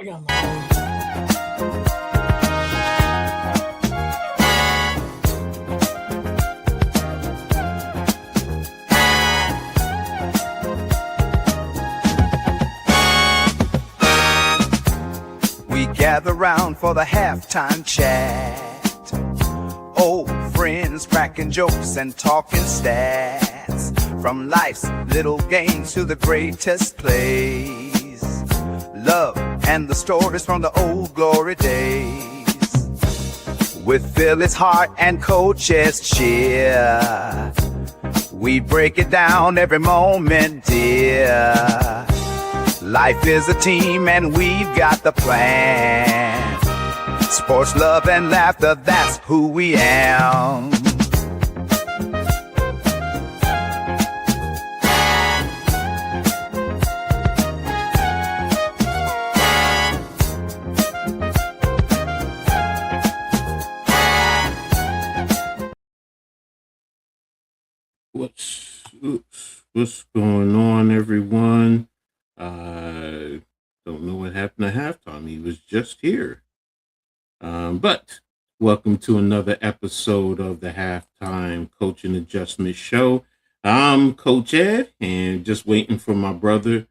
I got my We gather round for the halftime chat. Old friends cracking jokes and talking stats. From life's little games to the greatest plays. Love and the stories from the old glory days. With Philly's heart and coach's cheer, we break it down every moment, dear. Life is a team and we've got the plan. Sports, love, and laughter, that's who we am. What's going on, everyone? Don't know what happened at halftime. He was just here. But welcome to another episode of the Halftime Coaching Adjustment Show. I'm Coach Ed, and just waiting for my brother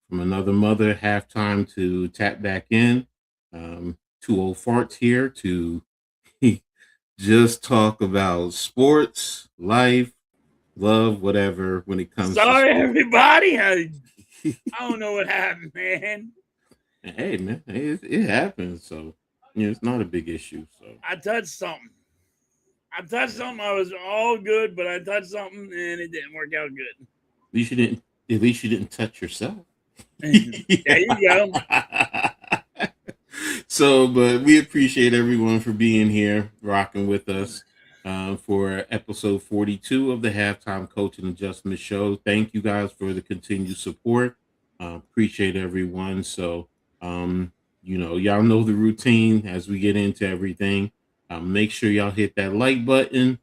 from another mother, Halftime, to tap back in. Two old farts here to just talk about sports, life, love, whatever, when it comes Sorry, to everybody. I don't know what happened, man. Hey, man, it happens. So, it's not a big issue. So I touched something. I was all good, but I touched something and it didn't work out good. At least you didn't touch yourself. There you go. So, but we appreciate everyone for being here, rocking with us for episode 42 of the Halftime Coaching Adjustment Show. Thank you guys for the continued support. Appreciate everyone. So, y'all know the routine as we get into everything. Make sure y'all hit that like button,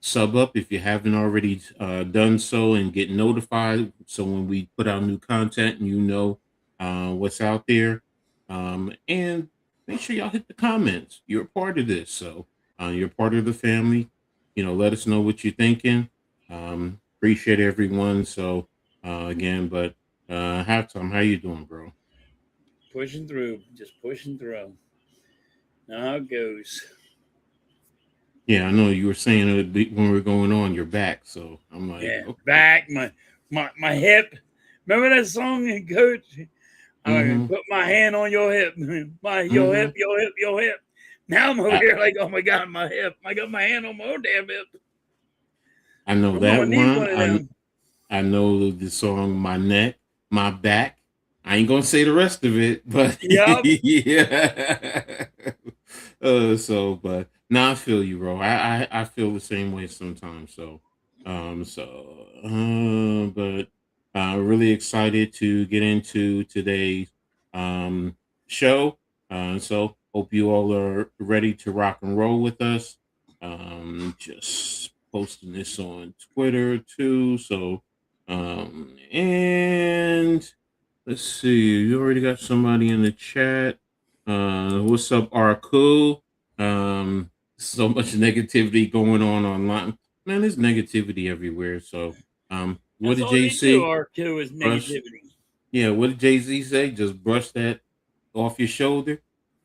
sub up if you haven't already done so, and get notified. So when we put out new content, you know what's out there. And make sure y'all hit the comments. You're a part of this. So you're part of the family. Let us know what you're thinking. Appreciate everyone. So again, but halftime, how you doing, bro? Pushing through. Just pushing through. Now how it goes. Yeah, I know you were saying it when we were going on your back. So I'm like, yeah, okay. Back, my hip. Remember that song, Coach? I'm gonna put my hand on your hip. Your hip. Now I'm over here like, oh my God, my hip. I got my hand on my own damn hip. I know that one. I know the song My Neck, My Back. I ain't gonna say the rest of it, but yep. Yeah. But now I feel you, bro. I feel the same way sometimes. So but really excited to get into today's show. So hope you all are ready to rock and roll with us. Just posting this on Twitter too. So and let's see, you already got somebody in the chat. What's up, Arcool? So much negativity going on online. Man, there's negativity everywhere. So what did Jay say? R2 is negativity. Yeah, what did Jay-Z say? Just brush that off your shoulder.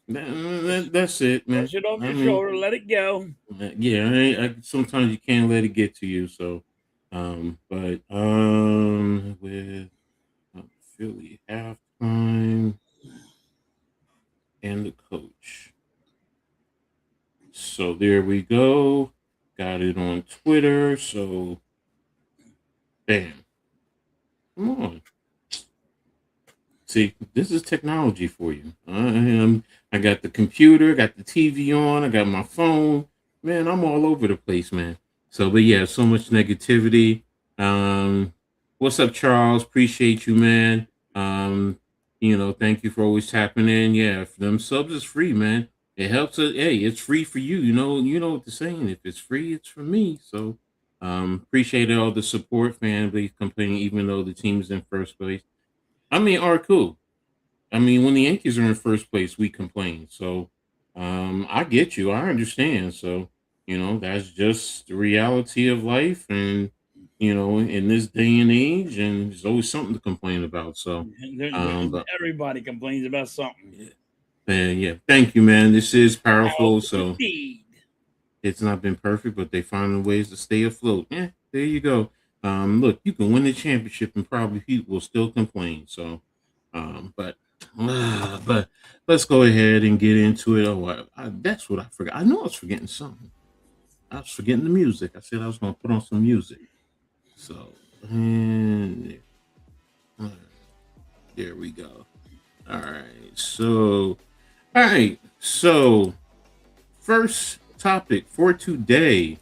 That's it, man. Brush it off your shoulder, let it go. Yeah, sometimes you can't let it get to you. So, with Philly halftime and the coach. So there we go. Got it on Twitter. So, bam. Come on. See, this is technology for you. I got the computer, got the TV on, I got my phone. Man, I'm all over the place, man. So, but yeah, so much negativity. What's up, Charles? Appreciate you, man. Thank you for always tapping in. Yeah, if them subs is free, man. It helps us. Hey, it's free for you. You know what they're saying. If it's free, it's for me. So appreciate all the support, fan base complaining, even though the team's in first place. I mean, cool. I mean, when the Yankees are in first place, we complain. So I get you. I understand. So, that's just the reality of life. And, in this day and age, and there's always something to complain about. So, but Everybody complains about something. yeah, thank you, man. This is powerful. So Indeed. it's not been perfect, but they finding ways to stay afloat. Yeah, there you go. Look, you can win the championship and probably people will still complain. So, but let's go ahead and get into it. Oh, that's what I forgot. I know I was forgetting something. I was forgetting the music. I said I was going to put on some music. So, and there we go. All right. So, first topic for today.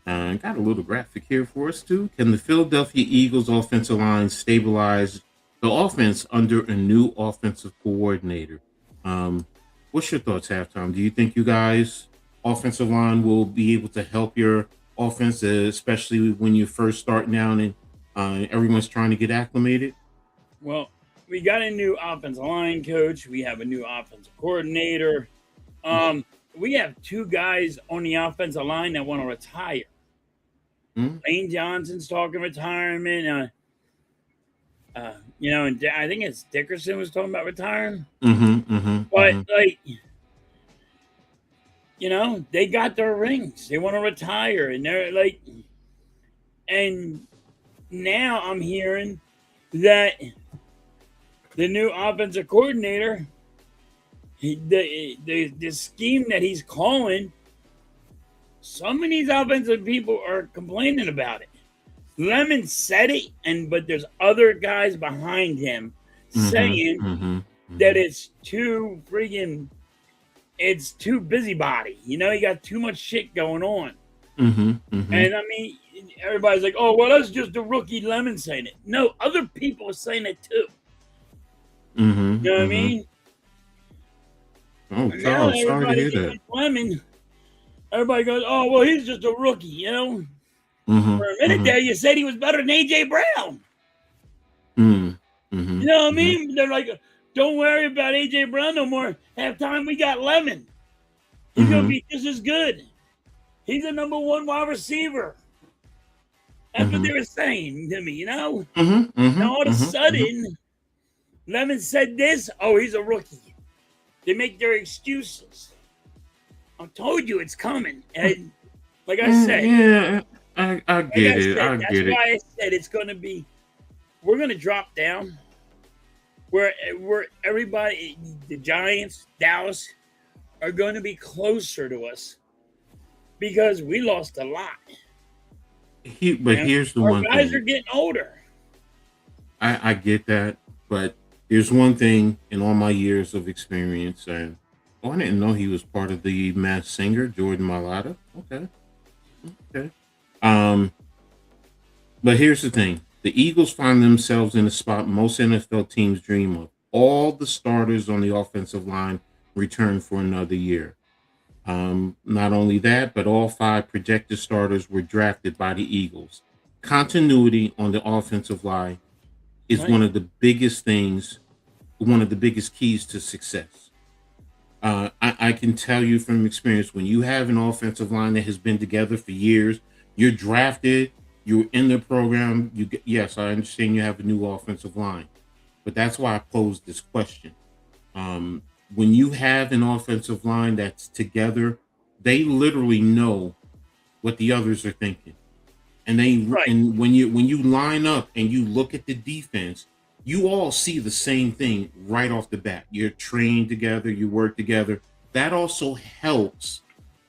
Got a little graphic here for us too. Can the Philadelphia Eagles offensive line stabilize the offense under a new offensive coordinator? What's your thoughts, halftime? Do you think you guys offensive line will be able to help your offense, especially when you first starting out and everyone's trying to get acclimated? Well, we got a new offensive line coach. We have a new offensive coordinator. We have two guys on the offensive line that want to retire. Lane Johnson's talking retirement. And I think it's Dickerson was talking about retiring. But they got their rings. They want to retire, and they're like, and now I'm hearing that the new offensive coordinator, the scheme that he's calling, some of these offensive people are complaining about it. Lemon said it, but there's other guys behind him saying that it's too busybody. You got too much shit going on. And I mean, everybody's like, oh, well, that's just a rookie Lemon saying it. No, other people are saying it too. You know what I mean? Oh, God, sorry to hear that. Lemon, everybody goes, oh, well, he's just a rookie, For a minute there, you said he was better than A.J. Brown. You know what I mean? They're like, don't worry about A.J. Brown no more. Halftime, we got Lemon. He's going to be just as good. He's the number one wide receiver. That's what they were saying to me, Now, all of a sudden, Lemon said this. Oh, he's a rookie. They make their excuses. I told you it's coming. And like I said. Yeah, I get it. That's why I said it's going to be, we're going to drop down. Where everybody, the Giants, Dallas, are going to be closer to us because we lost a lot. Here's the one thing. Our guys are getting older. I get that, but there's one thing in all my years of experience, and I didn't know he was part of the Masked Singer, Jordan Mailata. Okay. But here's the thing. The Eagles find themselves in a spot most NFL teams dream of. All the starters on the offensive line return for another year. Not only that, but all 5 projected starters were drafted by the Eagles. Continuity on the offensive line is one of the biggest things, one of the biggest keys to success. I can tell you from experience, when you have an offensive line that has been together for years, you're drafted, you're in the program. Yes, I understand you have a new offensive line, but that's why I posed this question. When you have an offensive line that's together, they literally know what the others are thinking, and and when you line up and you look at the defense, you all see the same thing right off the bat. You're trained together, you work together. That also helps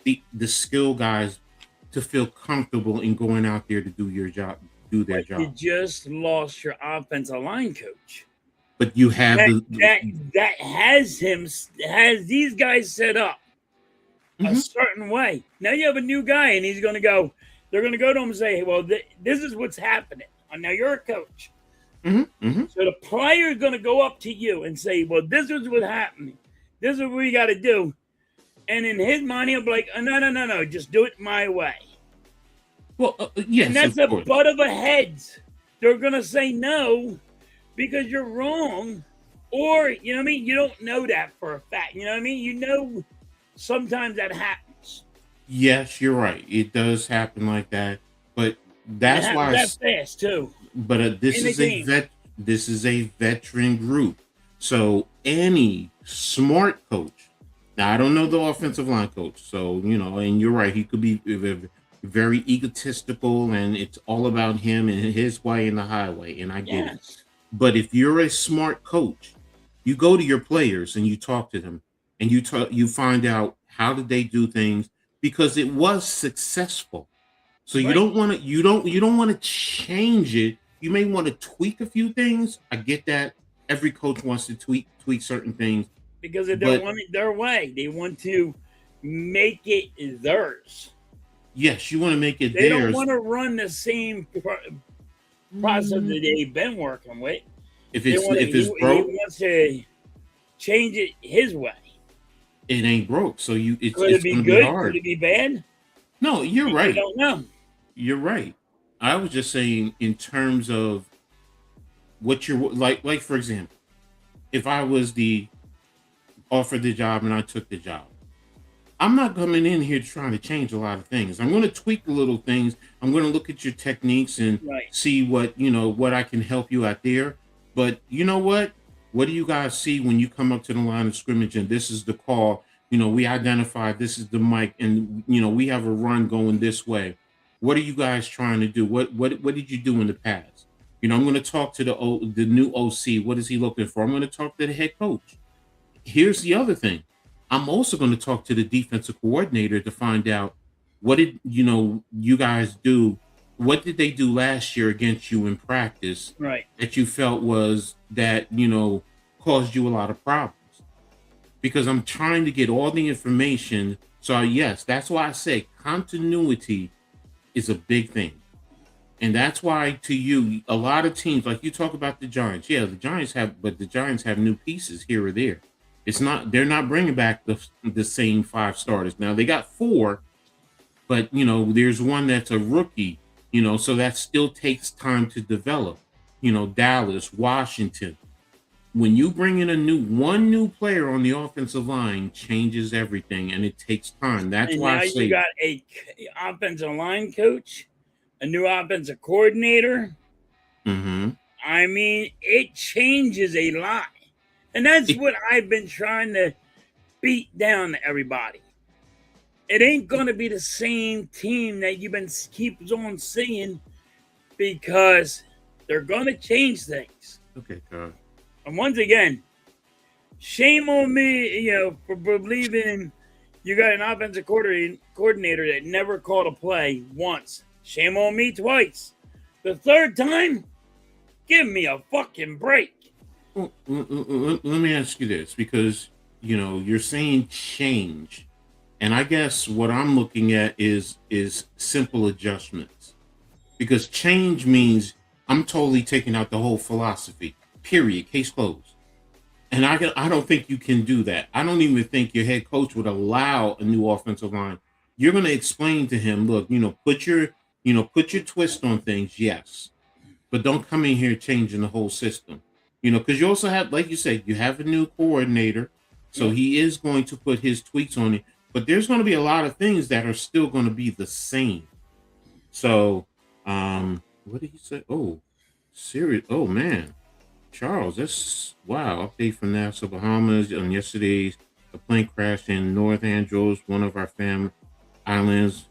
the skill guys to feel comfortable in going out there to do their job. You just lost your offensive line coach. But you have that has these guys set up a certain way. Now you have a new guy, and he's going to go. They're going to go to him and say, "Hey, well, this is what's happening." Now you're a coach, so the player is going to go up to you and say, "Well, this is what's happening. This is what we got to do." And in his mind, he'll be like, "No, just do it my way." Well, yes, and that's a butt of a heads. They're going to say no. Because you're wrong, Or, you know what I mean? You don't know that for a fact. You know what I mean? You know, sometimes that happens. Yes, you're right. It does happen like that, but And it that's happens why. that fast, too, But in the game. this is a veteran group. So any smart coach. Now I don't know the offensive line coach, so and you're right. He could be very egotistical, and it's all about him and his way and the highway. And I get it. Yes. But if you're a smart coach, you go to your players and you talk to them, and you find out how did they do things because it was successful. So you Right. don't want to you don't want to change it. You may want to tweak a few things. I get that. Every coach wants to tweak certain things, Because if they but want it their way, they want to make it theirs. yes, you want to make it They don't theirs. want to run the same process that they've been working with. If They it's want to, if it's he broke, wants to change it his way. it ain't broke. So it's Could it be going to be good? hard. Could it be bad? No, you're I right. don't know. You're right. I was just saying in terms of what you're like for example, if I was the offered the job and I took the job, I'm not coming in here trying to change a lot of things. I'm going to tweak little things. I'm going to look at your techniques and Right. see what I can help you out there. But you know what? What do you guys see when you come up to the line of scrimmage and this is the call? We identify this is the mic, and we have a run going this way. What are you guys trying to do? What did you do in the past? I'm going to talk to the new OC. What is he looking for? I'm going to talk to the head coach. Here's the other thing. I'm also going to talk to the defensive coordinator to find out what did you guys do? What did they do last year against you in practice Right. that you felt was that caused you a lot of problems? Because I'm trying to get all the information. So yes, that's why I say continuity is a big thing. And that's why to you, a lot of teams, like you talk about the Giants. Yeah, the Giants have new pieces here or there. They're not bringing back the same 5 starters. Now they got 4, but there's one that's a rookie, so that still takes time to develop. Dallas, Washington. When you bring in one new player on the offensive line, changes everything, and it takes time. That's And why now I say you got a offensive line coach, a new offensive coordinator. Mhm. I mean, it changes a lot. And that's what I've been trying to beat down to everybody. It ain't going to be the same team that you've been keeps on seeing because they're going to change things. Okay, God. And once again, shame on me, for believing you got an offensive coordinator that never called a play once. Shame on me twice. The third time, give me a fucking break. Well, let me ask you this, because you're saying change, and I guess what I'm looking at is simple adjustments, because change means I'm totally taking out the whole philosophy. Period. Case closed. And I don't think you can do that. I don't even think your head coach would allow a new offensive line. You're going to explain to him, look, put your twist on things, yes, but don't come in here changing the whole system. Because you also have, like you said, you have a new coordinator, so he is going to put his tweaks on it. But there's going to be a lot of things that are still going to be the same. So, what did he say? Oh, serious. Oh man. Charles, that's wow. Update from NASA Bahamas on yesterday's a plane crashed in North Andros, one of our family islands.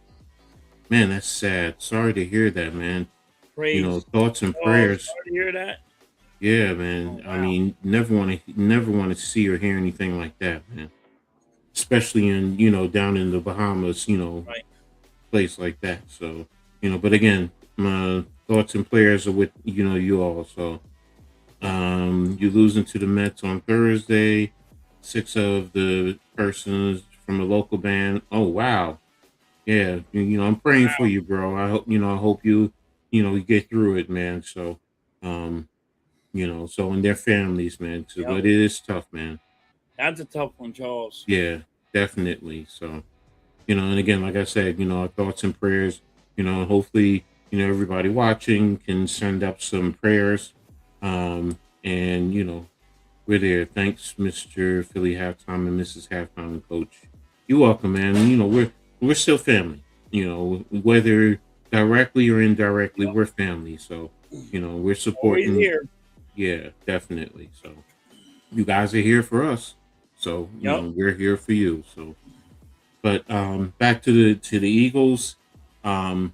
Man, that's sad. Sorry to hear that, man. Praise. Thoughts and prayers. Sorry to hear that. Yeah, man. Oh, wow. I mean, never want to see or hear anything like that, man. Especially in down in the Bahamas, Right. place like that. So but again, my thoughts and prayers are with you all. So. You losing to the Mets on Thursday. 6 of the persons from a local band. Oh wow, yeah. I'm praying for you, bro. I hope I hope you you get through it, man. So, so and their families, man. So, but it is tough, man. That's a tough one, Charles. Yeah, definitely. So, and again, like I said, our thoughts and prayers. Hopefully, everybody watching can send up some prayers. And We're there. Thanks, Mr. Philly Halftime and Mrs. Halftime and Coach. You're welcome, man. And, we're still family. Whether directly or indirectly, we're family. So, we're Always supporting. here. Yeah, definitely. So, you guys are here for us. So, Yep. we're here for you. So, but back to the Eagles. But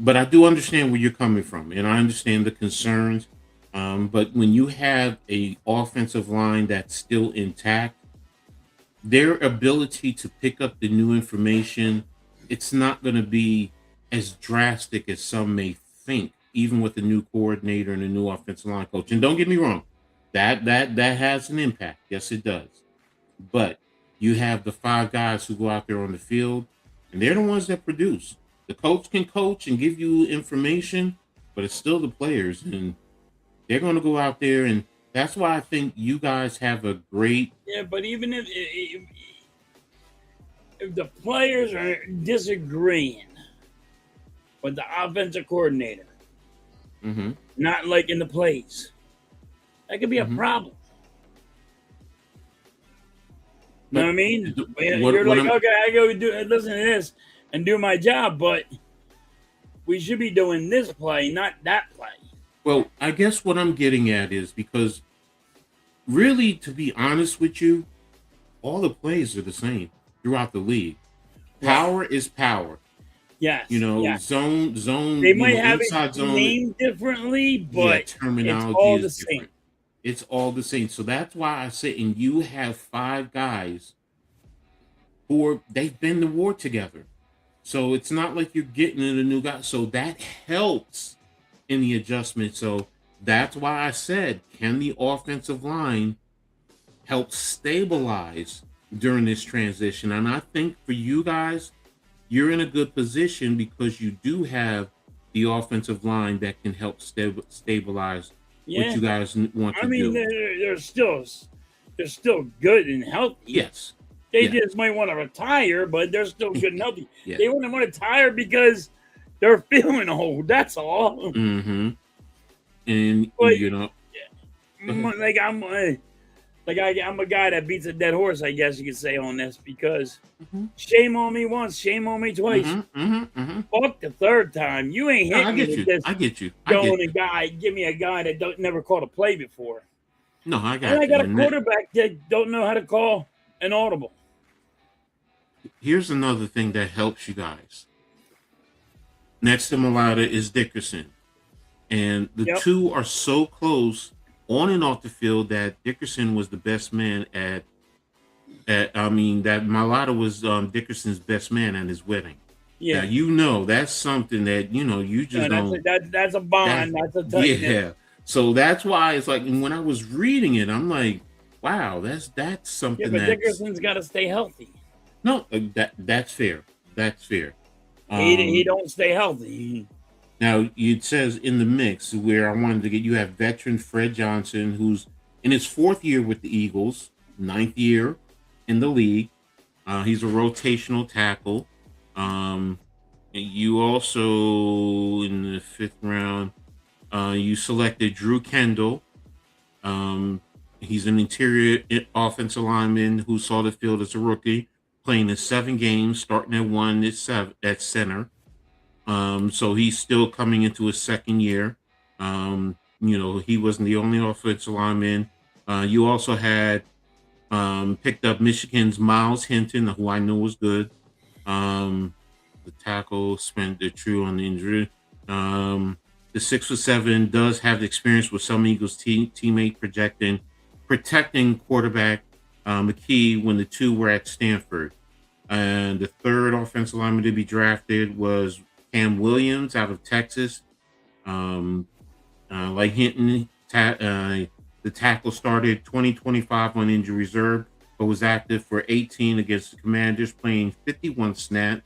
I do understand where you're coming from, and I understand the concerns. But when you have a offensive line that's still intact, their ability to pick up the new information, it's not going to be as drastic as some may think, even with the new coordinator and a new offensive line coach. And don't get me wrong, that has an impact. Yes, it does. But you have the five guys who go out there on the field, and they're the ones that produce. The coach can coach and give you information, but it's still the players, and they're going to go out there. And that's why I think you guys have a great. Yeah, but even if the players are disagreeing with the offensive coordinator, not like in the plays, that could be a problem. You know what I mean? You're like, okay, I go listen to this and do my job, but we should be doing this play, not that play. Well, I guess what I'm getting at is because really, to be honest with you, all the plays are the same throughout the league. Power is power. Yes. Zone. They might have it named differently, but terminology it's all the same. Different. It's all the same. So that's why I say, and you have five guys they've been to war together. So it's not like you're getting in a new guy. So that helps in the adjustment. So that's why I said, can the offensive line help stabilize during this transition? And I think for you guys, you're in a good position because you do have the offensive line that can help stabilize what you guys want to do. I mean, they're still good and healthy. Yes. They just might want to retire, but they're still good and healthy. They wouldn't want to retire because they're feeling old. That's all. And I'm a guy that beats a dead horse, I guess you could say, on this, because shame on me once, shame on me twice. Fuck the third time. You ain't hitting me. I get you. Give me a guy that never called a play before. No, I got. And I got a quarterback that don't know how to call an audible. Here's another thing that helps you guys. Next to Mulata is Dickerson, and the two are so close on and off the field that Dickerson was the best man that Mulata was Dickerson's best man at his wedding. Yeah, now, that's something that you just don't. That's a bond. That's a touch. Yeah. So that's why it's like when I was reading it, I'm like, wow, that's something. Yeah, but Dickerson's got to stay healthy. No, that's fair. That's fair. He don't stay healthy. Now, it says in the mix where I wanted to get, you have veteran Fred Johnson, who's in his fourth year with the Eagles, 9th year in the league. He's a rotational tackle. You also, in the 5th round, you selected Drew Kendall. He's an interior offensive lineman who saw the field as a rookie, playing in 7 games, starting at 1 at center. So he's still coming into his 2nd year. He wasn't the only offensive lineman. You also had picked up Michigan's Miles Hinton, who I know was good. The tackle spent the true on the injury. The 6'7" does have experience with some Eagles teammate protecting quarterback McKee when the two were at Stanford. And the 3rd offensive lineman to be drafted was Cam Williams out of Texas. Like Hinton, the tackle started 2025 on injury reserve, but was active for 18 against the Commanders, playing 51 snaps.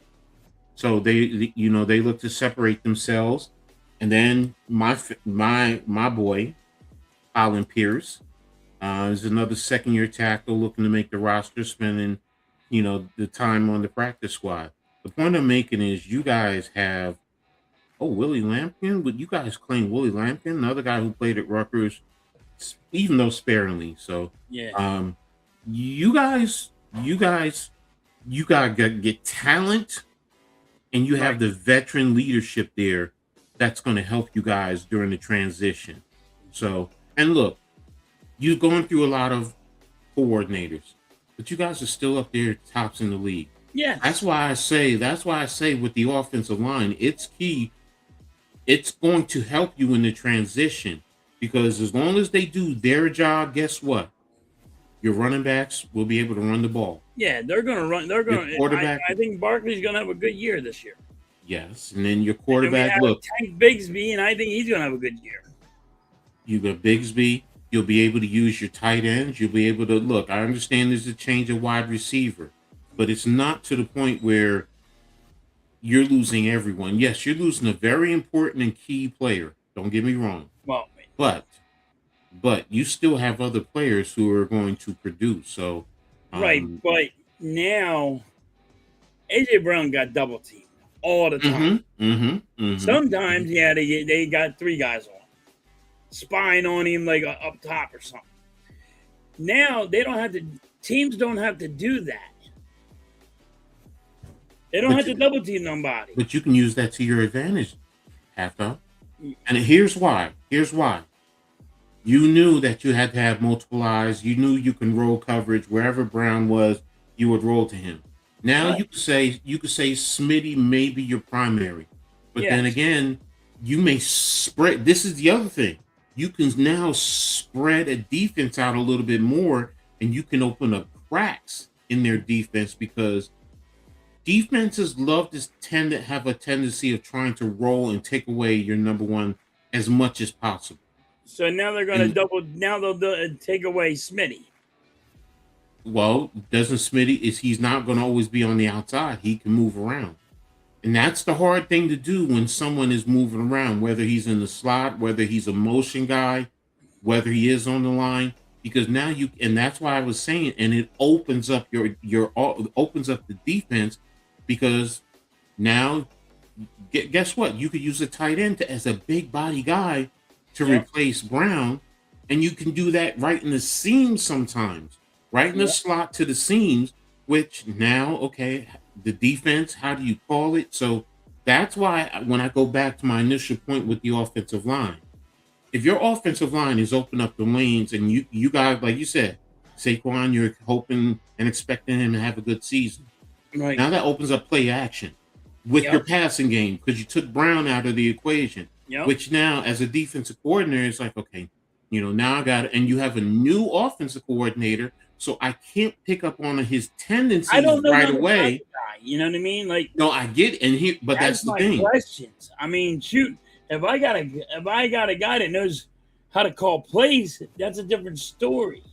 So they look to separate themselves. And then my boy, Colin Pierce, is another 2nd-year tackle looking to make the roster, spending the time on the practice squad. The point I'm making is you guys have Willie Lampkin. Would you guys claim Willie Lampkin, another guy who played at Rutgers, even though sparingly. So, Yeah. you guys, you gotta get talent, and you have Right. the veteran leadership there that's going to help you guys during the transition. So, and look, you're going through a lot of coordinators, but you guys are still up there tops in the league. Yes. That's why I say with the offensive line, it's key. It's going to help you in the transition because as long as they do their job, guess what? Your running backs will be able to run the ball. Yeah, they're going to run. They're going to. Quarterback, I think Barkley's going to have a good year this year. yes, and then your And we quarterback. have Look, Tank Bigsby, and I think he's going to have a good year. you got Bigsby. You'll be able to use your tight ends. You'll be able to look. I understand there's a change of wide receiver, but it's not to the point where you're losing everyone. Yes, you're losing a very important and key player. Don't get me wrong. Well, But you still have other players who are going to produce. So, right, but now AJ Brown got double teamed all the time. Sometimes, yeah, they got 3 guys on him, spying on him like up top or something. Now they don't have to. Teams don't have to do that. They don't have to double team nobody. But you can use that to your advantage, Halfo. And here's why. You knew that you had to have multiple eyes. You knew you can roll coverage wherever Brown was. You would roll to him. Now you could say Smitty may be your primary, but then again, you may spread. This is the other thing. You can now spread a defense out a little bit more, and you can open up cracks in their defense because defenses have a tendency of trying to roll and take away your number one as much as possible. So now they're going to double. Now they'll take away Smitty. Well, doesn't Smitty he's not going to always be on the outside. He can move around. And that's the hard thing to do when someone is moving around, whether he's in the slot, whether he's a motion guy, whether he is on the line, because now and that's why I was saying, and it opens up opens up the defense because now guess what? You could use a tight end as a big body guy to replace Brown, and you can do that right in the seams sometimes. Right in the slot to the seams, which now, okay, the defense, how do you call it? So that's why when I go back to my initial point with the offensive line, if your offensive line is open up the lanes and you guys, like you said, Saquon, you're hoping and expecting him to have a good season. Right. Now that opens up play action with your passing game because you took Brown out of the equation, which now as a defensive coordinator, it's like, okay, now I got it. And you have a new offensive coordinator. So I can't pick up on his tendencies right away. You know what I mean? Like, no, I get it, but that's the thing. Questions. I mean, shoot, if I got a guy that knows how to call plays, that's a different story.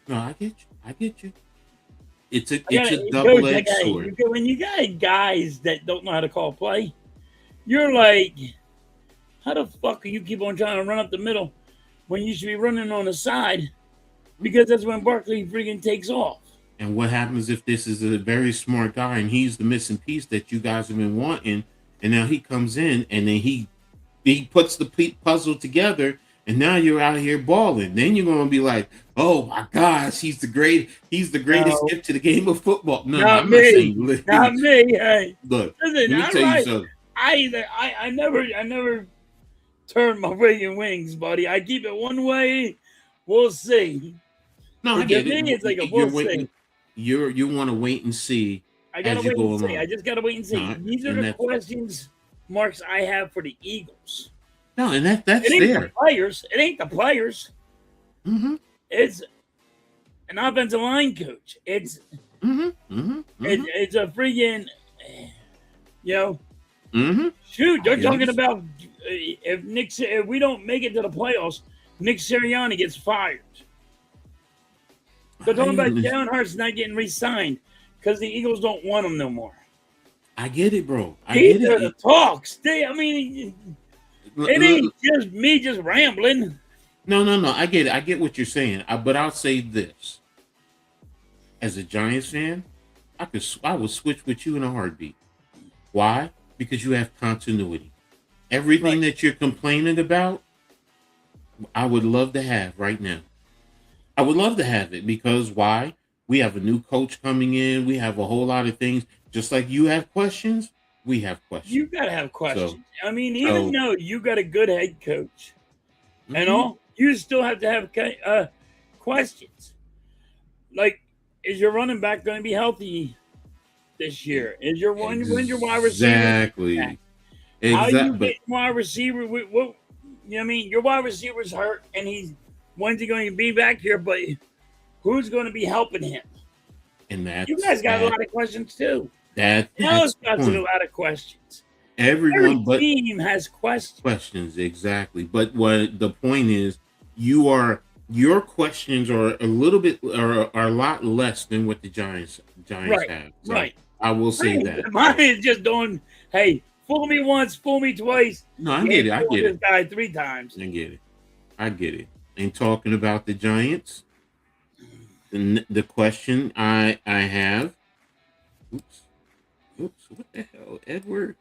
No, I get you. It's a double-edged sword. When you got guys that don't know how to call play, you're like, how the fuck can you keep on trying to run up the middle when you should be running on the side? Because that's when Barkley freaking takes off. And what happens if this is a very smart guy and he's the missing piece that you guys have been wanting, and now he comes in and then he puts the puzzle together, and now you're out here balling. Then you're going to be like, oh my gosh, he's the greatest gift to the game of football. No, not I'm me. not saying. Hey, look, listen, let me tell you something. I never turn my freaking wings, buddy. I keep it one way. We'll see. No, I get it. It's like a we'll see. You want to wait and see. I gotta wait and see. I just gotta wait and see. These are the questions marks I have for the Eagles. No, and that's it ain't there. The players. It ain't the players. Mm-hmm. It's an offensive line coach. It's it's a freaking shoot. They're talking about if we don't make it to the playoffs, Nick Sirianni gets fired. They're talking about Jalen Hurts not getting re-signed because the Eagles don't want him no more. I get it, bro. These are the talks. It ain't just me just rambling. No. I get it. I get what you're saying. But I'll say this: as a Giants fan, I would switch with you in a heartbeat. Why? Because you have continuity. Everything that you're complaining about, I would love to have right now. I would love to have it because why? We have a new coach coming in. We have a whole lot of things. Just like you have questions, we have You questions. got to have So, questions. I mean, even so, though you got a good head coach and mhm. all, you still have to have questions. Like, is your running back going to be healthy this year? Is your when's your wide receiver back? Exactly. How you But get wide receiver? What you know what I mean? Your wide receiver's hurt, and when's he going to be back here? But who's going to be helping him? and You guys got a that lot of questions too. that's Dallas the got a point. lot of questions. Every Everyone but team has questions. questions, exactly. But what the point is, your questions are a little bit are a lot less than what the Giants Right, have. So right. I will say that. Mine So is just doing, hey, fool me once, fool me twice. no, I You get ain't it. I fooling get this it. guy 3 times. I get it. I get it. And talking about the Giants, the question I have, oops, what the hell, Edward?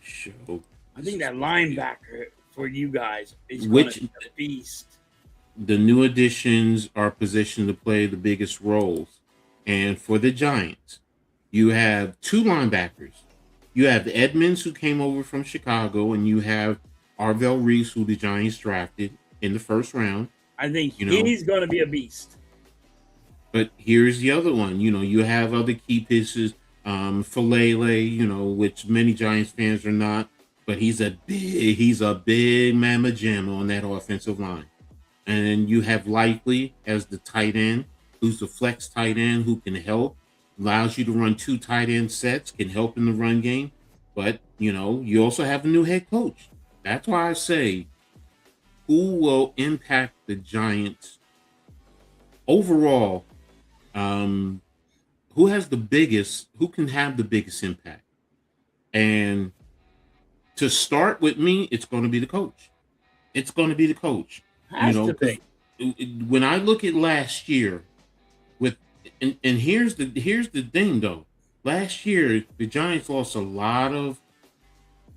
Show. I This think is that supposed to be linebacker for you guys is going to which be a beast. the new additions are positioned to play the biggest roles. And for the Giants, you have two linebackers. You have Edmonds, who came over from Chicago, and you have Arvell Reese, who the Giants drafted in the first round. I think You know, he's going to be a beast. but here's the other one. You have other key pieces, Falele, which many Giants fans are not, but he's a big mamma jam on that offensive line. And then you have Likely as the tight end, who's the flex tight end who can help, allows you to run two tight end sets, can help in the run game. But, you also have a new head coach. That's why I say, who will impact the Giants overall? Um, who can have the biggest impact? And to start with me, it's going to be the coach. It's going to be the coach, Has to because be. when I look at last year, with and here's the thing though. Last year, the Giants lost a lot of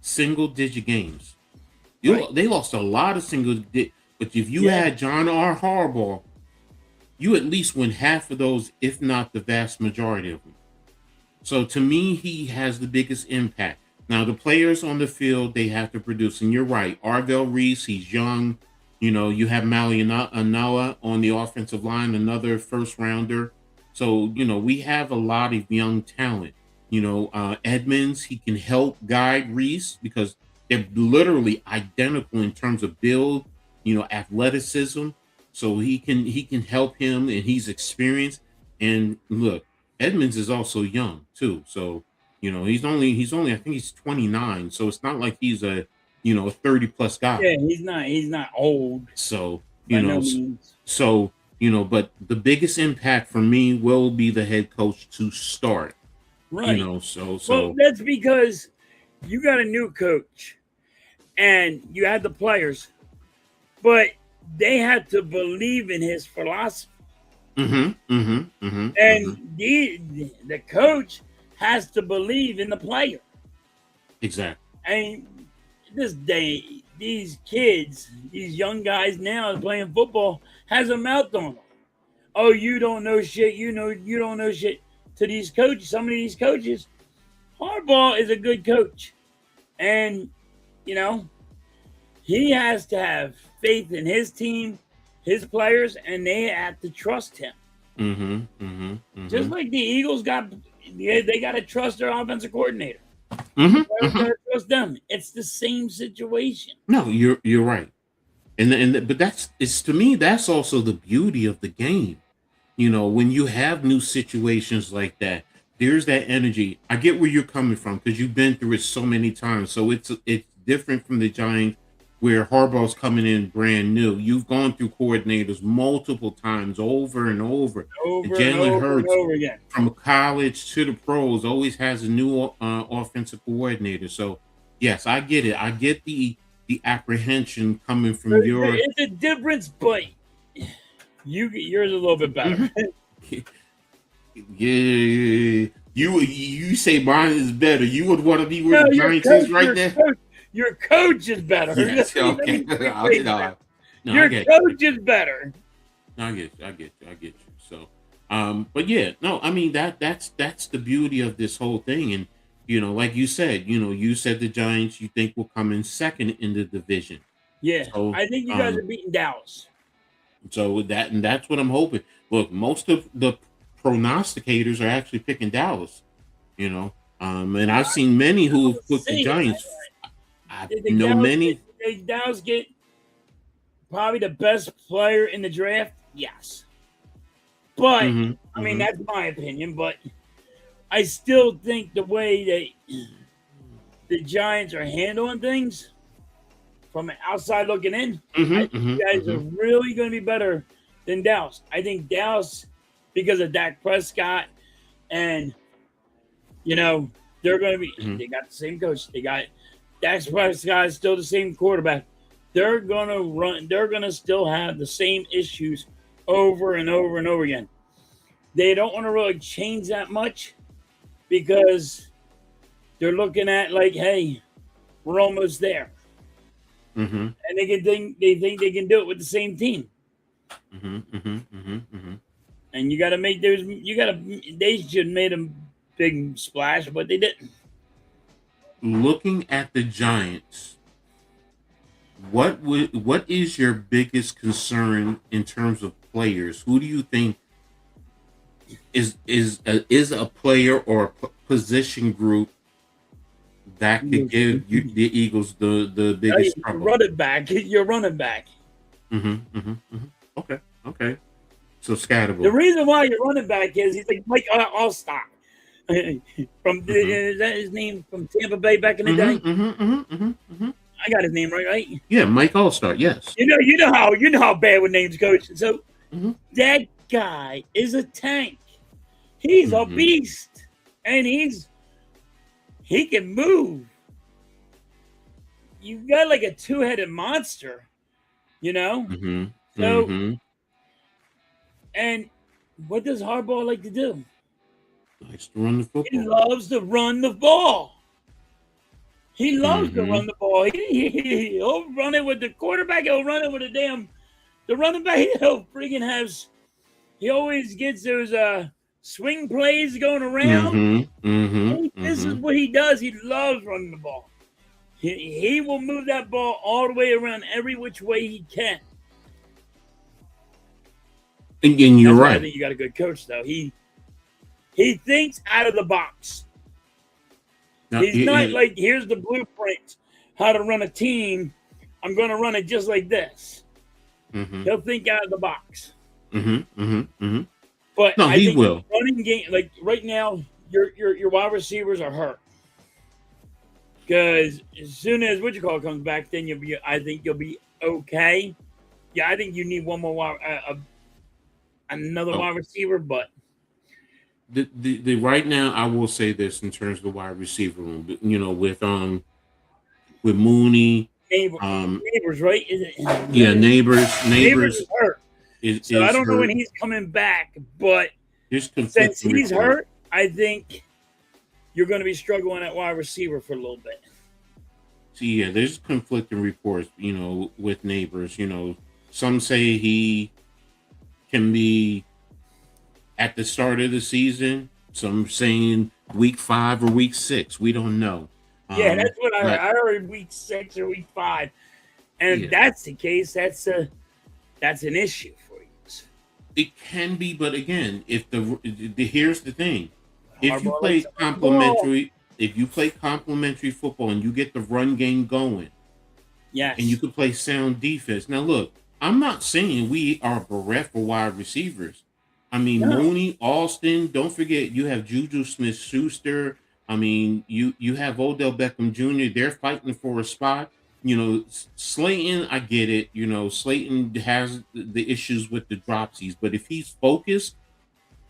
single digit games. Right. They lost a lot of but if you Yeah. had John R. Harbaugh, you at least win half of those, if not the vast majority of them. So to me, he has the biggest impact. Now, the players on the field, they have to produce. And you're right. Arvell Reese, he's young. You have Mali Anala on the offensive line, another first rounder. So, we have a lot of young talent. Edmonds, he can help guide Reese because they're literally identical in terms of build, athleticism. So he can help him, and he's experienced. And look, Edmonds is also young too. So, he's only I think he's 29. So it's not like he's a 30 plus guy. Yeah, he's not old So, by no means. but the biggest impact for me will be the head coach to start. Right. So Well, that's because you got a new coach and you had the players, but they had to believe in his philosophy. And the coach has to believe in the player. Exactly. And this day, these kids, these young guys now playing football, has a mouth on them. Oh, you don't know shit. You don't know shit. To these coaches, some of these coaches, Harbaugh is a good coach, and he has to have faith in his team, his players, and they have to trust him. Just like the Eagles they got to trust their offensive coordinator. Got to trust them. It's the same situation. No, you're right. But it's to me, that's also the beauty of the game. When you have new situations like that, there's that energy. I get where you're coming from because you've been through it so many times. So it's different from the Giants where Harbaugh's coming in brand new. You've gone through coordinators multiple times over and over. Over and Jalen over Hurts, and over again. from college to the pros, always has a new offensive coordinator. So yes, I get it. I get the apprehension coming from your. It's a difference, but yours a little bit better. Yeah, you say mine is better. You would want to be where the Giants is right now. Your coach is better. Yes, okay. Your coach is better. I get you. So, but yeah, no, I mean that's the beauty of this whole thing, and like you said, you said the Giants you think will come in second in the division. Yeah, So, I think you guys are beating Dallas. So with that, and that's what I'm hoping. Look, most of the prognosticators are actually picking Dallas. And I've seen many who have put the Giants. I know many. Did Dallas get probably the best player in the draft? Yes. But, I mean, that's my opinion. But I still think the way that the Giants are handling things from outside looking in, I think you guys are really going to be better than Dallas. I think Dallas, because of Dak Prescott, and, they're going to be, they got the same coach. They got Dak Prescott is still the same quarterback. They're going to run. They're going to still have the same issues over and over and over again. They don't want to really change that much because they're looking at like, hey, we're almost there, and they think they can do it with the same team. And you got to make those. They should have made a big splash, but they didn't. Looking at the Giants, what is your biggest concern in terms of players? Who do you think is a player or a position group that could give you the Eagles the biggest trouble? You're running back. Okay. So Scatterable. The reason why you're running back is he's like Mike Allstott from is that his name from Tampa Bay back in the day? I got his name right? Yeah, Mike Allstott. Yes. You know how bad with names, coach. So that guy is a tank. He's a beast, and he can move. You got like a two-headed monster, So, and what does Harbaugh like to do? Likes to run the football. He loves to run the ball. He loves to run the ball. He'll run it with the quarterback. He'll run it with the running back. He'll freaking have. He always gets those swing plays going around. This is what he does. He loves running the ball. He will move that ball all the way around every which way he can. And you're right. I think you got a good coach, though. He thinks out of the box. Now, he's not like, here's the blueprint, how to run a team. I'm going to run it just like this. He'll think out of the box. But no, he will. Running game, like right now, your wide receivers are hurt. Because as soon as comes back, then I think you'll be okay. Yeah, I think you need one more another wide receiver, but the right now I will say this in terms of the wide receiver room, with Mooney, Neighbors, right? Yeah, neighbors is hurt. So I don't know when he's coming back, but since he's hurt, I think you're going to be struggling at wide receiver for a little bit. See, yeah, there's conflicting reports, with Neighbors. Some say he can be at the start of the season. Some saying week 5 or week 6. We don't know. Yeah, that's what I heard. I heard week 6 or week 5. And if that's the case, that's an issue for you. It can be, but again, if here's the thing. If you play complementary football and you get the run game going, yes, and you can play sound defense. Now, look, I'm not saying we are bereft for wide receivers. I mean, Mooney, Alston. Don't forget, you have Juju Smith-Schuster. I mean, you have Odell Beckham Jr. They're fighting for a spot. Slayton, I get it. Slayton has the issues with the dropsies, but if he's focused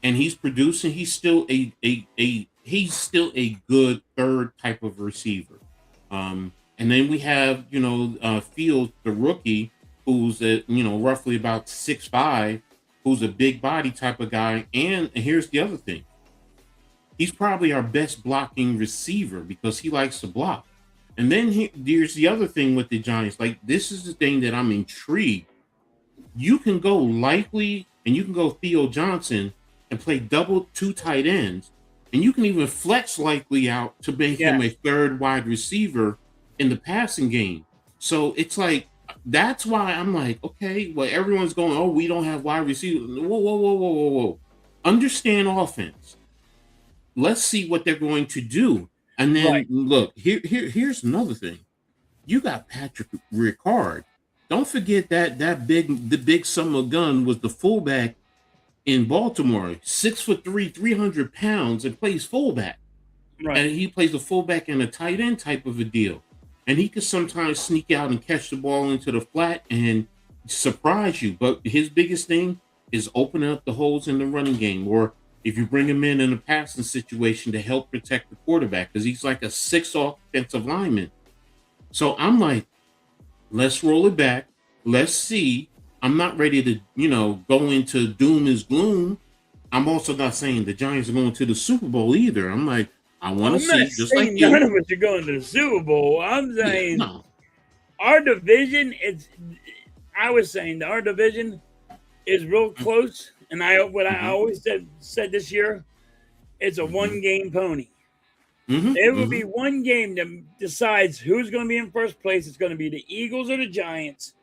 and he's producing, he's still a good third type of receiver. And then we have Fields, the rookie, who's roughly about 6'5", who's a big body type of guy. And here's the other thing: he's probably our best blocking receiver because he likes to block. And then there's the other thing with the Giants. Like, this is the thing that I'm intrigued. You can go Likely and you can go Theo Johnson and play double 2 tight ends, and you can even flex Likely out to make him a third wide receiver in the passing game. So it's like, that's why I'm like, okay, well, everyone's going, oh, we don't have wide receivers. Whoa. Understand offense. Let's see what they're going to do. And then look, here's another thing. You got Patrick Ricard. Don't forget the big summer gun was the fullback in Baltimore, 6'3", 300 pounds, and plays fullback. Right. And he plays a fullback and a tight end type of a deal. And he could sometimes sneak out and catch the ball into the flat and surprise you. But his biggest thing is opening up the holes in the running game, or if you bring him in a passing situation to help protect the quarterback, because he's like a 6 offensive lineman. So I'm like, let's roll it back. Let's see. I'm not ready to, go into doom is gloom. I'm also not saying the Giants are going to the Super Bowl either. I'm like, I want to see, just like you. None of us are going to the Super Bowl. I'm saying our division, I was saying our division is real close. And I always said this year, it's a one-game pony. It will be one game that decides who's going to be in first place. It's going to be the Eagles or the Giants.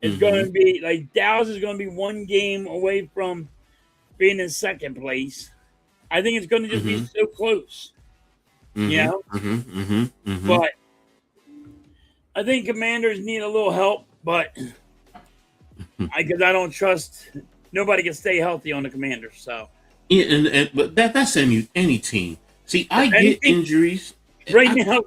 It's going to be like Dallas is going to be one game away from being in second place. I think it's going to just be so close. But I think Commanders need a little help, but because I don't trust nobody can stay healthy on the Commanders. So but that's any team. See, I get injuries right now.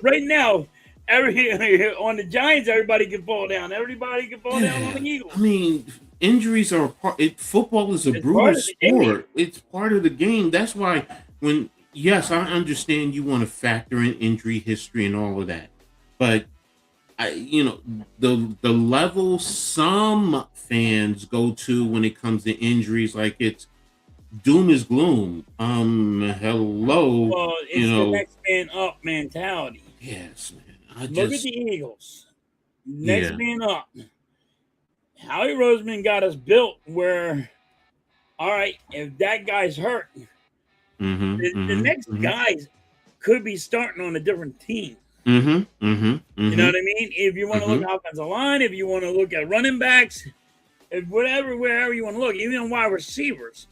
On the Giants, everybody can fall down. Everybody can fall down on the Eagles. I mean, injuries are football is a brutal sport. It's part of the game. That's why yes, I understand you want to factor in injury history and all of that, but the level some fans go to when it comes to injuries, like it's doom is gloom. Hello. Well, it's the next man up mentality. Yes, man. Look at the Eagles. Next man up. Howie Roseman got us built where, all right, if that guy's hurt, the next guys could be starting on a different team. You know what I mean? If you want to look at offensive line, if you want to look at running backs, wherever you want to look, even wide receivers,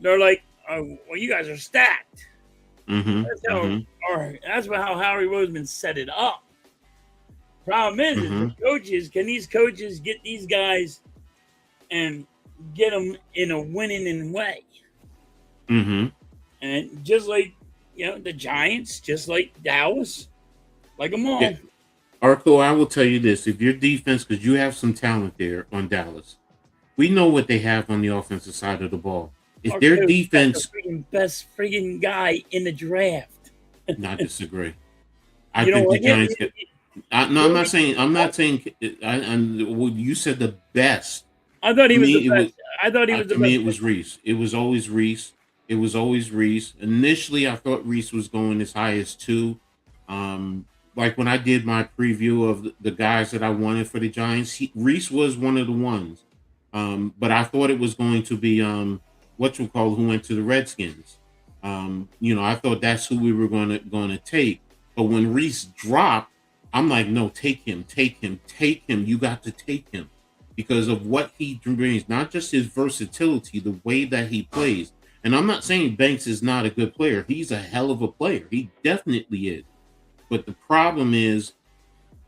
they're like, oh, well, you guys are stacked. That's how Howie Roseman set it up. Problem is the coaches, can these coaches get these guys and get them in a winning way? And just like, the Giants, just like Dallas, like them all. Arco, I will tell you this. If your defense, because you have some talent there on Dallas, we know what they have on the offensive side of the ball. If their defense, the best freaking guy in the draft. I disagree. I think the Giants get. I'm not saying. You said the best. I thought he was the best. I thought he was the best. To me, it was Reese. It was always Reese. Initially, I thought Reese was going as high as 2. Like when I did my preview of the guys that I wanted for the Giants, Reese was one of the ones. But I thought it was going to be who went to the Redskins. I thought that's who we were going to take. But when Reese dropped, I'm like, no, take him. You got to take him because of what he brings, not just his versatility, the way that he plays. And I'm not saying Banks is not a good player. He's a hell of a player. He definitely is. But the problem is,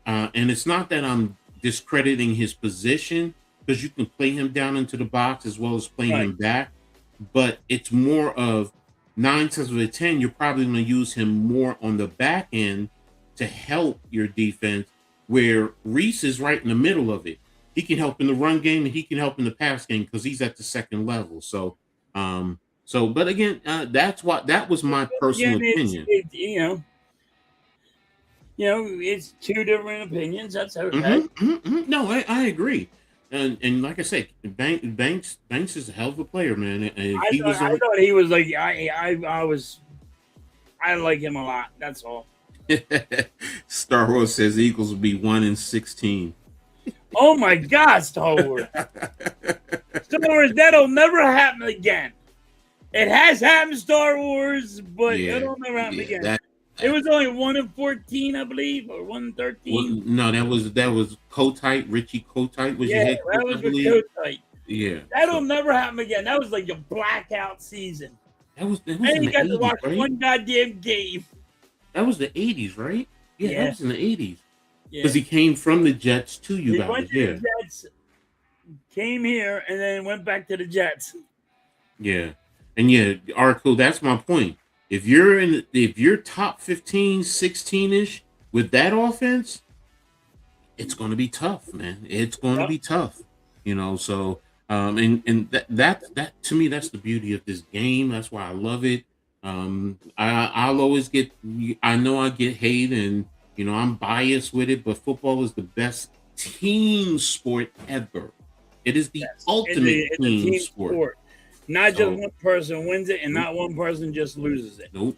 and it's not that I'm discrediting his position, because you can play him down into the box as well as playing him back. But it's more of 9 times out of 10, you're probably going to use him more on the back end to help your defense, where Reese is right in the middle of it. He can help in the run game and he can help in the pass game because he's at the second level. So, but again, that was my personal opinion. It's 2 different opinions. That's okay. No, I agree. And like I said, Banks is a hell of a player, man. And I thought he was like I like him a lot. That's all. Star Wars says Eagles will be 1-16. Oh my God, Star Wars. Star Wars, that'll never happen again. It has happened, Star Wars, but Yeah, it'll never happen again. that It was only 1-14, I believe, or 1-13. no, that was Kotite. Richie Kotite was your Yeah, head that coach, was I with believe. Kotite. Yeah, That'll so never happen again. That was like a blackout season. that was I in ain't the got to 80s, watch right? one goddamn game. That was the 80s, right? Yeah, that Yeah, was in the 80s. yeah. Because he came from the Jets to you He guys. went to Yeah, the Jets, came here, and then went back to the Jets. yeah, and yeah, Arco. That's my point. If you're top 15, 16-ish with that offense, it's going to be tough, man. It's going to Yep. be tough, So, and that to me, that's the beauty of this game. That's why I love it. I'll always get. I know I get hate, and I'm biased with it, but football is the best team sport ever. It is the Yes. ultimate It's a team team sport. sport. Not just So, one person wins it, and nope, not one person just loses it. nope.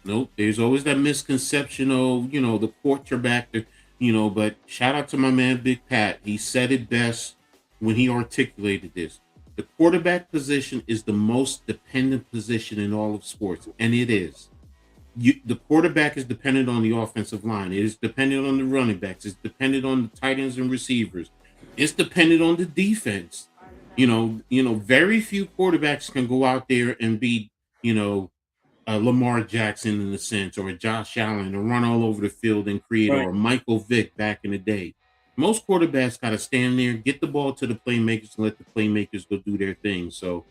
Nope. There's always that misconception of, the quarterback, but shout out to my man, Big Pat. He said it best when he articulated this. The quarterback position is the most dependent position in all of sports, and it is. The quarterback is dependent on the offensive line. It is dependent on the running backs. It's dependent on the tight ends and receivers. It's dependent on the defense. Very few quarterbacks can go out there and be, Lamar Jackson in a sense, or a Josh Allen, and run all over the field and create, Right. or a Michael Vick back in the day. Most quarterbacks got to stand there, get the ball to the playmakers, and let the playmakers go do their thing. So,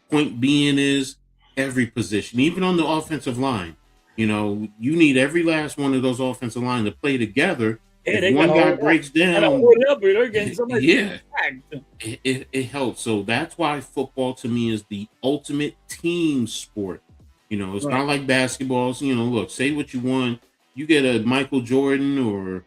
point being is every position, even on the offensive line, you need every last one of those offensive line to play together. Yeah, If they one got guy to breaks down, hold up, or they're getting somebody yeah, sacked. it helps. So that's why football to me is the ultimate team sport. It's Right. not like basketball. So, look, say what you want. You get a Michael Jordan or,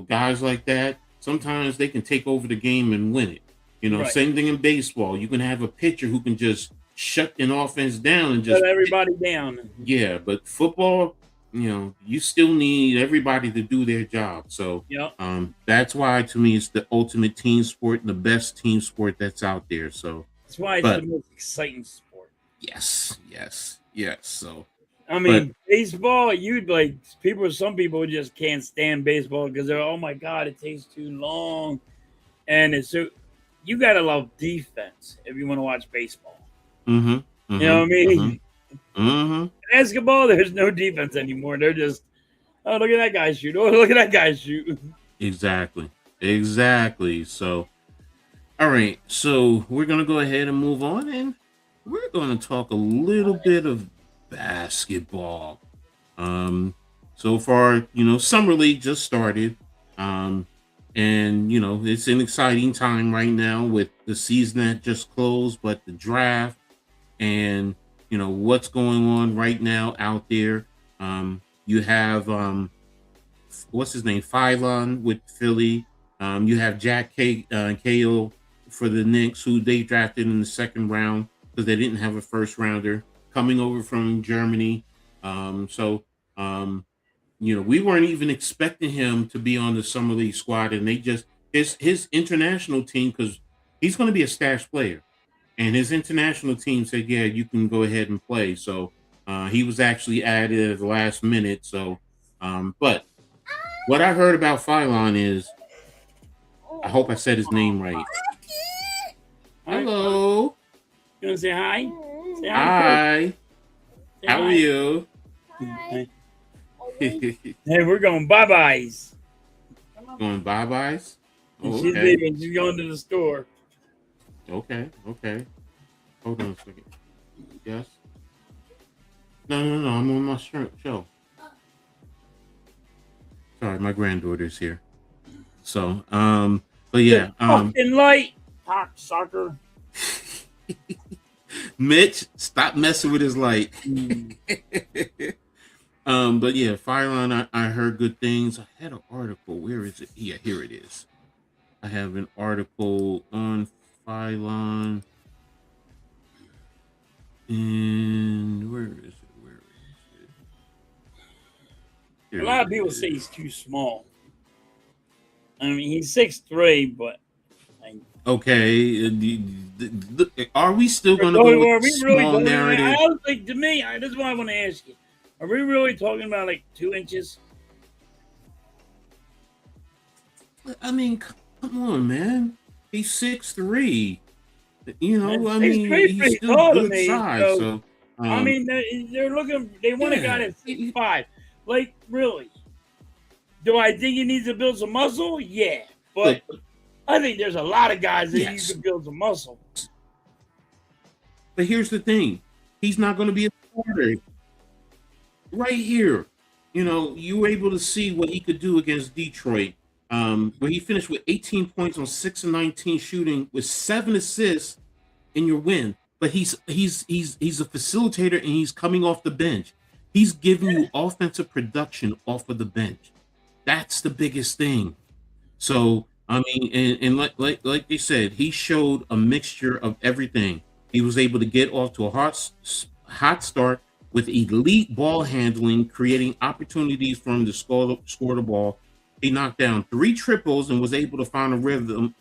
guys like that. Sometimes they can take over the game and win it. Right. Same thing in baseball. You can have a pitcher who can just shut an offense down and Shut just, everybody down. yeah. But football, you still need everybody to do their job. So, Yep. that's why to me it's the ultimate team sport and the best team sport that's out there. So, That's why it's but the most exciting sport. yes. So, I mean, baseball, some people just can't stand baseball because they're, oh my God, it takes too long. And you got to love defense if you want to watch baseball. You know what I mean? Basketball, there's no defense anymore. They're just, oh, look at that guy shoot. Oh, look at that guy shoot. Exactly. So, all right. So we're going to go ahead and move on, and we're going to talk a little bit of basketball. So far, summer league just started. And it's an exciting time right now with the season that just closed, but the draft and what's going on right now out there. You have what's his name, Phylon with Philly. You have Jack Cahill for the Knicks, who they drafted in the second round because they didn't have a first rounder, coming over from Germany. We weren't even expecting him to be on the summer league squad, and they just his international team, because he's going to be a stash player, and his international team said, "Yeah, you can go ahead and play." So he was actually added at the last minute. So, but what I heard about Phylon is, I hope I said his name right. Hello. You want to say hi? Say hi. Hi. Say How are hi. you? Hey, we're going bye-byes. Going bye-byes? And Oh, she's okay. leaving. She's going to the store. Okay. Hold on a second. Yes. No. I'm on my show. Sorry, my granddaughter's here. So, but yeah, Fucking light. Cock sucker. Mitch, stop messing with his light. But yeah, Phylon, I heard good things. I had an article. Where is it? Yeah, here it is. I have an article on Phylon. And where is it? lot of people say he's too small. I mean, he's 6'3", but Okay, are we still going to are go with we the really small going? narrative? I was like, to me, this is what I want to ask you: are we really talking about like 2 inches? I mean, come on, man. He's 6'3". You know, Man, I mean, 6'3" he's pretty still tall to good me. size. So So, I mean, they're looking. They want a guy yeah, that's 6'5". Like, really? Do I think he needs to build some muscle? Yeah, but look, I think there's a lot of guys that you yes. can build some muscle. But here's the thing: he's not going to be a starter right here. You know, you were able to see what he could do against Detroit, where he finished with 18 points on 6 of 19 shooting, with 7 assists in your win. But he's a facilitator, and he's coming off the bench. He's giving you offensive production off of the bench. That's the biggest thing. So I mean, and like they said, he showed a mixture of everything. He was able to get off to a hot start with elite ball handling, creating opportunities for him to score the ball. He knocked down 3 triples and was able to find a rhythm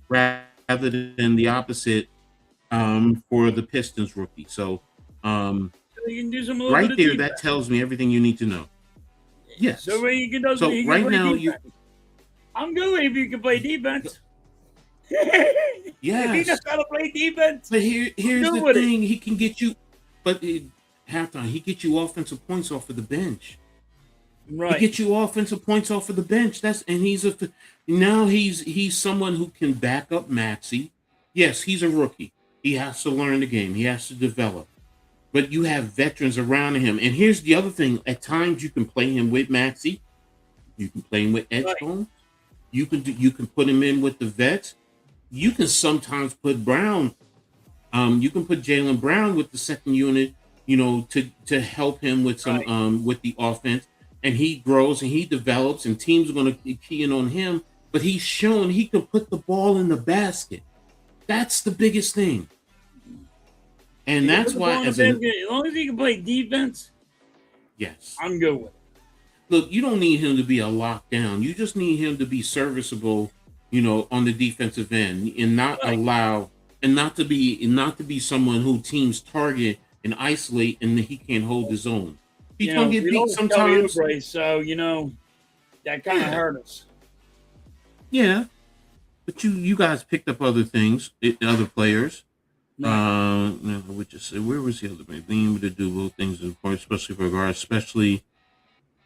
rather than the opposite for the Pistons rookie. So So you can do some a little right bit of there, defense. that tells me everything you need to know. Yes. So he can do. So He can right play now defense. I'm good if you can play defense. If he Yes. knows how to play defense, But here's good the with it. thing: he can get you, but halftime he gets you offensive points off of the bench. He Right. gets you offensive points off of the bench. Now he's someone who can back up Maxey. Yes, he's a rookie. He has to learn the game. He has to develop. But you have veterans around him. And here's the other thing: at times you can play him with Maxey. You can play him with Edgecombe. You can put him in with the vets. You can sometimes put Brown. You can put Jaylen Brown with the second unit, you know, to help him with some with the offense, and he grows and he develops, and teams are going to keep keying on him. But he's shown he can put the ball in the basket. That's the biggest thing, and that's why as long as he can play defense, yes, I'm good with it. look, you don't need him to be a lockdown. You just need him to be serviceable, you know, on the defensive end, and not allow, and not to be someone who teams target and isolate, and he can't hold his own. He's gonna get beat sometimes. So you know that kind of hurt us. Yeah, but you guys picked up other things, other players. Which is where was the other man? Being able to do little things in part, especially for guards, especially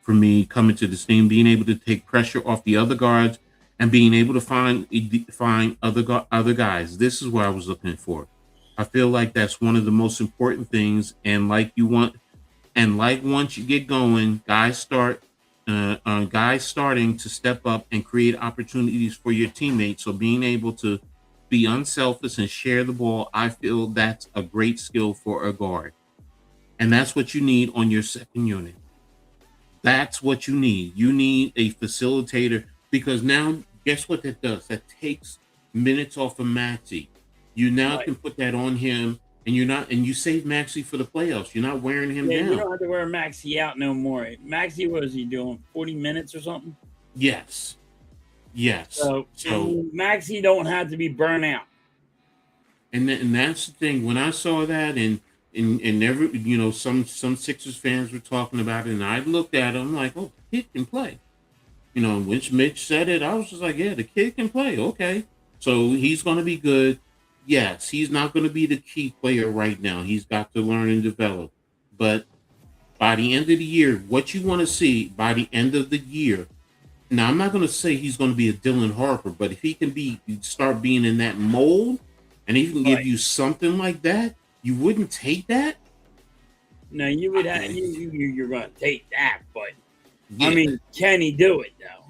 for me coming to this team, being able to take pressure off the other guards and being able to find other guys. This is what I was looking for. I feel like that's one of the most important things. And like once you get going, guys starting to step up and create opportunities for your teammates. So being able to be unselfish and share the ball, I feel that's a great skill for a guard. And that's what you need on your second unit. That's what you need. You need a facilitator, because now guess what that does? That takes minutes off of Maxey. You now can put that on him, and you save Maxey for the playoffs. You're not wearing him down. You don't have to wear Maxey out no more. Maxey, what is he doing? 40 minutes or something? Yes. So Maxey don't have to be burnt out. And that's the thing. When I saw that, and every, you know, some Sixers fans were talking about it, and I looked at him like, oh, the kid can play. You know, when Mitch said it, I was just like, yeah, the kid can play. Okay. So he's going to be good. Yes, he's not going to be the key player right now. He's got to learn and develop. But by the end of the year, what you want to see by the end of the year, now I'm not going to say he's going to be a Dylan Harper, but if he can start being in that mold, and he can give you something like that, you wouldn't take that? No, you would have. You're going to take that, but I mean, can he do it though?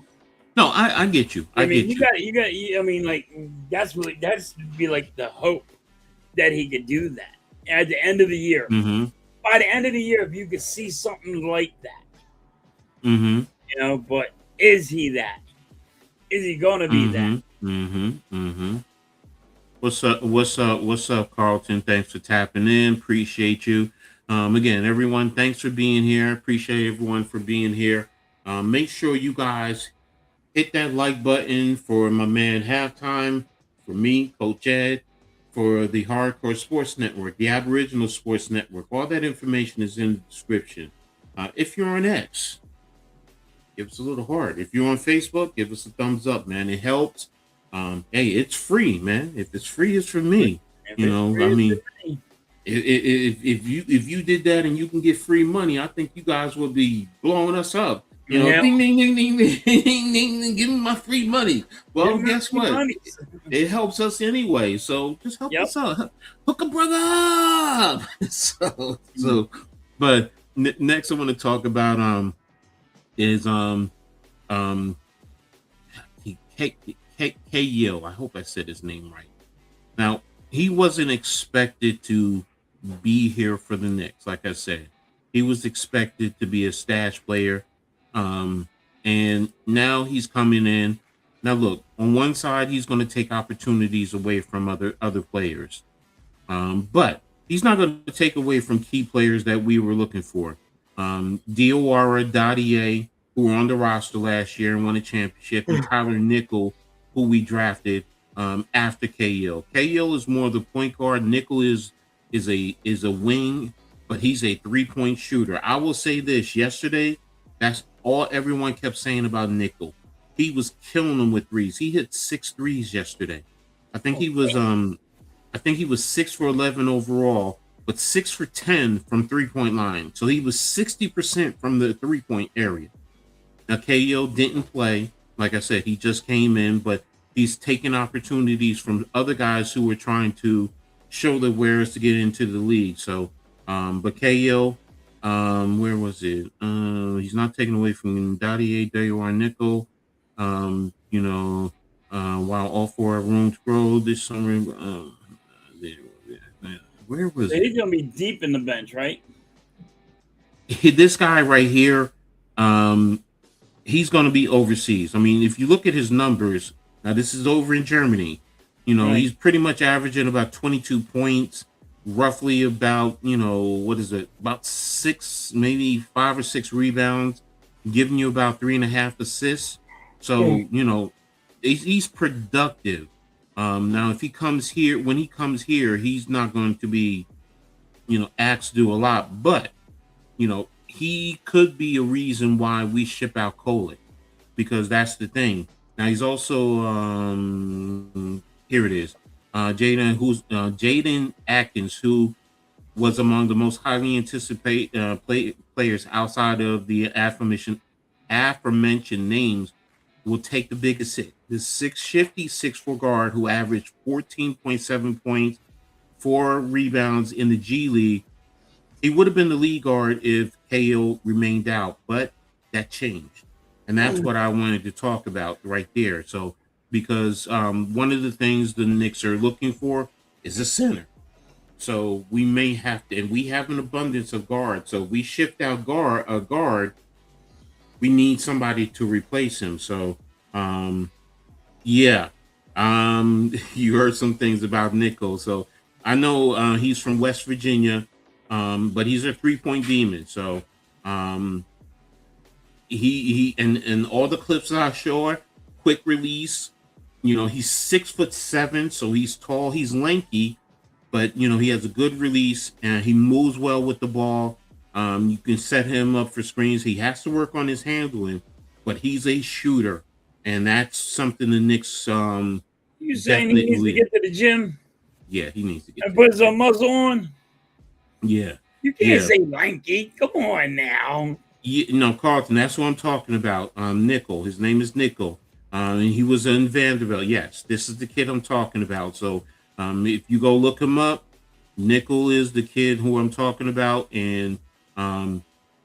No, I get you. I mean, you got. I mean, like that's be like the hope that he could do that at the end of the year. Mm-hmm. By the end of the year, if you could see something like that, you know. But is he that? Is he going to be that? What's up, Carlton? Thanks for tapping in. Appreciate you. Again, everyone, thanks for being here. Appreciate everyone for being here. Make sure you guys hit that like button for my man Halftime, for me, Coach Ed, for the Hardcore Sports Network, the Aboriginal Sports Network. All that information is in the description. If you're on X, give us a little heart. If you're on Facebook, give us a thumbs up, man. It helps. Hey, it's free, man. If it's free, it's for me. You know, I mean, if you did that and you can get free money, I think you guys would be blowing us up. You know, ding, ding, ding, ding, ding, ding, ding, give me my free money. Well, guess what? It helps us anyway. So just help us out. Hook a brother up. But next I want to talk about is K-Yill. I hope I said his name right. Now, he wasn't expected to be here for the Knicks. Like I said, he was expected to be a stash player. And now he's coming in. Now, look, on one side, he's going to take opportunities away from other players. But he's not going to take away from key players that we were looking for. Diawara, Dadier, who were on the roster last year and won a championship, and Tyler Nickel, who we drafted after K-Yill. K-Yill is more the point guard. Nickel is a wing, but he's a 3-point shooter. I will say this: yesterday, that's all everyone kept saying about Nickel. He was killing them with threes. He hit 6 threes yesterday. I think he was 6 for 11 overall, but 6 for 10 from 3-point line. So he was 60% from the 3-point area. Now K-Yill didn't play. Like I said, he just came in, but he's taking opportunities from other guys who were trying to show their wares to get into the league. So, but K-Yill, where was it? He's not taken away from Dadier, Diawara, Nickel. While all 4 have room to grow this summer. Where was it? He's gonna be deep in the bench, right? This guy right here, he's gonna be overseas. I mean, if you look at his numbers, now this is over in Germany. You know, he's pretty much averaging about 22 points, roughly about, about 6, maybe 5 or 6 rebounds, giving you about 3.5 assists. So, he's productive. Now, if he comes here, when he comes here, he's not going to be, asked to do a lot. But, he could be a reason why we ship out Kolek, because that's the thing. Now, he's also, here it is, Jaden Atkins, who was among the most highly anticipated players outside of the aforementioned names, will take the biggest hit. This 6'4" guard who averaged 14.7 points, 4 rebounds in the G League. He would have been the lead guard if K-Yill remained out, but that changed. And that's what I wanted to talk about right there. So, because one of the things the Knicks are looking for is a center. So we may have to, and we have an abundance of guards. So if we shift out a guard, we need somebody to replace him. So, you heard some things about Nickel. So I know he's from West Virginia, but he's a 3-point demon. So he and all the clips I saw, quick release. He's 6'7", so he's tall, he's lanky, but he has a good release and he moves well with the ball. You can set him up for screens. He has to work on his handling, but he's a shooter, and that's something the Knicks. You saying he needs to get to the gym? Yeah, he needs to get and put some muscle on. Yeah, you can't say lanky. Come on now. Yeah, Carlton. That's what I'm talking about. Nickel. His name is Nickel. And he was in Vanderbilt. Yes, this is the kid I'm talking about. So, if you go look him up, Nickel is the kid who I'm talking about, and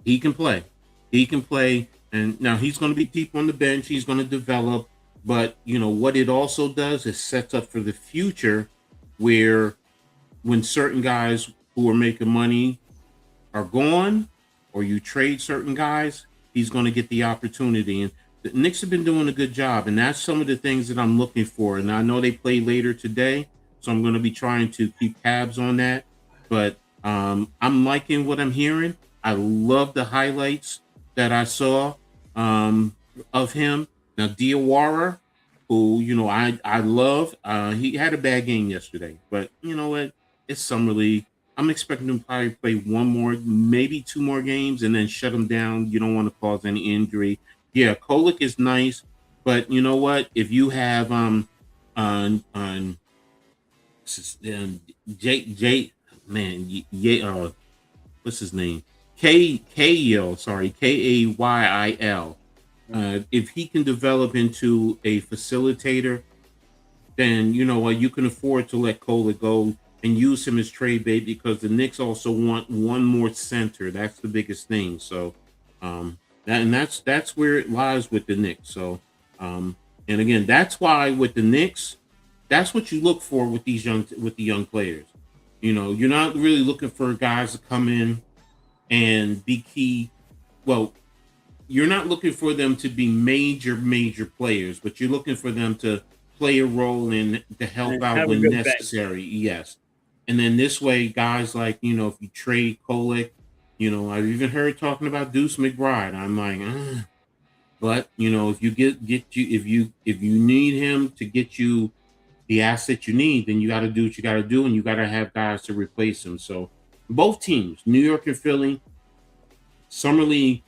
he can play. He can play, and now he's going to be deep on the bench. He's going to develop, but what it also does is sets up for the future, where when certain guys who are making money are gone, or you trade certain guys, he's going to get the opportunity. And the Knicks have been doing a good job, and that's some of the things that I'm looking for. And I know they play later today, so I'm going to be trying to keep tabs on that. But I'm liking what I'm hearing. I love the highlights that I saw of him. Now, Diawara, who I love. He had a bad game yesterday, but you know what? It's summer league. I'm expecting him to probably play one more, maybe two more games, and then shut him down. You don't want to cause any injury. Yeah, Kolek is nice, but you know what? If you have on J man, yeah, what's his name? Kayil, sorry, Kayil. If he can develop into a facilitator, then you know what, you can afford to let Kolek go and use him as trade bait, because the Knicks also want one more center. That's the biggest thing. So that's where it lies with the Knicks. So and again, that's why with the Knicks, that's what you look for with the young players. You're not really looking for guys to come in and be key. Well, you're not looking for them to be major players, but you're looking for them to play a role in to help out when necessary. Yes. And then this way, guys like, if you trade Kolek, I've even heard talking about Deuce McBride. I'm like, but if you if you need him to get you the asset you need, then you got to do what you got to do, and you got to have guys to replace him. So both teams, New York and Philly, summer league.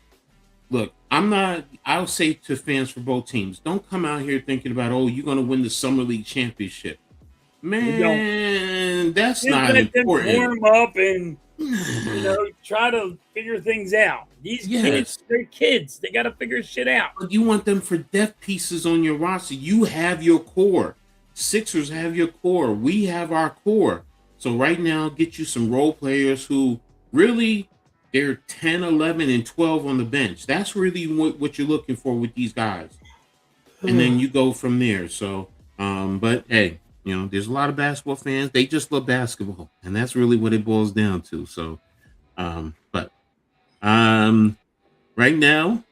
Look, I'll say to fans for both teams, don't come out here thinking about, you're going to win the summer league championship. Man, that's not important. Warm up and try to figure things out. These kids, they're kids. They got to figure shit out. But you want them for depth pieces on your roster. You have your core. Sixers have your core. We have our core. So right now, get you some role players who really, they're 10, 11, and 12 on the bench. That's really what you're looking for with these guys. And then you go from there. So, but hey, there's a lot of basketball fans. They just love basketball. And that's really what it boils down to. So, but right now,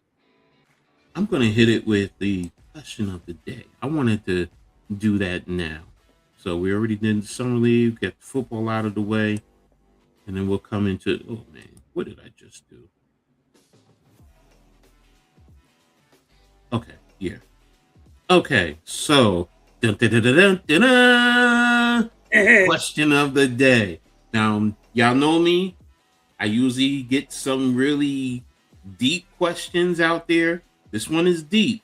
I'm going to hit it with the question of the day. I wanted to do that now. So we already did the summer league, get the football out of the way, and then we'll come into, oh man, what did I just do? Okay, yeah. Okay, so question of the day. Now, y'all know me. I usually get some really deep questions out there. This one is deep,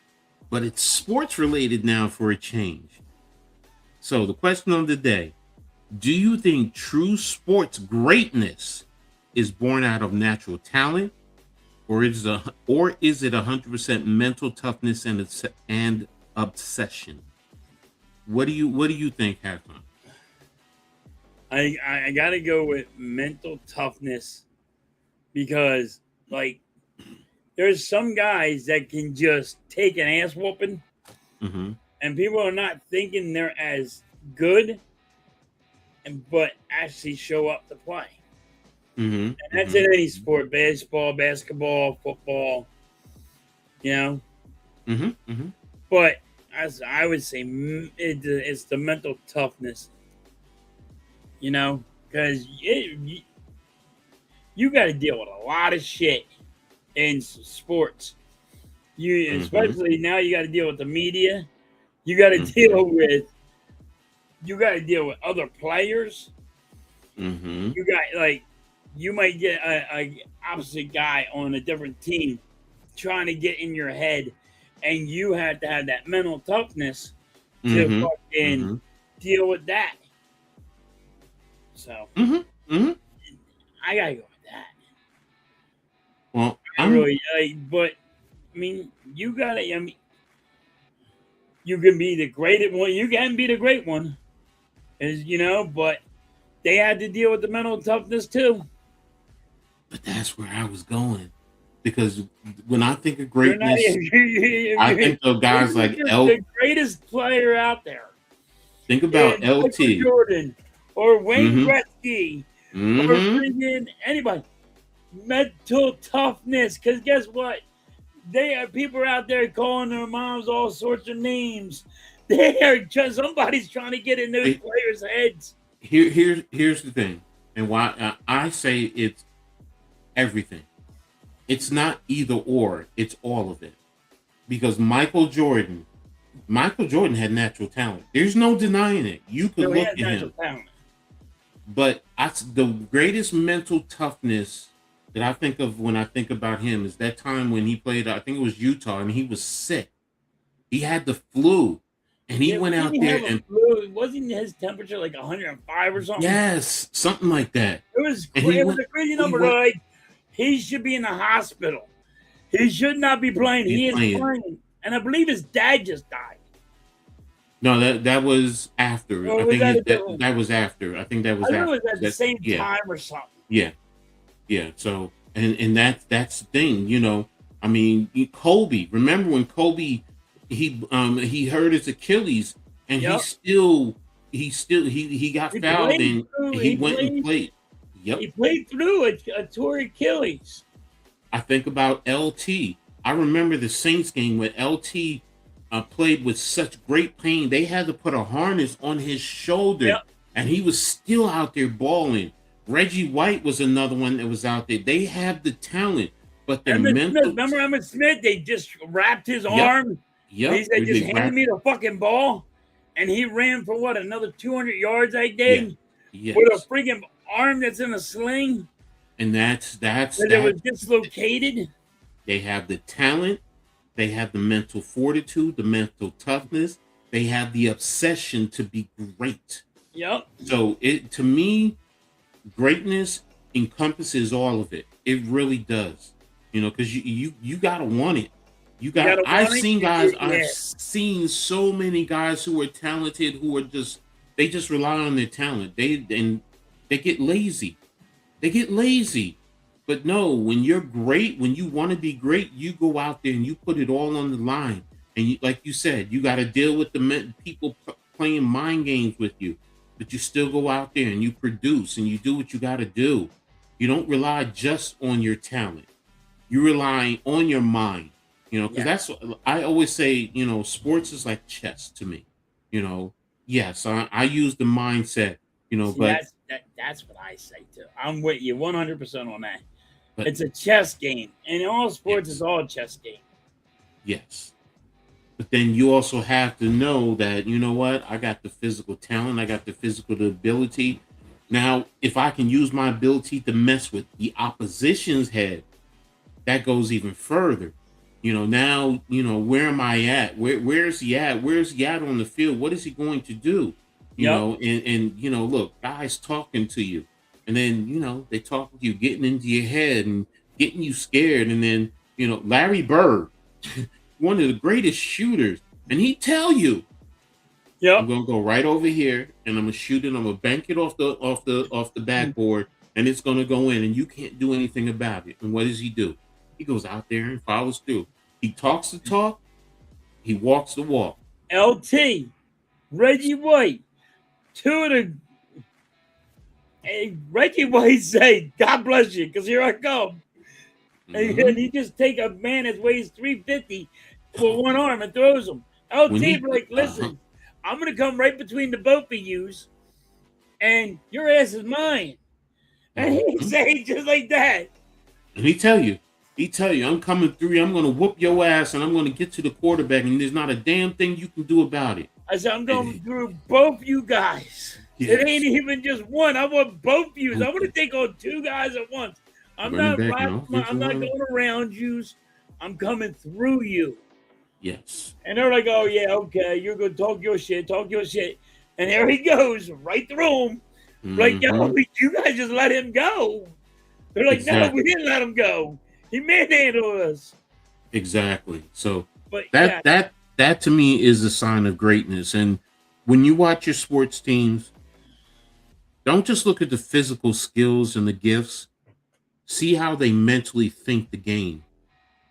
but it's sports related now for a change. So the question of the day: do you think true sports greatness is born out of natural talent, or is it 100% mental toughness and obsession? What do you think, Hassan? I gotta go with mental toughness, because there's some guys that can just take an ass whooping, and people are not thinking they're as good, but actually show up to play. And that's in any sport: baseball, basketball, football. But as I would say, it's the mental toughness. Because you got to deal with a lot of shit in sports. Especially now, you got to deal with the media. You got to deal with other players. You got you might get a opposite guy on a different team trying to get in your head, and you have to have that mental toughness to fucking deal with that. So I gotta go with that. Well, but I mean, you gotta. I mean, you can be the great one. You can be the great one, But they had to deal with the mental toughness too. But that's where I was going, because when I think of greatness, I think of guys like the greatest player out there. Think about LT Jordan or Wayne Gretzky or anybody. Mental toughness, because guess what? They are people out there calling their moms all sorts of names. They are just somebody's trying to get in those players' heads. Here's the thing. And why I say it's everything. It's not either or, it's all of it. Because Michael Jordan had natural talent. There's no denying it. You could So he look has at natural him. talent. But the greatest mental toughness that I think of when I think about him is that time when he played, I think it was Utah, and he was sick. He had the flu, and he Yeah, went out didn't he there have a and flu? Wasn't his temperature like 105 or something? yes, something like that. It was And he it was went, a crazy he number. went, Like he should be in the hospital. He should not be playing. he's He is playing. playing, and I believe his dad just died. No, that was after. Or I was think that a different? that was after. I think that I was think it after. was at the same Yeah, time or something. yeah, yeah. So and that's the thing, you know. I mean, Kobe. Remember when Kobe he hurt his Achilles, and Yep. he got He fouled played and through. he went and played. Yep. He played through a torn Achilles. I think about LT. I remember the Saints game when LT played with such great pain. They had to put a harness on his shoulder, Yep. and he was still out there balling. Reggie White was another one that was out there. They have the talent, but their Emmett mental. Smith, remember Emmett Smith? They just wrapped his Yep. arm. Yep. He said, "Just hand me the fucking ball," and he ran for what, another 200 yards, I think, Yes. with a freaking arm that's in a sling. And that's That it was dislocated. They have the talent, they have the mental fortitude, the mental toughness, they have the obsession to be great. Yep. So it, to me, greatness encompasses all of it. It really does. You know, because you gotta want it. I've seen guys, I've seen so many guys who are talented who are they just rely on their talent. They get lazy. They get lazy. But no, when you're great, when you want to be great, you go out there and you put it all on the line. And you, like you said, you got to deal with the people playing mind games with you. But you still go out there and you produce and you do what you got to do. You don't rely just on your talent. You rely on your mind. You know, because that's what I always say. You know, sports is like chess to me. You know, yes, I use the mindset. You know, but that's what I say too. I'm with you 100% on that. But, it's a chess game, and all sports is all a chess game. Yes, but then you also have to know that, you know what, I got the physical talent, I got the physical ability. Now, if I can use my ability to mess with the opposition's head, that goes even further. You know, now, you know, where am I at? Where's he at? Where's he at on the field? What is he going to do? You know, and you know, look, guys talking to you, and then, you know, they talk with you, getting into your head and getting you scared. And then, you know, Larry Bird, one of the greatest shooters, and he tell you, I'm gonna go right over here and I'm gonna shoot it, I'm gonna bank it off the backboard, and it's gonna go in, and you can't do anything about it. And what does he do? He goes out there and follows through. He talks the talk, he walks the walk. LT, Reggie White, two of the. Hey, Reggie White say, "God bless you," because here I come. And he just take a man that weighs 350 with one arm and throws him. LT like, listen, I'm gonna come right between the both of yous, and your ass is mine. And he say just like that. And he tell you, I'm coming through. I'm gonna whoop your ass, and I'm gonna get to the quarterback, and there's not a damn thing you can do about it. I said, I'm going through both you guys. Yes. It ain't even just one. I want both yous. I'm gonna take on two guys at once. I'm not going around you. I'm coming through you. Yes. And they're like, oh, yeah, okay. You're going to talk your shit. And there he goes, right through him. Like, yo, you guys just let him go. They're like, no, we didn't let him go. He manhandled us. Exactly. So that to me is a sign of greatness. And when you watch your sports teams, don't just look at the physical skills and the gifts. See how they mentally think the game,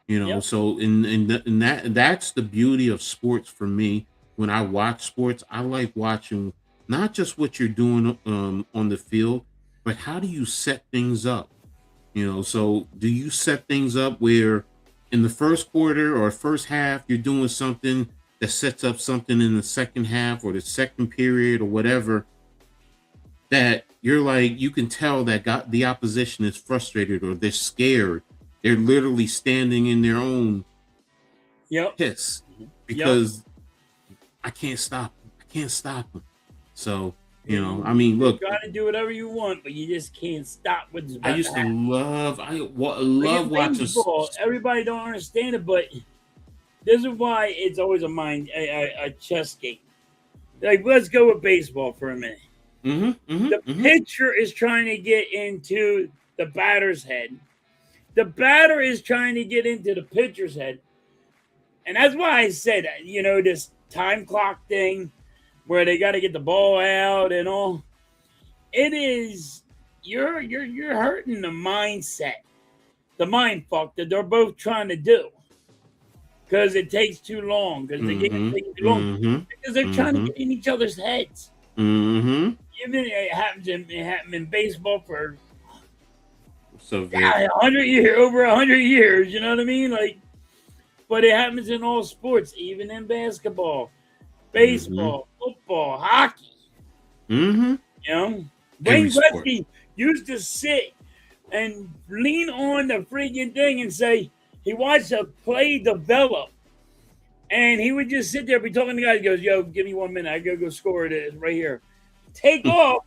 you know. So that's the beauty of sports for me. When I watch sports, I like watching not just what you're doing on the field, but how do you set things up, you know. So do you set things up where in the first quarter or first half you're doing something that sets up something in the second half or the second period or whatever that you're like, you can tell that the opposition is frustrated or they're scared. They're literally standing in their own piss because I can't stop them. I can't stop them. So, I mean, look, you gotta do whatever you want, but you just can't stop what's about I used to love, watching baseball. Everybody don't understand it, but this is why it's always a chess game. Like, let's go with baseball for a minute. The pitcher is trying to get into the batter's head. The batter is trying to get into the pitcher's head. And that's why I said, this time clock thing where they got to get the ball out and all. It is, you're hurting the mindset, the mind fuck that they're both trying to do. Because it takes too long. Because the game takes too long. Because they're trying to get in each other's heads. It happens in baseball for over 100 years. You know what I mean? Like, but it happens in all sports, even in basketball, baseball, football, hockey. You know, Wayne Gretzky used to sit and lean on the freaking thing and say he watched a play develop. And he would just sit there, be talking to the guys. He goes, "Yo, give me 1 minute. I gotta go score it right here." Take off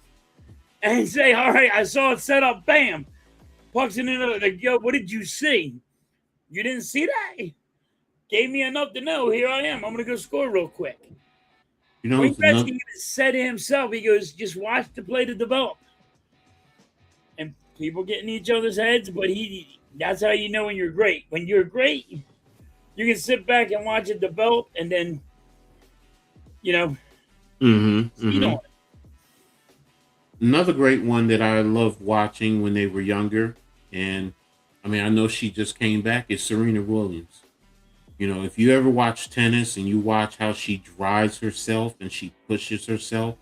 and say, "All right, I saw it set up. Bam, pucks in another." Like, "Yo, what did you see? You didn't see that? Gave me enough to know. Here I am. I'm gonna go score real quick." Wayne Gretzky said to himself, he goes, "Just watch the play to develop." And people get in each other's heads, but that's how you know when you're great. When you're great, you can sit back and watch it develop, and then, feed on it. Another great one that I loved watching when they were younger, and I mean, I know she just came back, is Serena Williams. If you ever watch tennis and you watch how she drives herself and she pushes herself,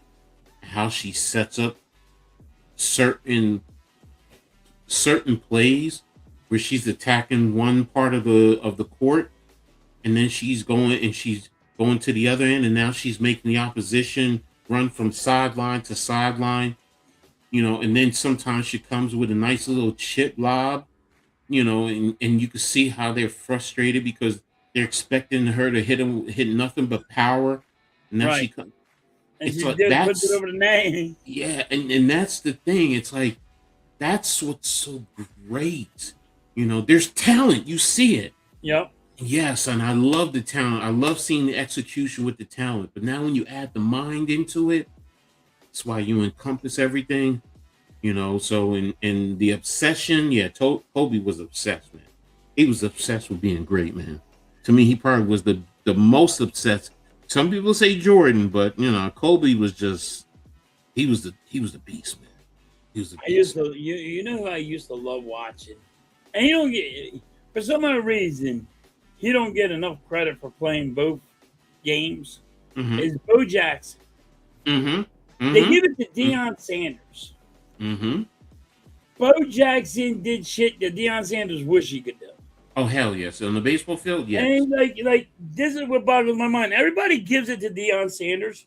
how she sets up certain plays where she's attacking one part of the court, and then she's going to the other end, and now she's making the opposition run from sideline to sideline, and then sometimes she comes with a nice little chip lob, and you can see how they're frustrated because they're expecting her to hit nothing but power, and now she comes. And she puts it over the net. Yeah, and that's the thing. It's like, that's what's so great. There's talent. You see it. Yep. Yes, and I love the talent. I love seeing the execution with the talent. But now when you add the mind into it, that's why you encompass everything. So in the obsession, Kobe was obsessed, man. He was obsessed with being great, man. To me, he probably was the most obsessed. Some people say Jordan, but Kobe was just he was the beast, man. He was the beast. I used to who I used to love watching, and you don't get, for some other reason, he don't get enough credit for playing both games. Is Bo Jackson. They give it to Deion Sanders. Bo Jackson did shit that Deion Sanders wish he could do. Oh, hell yes. On the baseball field, yes. And like this is what boggles my mind. Everybody gives it to Deion Sanders,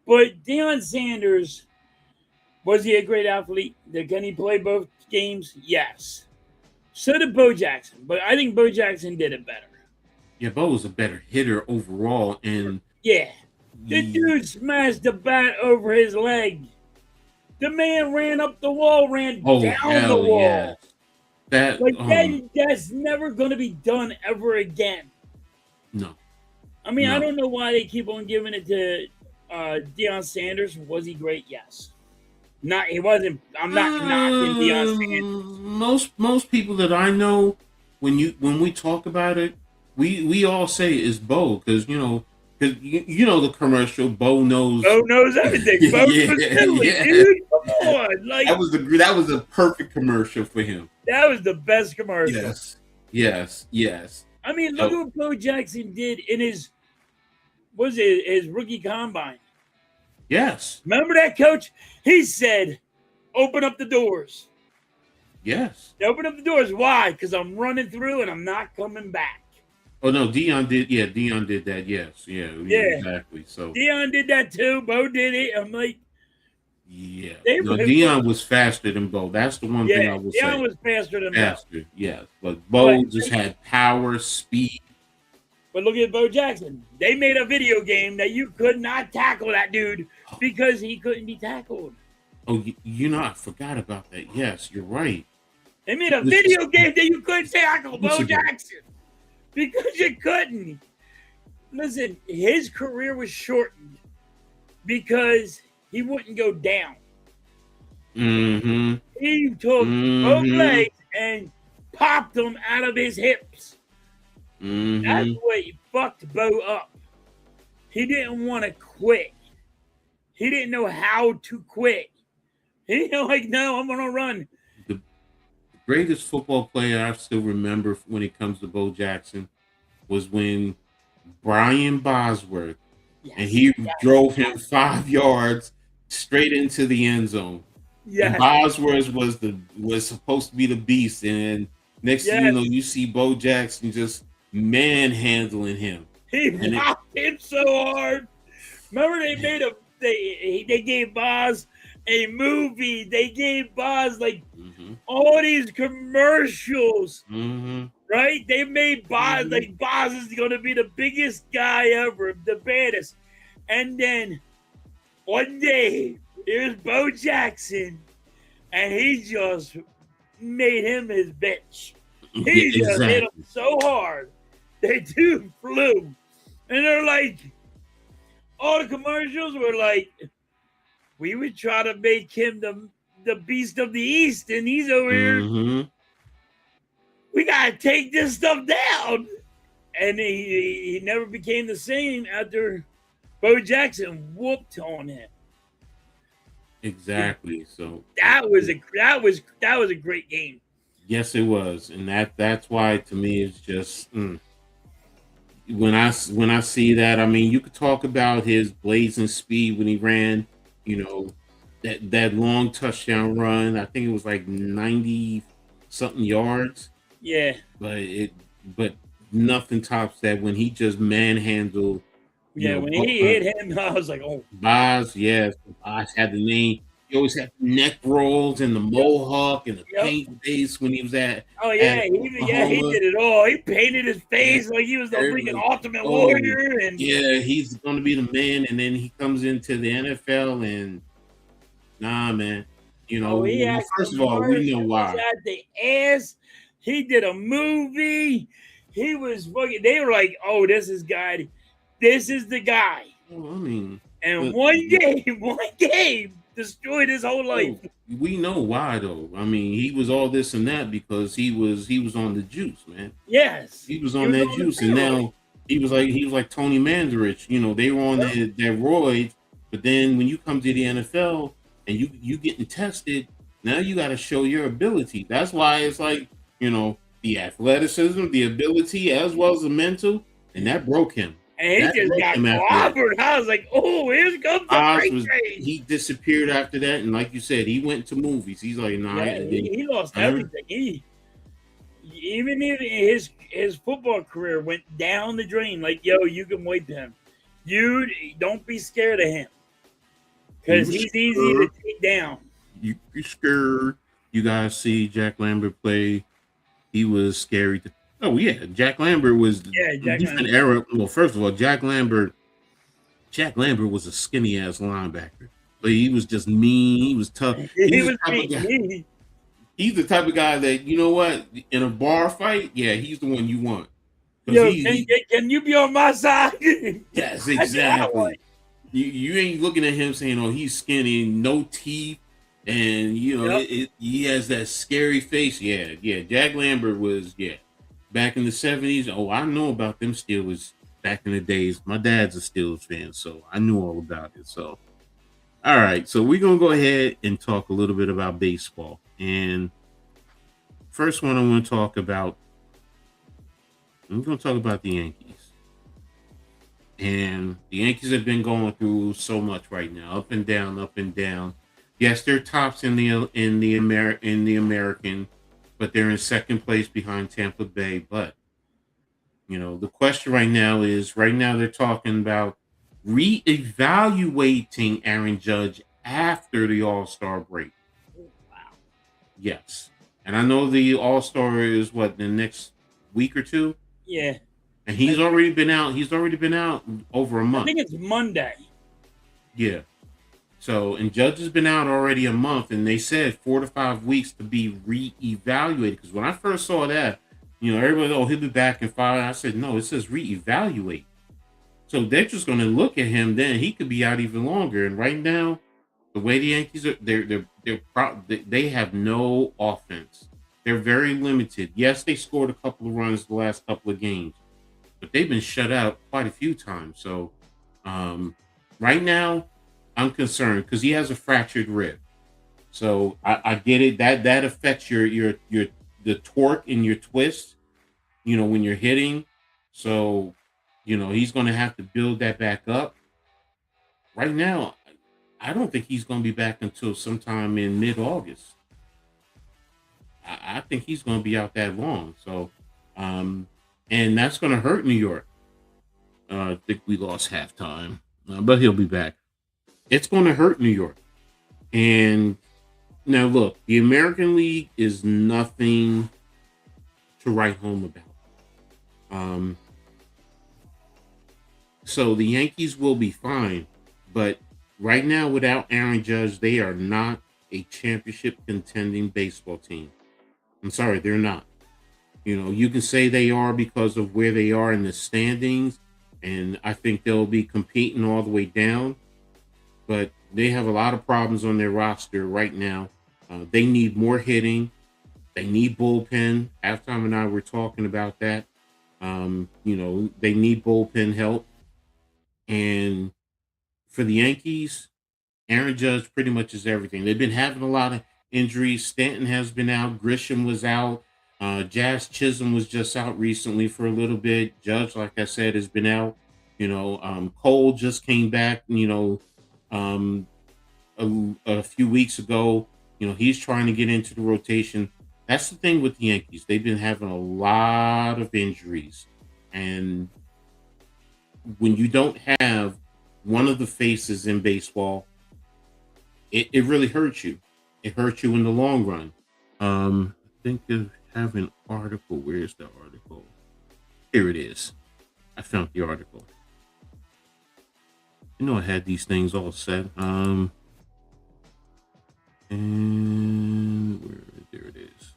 but Deion Sanders, was he a great athlete? Can he play both games? Yes. So did Bo Jackson, but I think Bo Jackson did it better. Yeah, Bo was a better hitter overall, and the dude smashed the bat over his leg. The man ran up the wall, down the wall. Yeah. That's never going to be done ever again. No. I mean, I don't know why they keep on giving it to Deion Sanders. Was he great? Yes. He wasn't. I'm not knocking Deion Sanders. Most people that I know, when we talk about it, we all say it's Bo, because the commercial. Bo knows everything. Bo dude, come on, like that was a perfect commercial for him. That was the best commercial. Yes. I mean, look at what Bo Jackson did in his rookie combine. Yes. Remember that, Coach? He said, "Open up the doors." Yes. Open up the doors. Why? Because I'm running through and I'm not coming back. Oh no, Deion did. Yeah, Deion did that. Yes. Yeah. Exactly. So Deion did that too. Bo did it. I'm like, Yeah. They No, were, Dion was faster than Bo. That's the one thing yeah, I will Deion say. was faster than Bo. Faster, yes. But But Bo just had power, speed. But look at Bo Jackson. They made a video game that you could not tackle that dude because he couldn't be tackled. Oh, you know, I forgot about that. Yes, you're right. They made a This is video game that you couldn't tackle months Bo ago. Jackson because you couldn't. Listen, his career was shortened because he wouldn't go down. Mm-hmm. He took both legs and popped them out of his hips. Mm-hmm. That's what fucked Bo up. He didn't want to quit. He didn't know how to quit. He like, no, I'm gonna run. The greatest football player I still remember when it comes to Bo Jackson was when Brian Bosworth, and he drove him 5 yards straight into the end zone. Yes. And Bosworth was supposed to be the beast, and next thing you know, you see Bo Jackson just manhandling him. He whopped him so hard. Remember, they made a they gave Boz a movie. They gave Boz like all these commercials, right? They made Boz like Boz is gonna be the biggest guy ever, the baddest. And then one day, here's Bo Jackson, and he just made him his bitch. He just hit him so hard. They two flew. And they're like, all the commercials were like, we would try to make him the beast of the East, and he's over here. We gotta take this stuff down. And he never became the same after Bo Jackson whooped on him. Exactly. So that was a great game. Yes, it was, and that's why to me it's just when I see that, I mean, you could talk about his blazing speed when he ran, you know, that long touchdown run. I think it was like 90 something yards. Yeah, but nothing tops that when he just manhandled. Yeah, when he hit him, I was like, oh. Boz, yes, Boz had the name. He always had the neck rolls and the mohawk and the paint face when he was at. Oh yeah, he did it all. He painted his face like he was the freaking ultimate warrior. And yeah, he's going to be the man. And then he comes into the NFL and nah, man. You know, first of all, we know why. At the ass, he did a movie. He was fucking. They were like, "Oh, this is the guy." Well, I mean, and one game destroyed his whole life. We know why, though. I mean, he was all this and that because he was on the juice, man. Yes, he was on that juice, and now he was like Tony Mandarich. You know, they were on that roid, but then when you come to the NFL and you getting tested, now you got to show your ability. That's why it's like, you know, the athleticism, the ability, as well as the mental, and that broke him. And he just got clobbered. I was like, oh, here comes the break. He disappeared after that, and like you said, he went to movies. He's like, nah. Yeah, he lost everything. Even if his football career went down the drain, like, yo, you can wipe him. You don't be scared of him. Because he's easy to take down. You be scared. You guys see Jack Lambert play. He was scary to. Oh yeah, Jack Lambert was different era. Well, first of all, Jack Lambert was a skinny ass linebacker, but he was just mean. He was tough. He's the type of guy that, you know what, in a bar fight, yeah, he's the one you want. Yo, can you be on my side? Yes, exactly. You ain't looking at him saying, "Oh, he's skinny, no teeth," and you know he has that scary face. Yeah. Jack Lambert was back in the 70s. Oh, I know about them Steelers back in the days. My dad's a Steelers fan, so I knew all about it. So, all right. So we're going to go ahead and talk a little bit about baseball. And first one I'm going to talk about the Yankees. And the Yankees have been going through so much right now, up and down. Yes, they're tops in the American, but they're in second place behind Tampa Bay. But, you know, the question right now they're talking about reevaluating Aaron Judge after the All-Star break. Wow. Yes. And I know the All-Star is what, the next week or two? Yeah. And he's already been out. He's already been out over a I month. think it's Monday. Yeah. So, and Judge has been out already a month, and they said 4 to 5 weeks to be reevaluated. Because when I first saw that, everybody, he'll be back in 5. I said, no, it says reevaluate. So they're just going to look at him. Then he could be out even longer. And right now, the way the Yankees are, they have no offense. They're very limited. Yes, they scored a couple of runs the last couple of games, but they've been shut out quite a few times. So, right now, I'm concerned because he has a fractured rib. So I get it. That affects the torque in your twist, when you're hitting. So, he's going to have to build that back up. Right now, I don't think he's going to be back until sometime in mid-August. I think he's going to be out that long. So, and that's going to hurt New York. I think we lost halftime, but he'll be back. It's going to hurt New York. And now, look, the American League is nothing to write home about. So the Yankees will be fine. But right now, without Aaron Judge, they are not a championship contending baseball team. I'm sorry, they're not. You can say they are because of where they are in the standings. And I think they'll be competing all the way down. But they have a lot of problems on their roster right now. They need more hitting. They need bullpen. Halftime and I were talking about that. They need bullpen help. And for the Yankees, Aaron Judge pretty much is everything. They've been having a lot of injuries. Stanton has been out. Grisham was out. Jazz Chisholm was just out recently for a little bit. Judge, like I said, has been out. Cole just came back, a few weeks ago. He's trying to get into the rotation. That's the thing with the Yankees. They've been having a lot of injuries. And when you don't have one of the faces in baseball, it really hurts you. It hurts you in the long run. I think I have an article. Where's the article? Here it is. I found the article. I had these things all set. And there it is.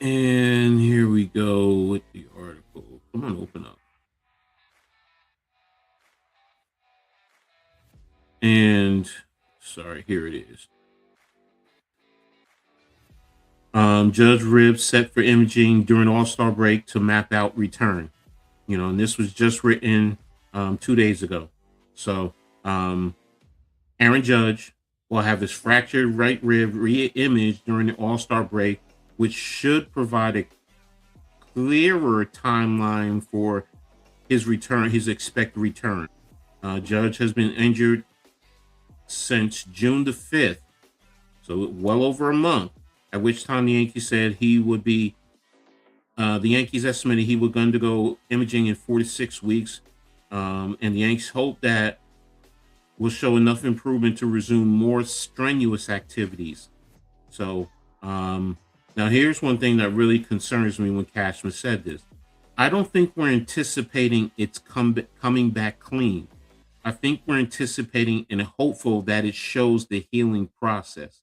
And here we go with the article. Come on, open up. And sorry, here it is. Judge rib set for imaging during All-Star break to map out return. And this was just written 2 days ago. So Aaron Judge will have his fractured right rib re-imaged during the All-Star break, which should provide a clearer timeline for his return, his expected return. Judge has been injured since June the 5th, so well over a month, at which time the Yankees said he would be, the Yankees estimated he would undergo imaging in 4 to 6 weeks, and the Yankees hope that will show enough improvement to resume more strenuous activities. So, now here's one thing that really concerns me when Cashman said this. I don't think we're anticipating it's coming back clean. I think we're anticipating and hopeful that it shows the healing process.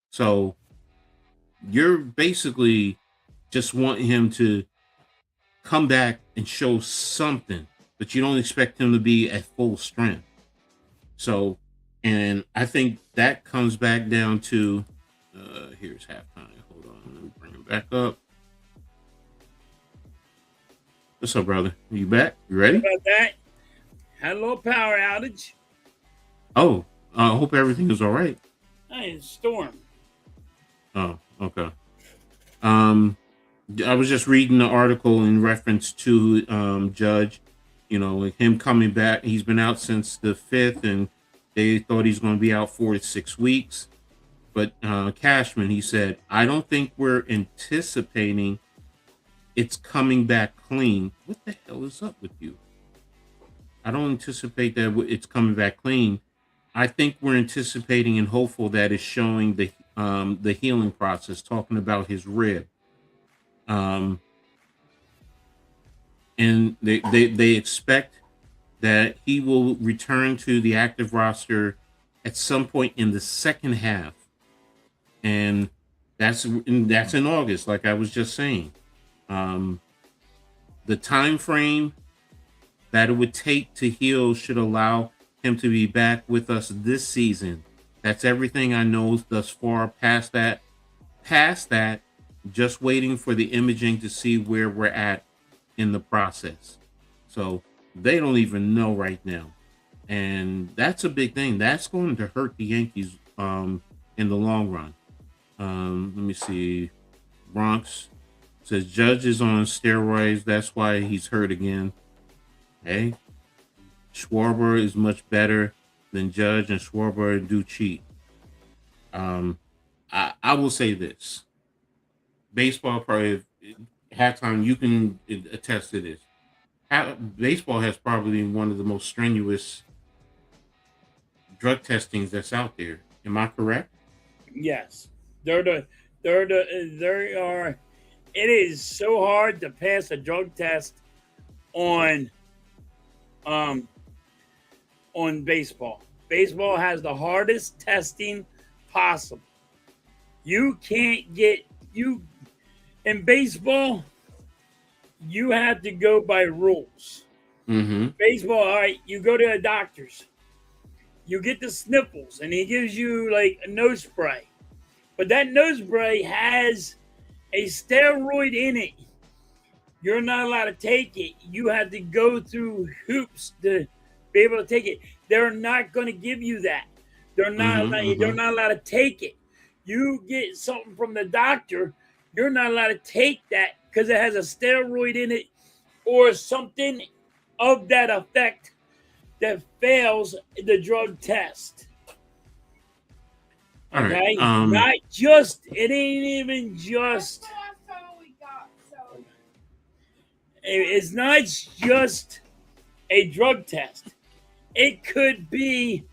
So you're basically just wanting him to come back and show something, but you don't expect him to be at full strength. So, and I think that comes back down to, here's halftime. Hold on, let me bring him back up. What's up, brother? Are you back? You ready? How about that? Had a little power outage. Oh, I hope everything is all right. Hey, it's a storm. Oh, okay. I was just reading the article in reference to Judge. Him coming back. He's been out since the 5th, and they thought he's going to be out 4 to 6 weeks. But Cashman, he said, I don't think we're anticipating it's coming back clean. What the hell is up with you? I don't anticipate that it's coming back clean. I think we're anticipating and hopeful that it's showing the healing process, talking about his rib. Um, and they expect that he will return to the active roster at some point in the second half, and that's in August, like I was just saying. Um, the time frame that it would take to heal should allow him to be back with us this season. That's everything I know thus far. Past that, just waiting for the imaging to see where we're at in the process. So they don't even know right now. And that's a big thing. That's going to hurt the Yankees in the long run. Let me see. Bronx says Judge is on steroids. That's why he's hurt again. Hey, Schwarber is much better than Judge, and Schwarber do cheat. I will say this. Baseball probably halftime, you can attest to this. Baseball has probably one of the most strenuous drug testings that's out there. Am I correct? Yes, they are. It is so hard to pass a drug test on baseball. Baseball has the hardest testing possible. You can't get in baseball. You have to go by rules. Mm-hmm. Baseball, all right, you go to a doctor's. You get the sniffles, and he gives you like a nose spray. But that nose spray has a steroid in it. You're not allowed to take it. You have to go through hoops to be able to take it. They're not going to give you that. They're not allowed to take it. You get something from the doctor, you're not allowed to take that because it has a steroid in it or something of that effect that fails the drug test. Okay? Not just, it ain't even just, it's not just a drug test. It could be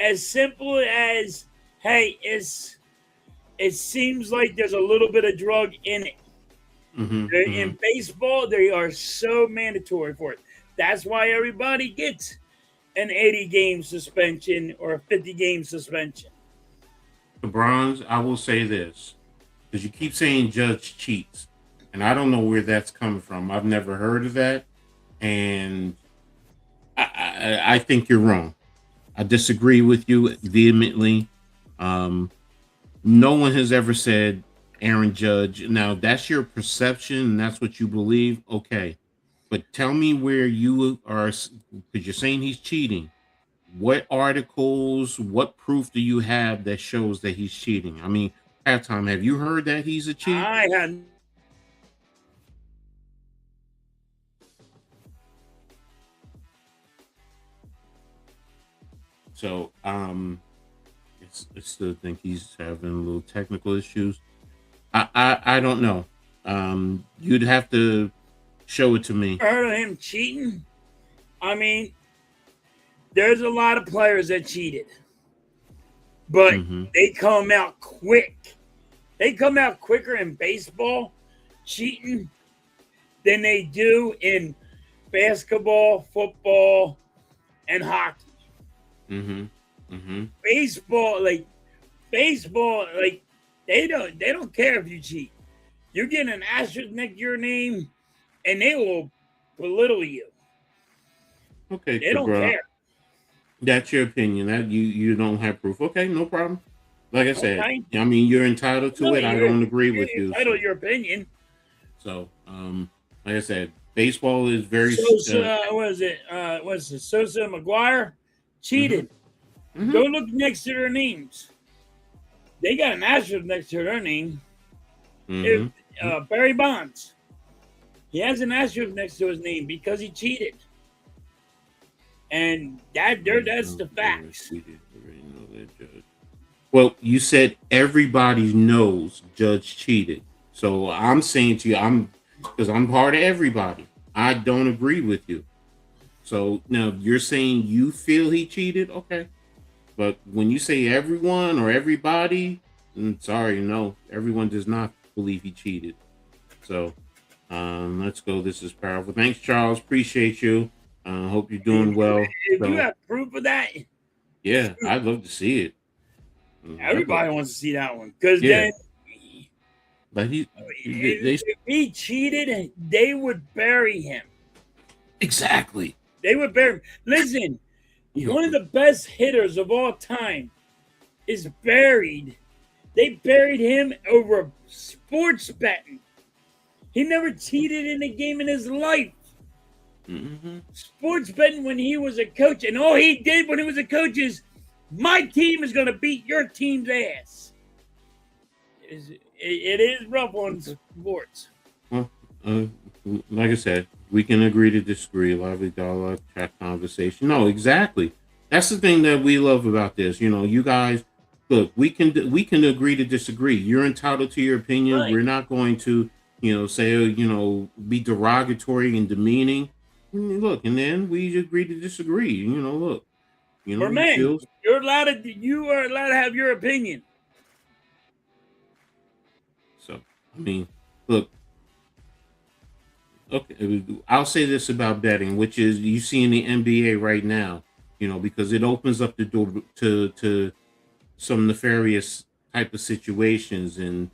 as simple as, hey, it seems like there's a little bit of drug in it. In baseball, they are so mandatory for it. That's why everybody gets an 80-game suspension or a 50-game suspension. The Bronze, I will say this, because you keep saying Judge cheats, and I don't know where that's coming from. I've never heard of that, and I think you're wrong. I disagree with you vehemently. No one has ever said Aaron Judge. Now, that's your perception, and that's what you believe. Okay. But tell me where you are, because you're saying he's cheating. What articles, what proof do you have that shows that he's cheating? I mean, halftime, have you heard that he's a cheat? I had. So, I still think he's having a little technical issues. I don't know. You'd have to show it to me. Heard of him cheating? I mean, there's a lot of players that cheated, but they come out quick. They come out quicker in baseball cheating than they do in basketball, football, and hockey. Baseball, they don't care if you cheat. You get an asterisk next to your name, and they will belittle you. Okay, they don't care. That's your opinion. That you don't have proof. Okay, no problem. Like I said, Okay. I mean, you're entitled to it. I don't agree with you. Entitled to your opinion. So, like I said, baseball is very. What is it? What's it? Sosa and McGuire cheated. Go look next to their names. They got an asterisk next to their name. Barry Bonds. He has an asterisk next to his name because he cheated. And that's the facts. Well, you said everybody knows Judge cheated. So I'm saying to you, because I'm part of everybody. I don't agree with you. So now you're saying you feel he cheated, okay? But when you say everyone or everybody, sorry, no, everyone does not believe he cheated. So let's go. This is powerful. Thanks, Charles. Appreciate you. Hope you're doing well. If you have proof of that, yeah, I'd love to see it. Everybody wants to see that one because yeah. then, but if he cheated, they would bury him. Exactly. They would bury him. Listen, one of the best hitters of all time is buried. They buried him over sports betting. He never cheated in a game in his life. Mm-hmm. Sports betting when he was a coach, and all he did when he was a coach is, my team is going to beat your team's ass. It is rough on sports. Well, like I said, we can agree to disagree. Lively dialogue, chat conversation. No, exactly. That's the thing that we love about this. You guys, look, we can agree to disagree. You're entitled to your opinion. Right. We're not going to, say, be derogatory and demeaning. Look, and then we agree to disagree. Look. Man, you are allowed to have your opinion. So, I mean, look. Okay, I'll say this about betting, which is you see in the NBA right now, because it opens up the door to some nefarious type of situations and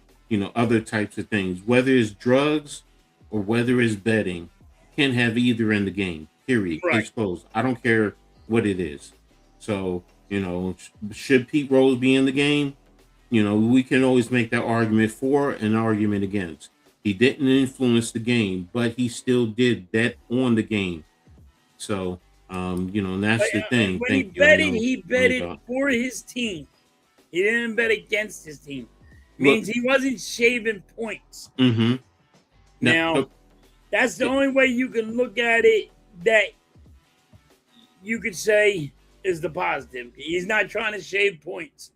other types of things. Whether it's drugs or whether it's betting, you can't have either in the game. Period. Right. Case closed. I don't care what it is. So should Pete Rose be in the game? We can always make that argument for and argument against. He didn't influence the game, but he still did bet on the game. So, and that's the thing. When he betted for his team. He didn't bet against his team. Means he wasn't shaving points. Mm-hmm. Now, that's the only way you can look at it that you could say is the positive. He's not trying to shave points.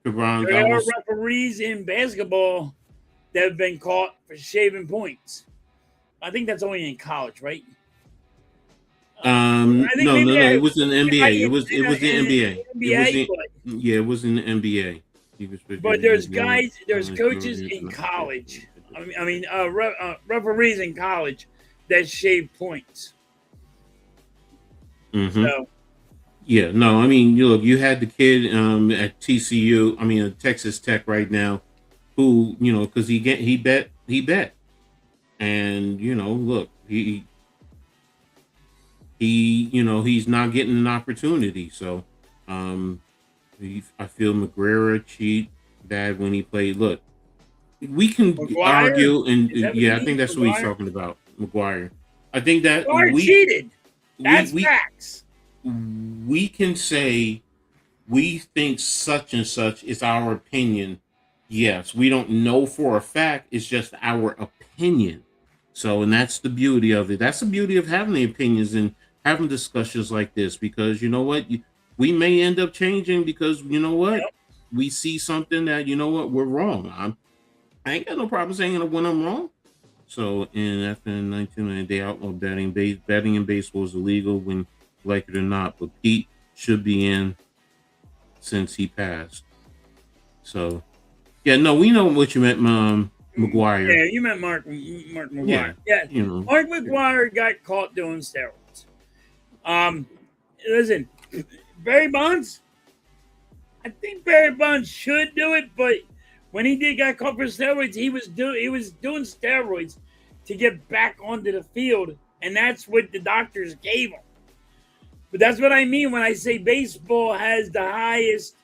There are referees in basketball that have been caught for shaving points. I think that's only in college, right? No. It was in the NBA. It was the NBA. It was in the NBA. But there's coaches in college. Referees in college that shave points. Mm-hmm. So. Yeah, no, you had the kid at TCU, at Texas Tech right now, who, because he bet, and look, he he's not getting an opportunity. So, I feel McGuire cheat bad when he played. Look, we can argue, and I think that's what he's talking about, McGuire. I think that we cheated. That's facts. We can say we think such and such is our opinion. Yes, we don't know for a fact. It's just our opinion. So, and that's the beauty of it. That's the beauty of having the opinions and having discussions like this, because you know what? We may end up changing because we see something that, we're wrong. I ain't got no problem saying when I'm wrong. So, after 1990, they outlawed betting. Betting in baseball is illegal when like it or not, but Pete should be in since he passed. So, we know what you meant, McGuire. Yeah, you meant Mark McGuire. Yeah. Mark McGuire got caught doing steroids. Listen, Barry Bonds. I think Barry Bonds should do it, but when he got caught for steroids, he was doing steroids to get back onto the field, and that's what the doctors gave him. But that's what I mean when I say baseball has the highest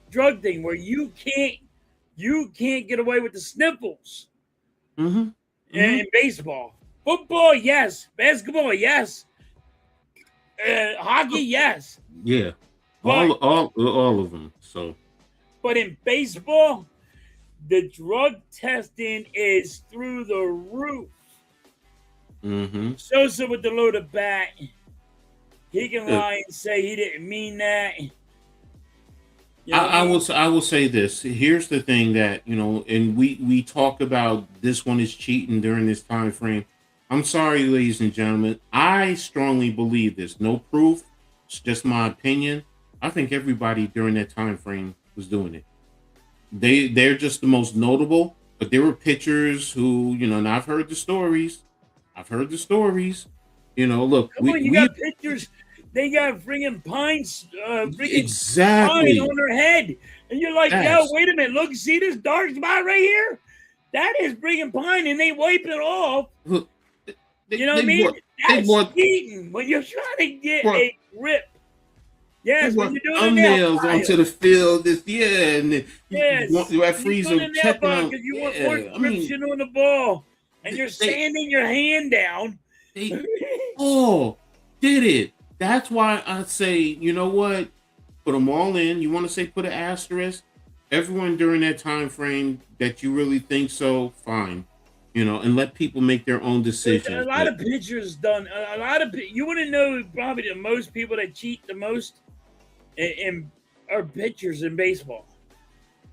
drug thing, where you can't get away with the sniffles. Mm-hmm. In baseball. Football, yes. Basketball, yes. Hockey, yes. Yeah. All of them. So. But in baseball, the drug testing is through the roof. Mm-hmm. Sosa with the loaded bat. He can lie and say he didn't mean that. I will say this. Here's the thing that, and we talk about this one is cheating during this time frame. I'm sorry, ladies and gentlemen. I strongly believe this. No proof. It's just my opinion. I think everybody during that time frame was doing it. They're just the most notable, but there were pitchers who, and I've heard the stories. I've heard the stories. Look, Come on, you got pitchers. They got freaking pine exactly on their head, and you're like, yo, wait a minute, look, see this dark spot right here? That is bringing pine, and they wipe it off. Look, you know what I mean? That's cheating when you're trying to get a grip. Yes, when you're doing thumbnails onto the field, and you have freezer checking on because you want more description on the ball, and you're sanding your hand down. Did it? That's why I say, you know what? Put them all in. You want to say put an asterisk? Everyone during that time frame that you really think so, fine. And let people make their own decisions. A lot of pitchers done. You want to know probably the most people that cheat the most are pitchers in baseball.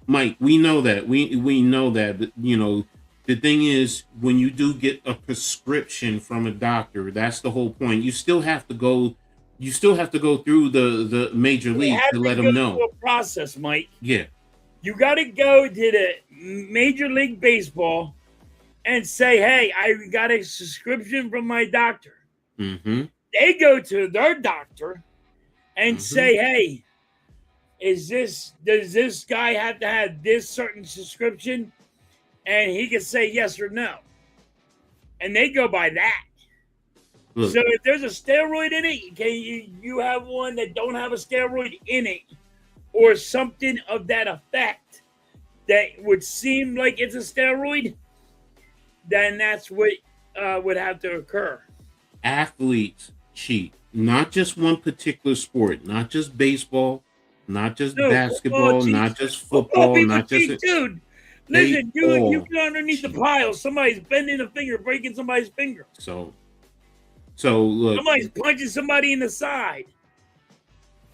Mike, we know that. We know that. But, the thing is, when you do get a prescription from a doctor, that's the whole point. You still have to go. You still have to go through the major league to let them know. A process, Mike. Yeah. You got to go to the Major League Baseball and say, "Hey, I got a prescription from my doctor." Mm-hmm. They go to their doctor and say, "Hey, does this guy have to have this certain prescription?" And he can say yes or no. And they go by that. Look. So if there's a steroid in it, can you have one that don't have a steroid in it or something of that effect that would seem like it's a steroid, then that's what would have to occur. Athletes cheat. Not just one particular sport, not just baseball, not just basketball, not just football, not just... Dude. Listen, you get underneath the pile. Somebody's bending a finger, breaking somebody's finger. So look. Somebody's punching somebody in the side.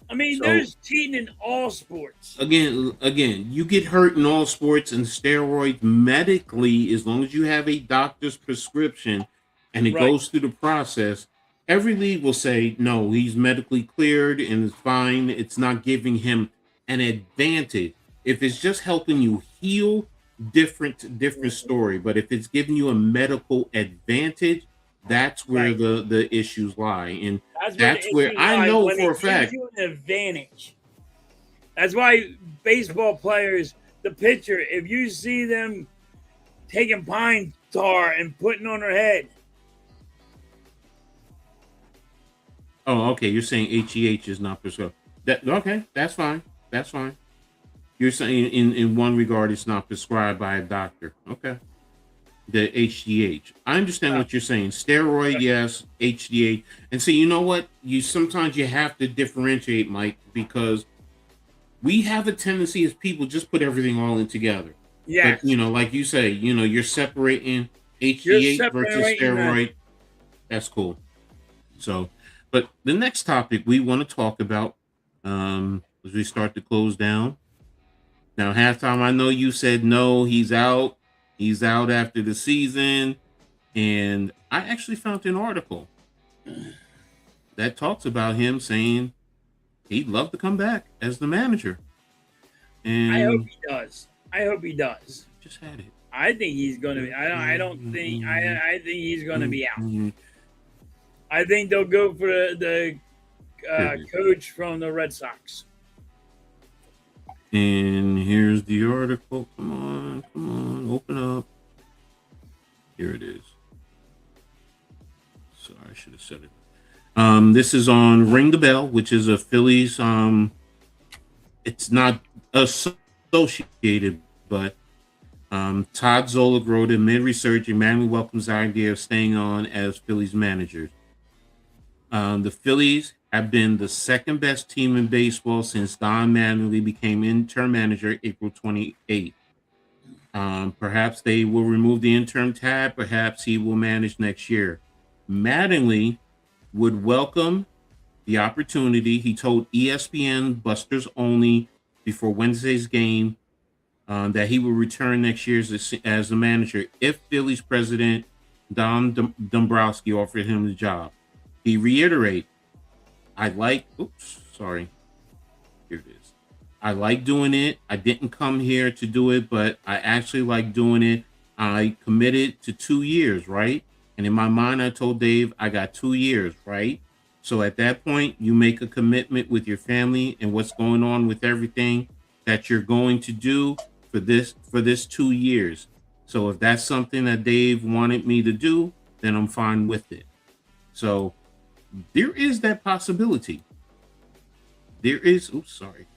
I mean, there's cheating in all sports. Again, you get hurt in all sports, and steroids medically, as long as you have a doctor's prescription and it goes through the process, every league will say, no, he's medically cleared and it's fine. It's not giving him an advantage. If it's just helping you heal, different story. But if it's giving you a medical advantage, that's where the issues lie. And that's where I know for a fact. Gives you an advantage. That's why baseball players, the pitcher, if you see them taking pine tar and putting on their head. Oh, okay. You're saying HGH is not prescribed. Okay, that's fine. That's fine. You're saying in one regard, it's not prescribed by a doctor. Okay. The HGH. I understand what you're saying. Steroid, yes. HGH. And so you know what? Sometimes you have to differentiate, Mike, because we have a tendency as people just put everything all in together. Yeah. But, like you say, you're separating HGH versus steroid. That's cool. So, but the next topic we want to talk about as we start to close down. Now, halftime, I know you said no, he's out. He's out after the season. And I actually found an article that talks about him saying he'd love to come back as the manager. And I hope he does. Just had it. I think he's going to be. I think he's going to be out. I think they'll go for the coach from the Red Sox. And here's the article. Come on, open up. Here it is. Sorry, I should have said it. This is on Ring the Bell, which is a Phillies. It's not associated, but Todd Zola wrote in mid-research, Emmanuel welcomes the idea of staying on as Phillies managers. The Phillies have been the second best team in baseball since Don Mattingly became interim manager April 28th. Perhaps they will remove the interim tab. Perhaps he will manage next year. Mattingly would welcome the opportunity. He told ESPN Busters Only before Wednesday's game that he will return next year as the manager if Phillies president Dombrowski offered him the job. He reiterated, sorry, here it is. I like doing it. I didn't come here to do it, but I actually like doing it. I committed to 2 years, right? And in my mind, I told Dave, I got 2 years, right? So at that point, you make a commitment with your family and what's going on with everything that you're going to do for this 2 years. So if that's something that Dave wanted me to do, then I'm fine with it. So there is that possibility. There is. Oops, sorry.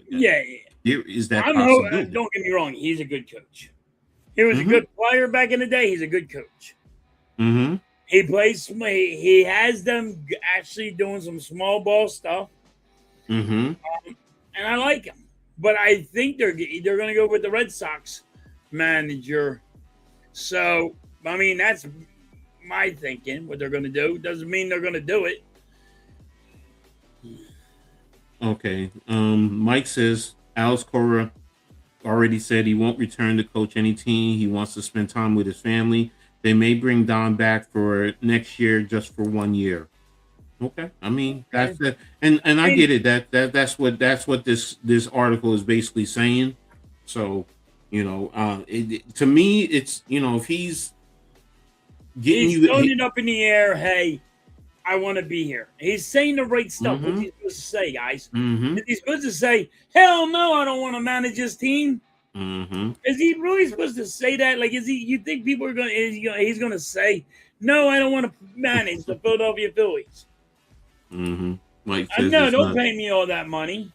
Yeah. There is that possibility. Don't get me wrong. He's a good coach. He was a good player back in the day. He's a good coach. Mm-hmm. He plays. He has them actually doing some small ball stuff. Mm-hmm. And I like him. But I think they're going to go with the Red Sox manager. So, I mean, that's my thinking, what they're going to do. Doesn't mean they're going to do it. Okay. Mike says Alex Cora already said he won't return to coach any team. He wants to spend time with his family. They may bring Don back for next year, just for 1 year. Okay. I mean, that's it. And I get it. That's what this article is basically saying. So, to me, it's, if he's throwing it up in the air, hey, I want to be here. He's saying the right stuff. What's he supposed to say, guys? Is he supposed to say, hell no, I don't want to manage this team? Is he really supposed to say that? Like, you think people are he's going to say, no, I don't want to manage the Philadelphia Phillies? Mike says, no, don't pay me all that money.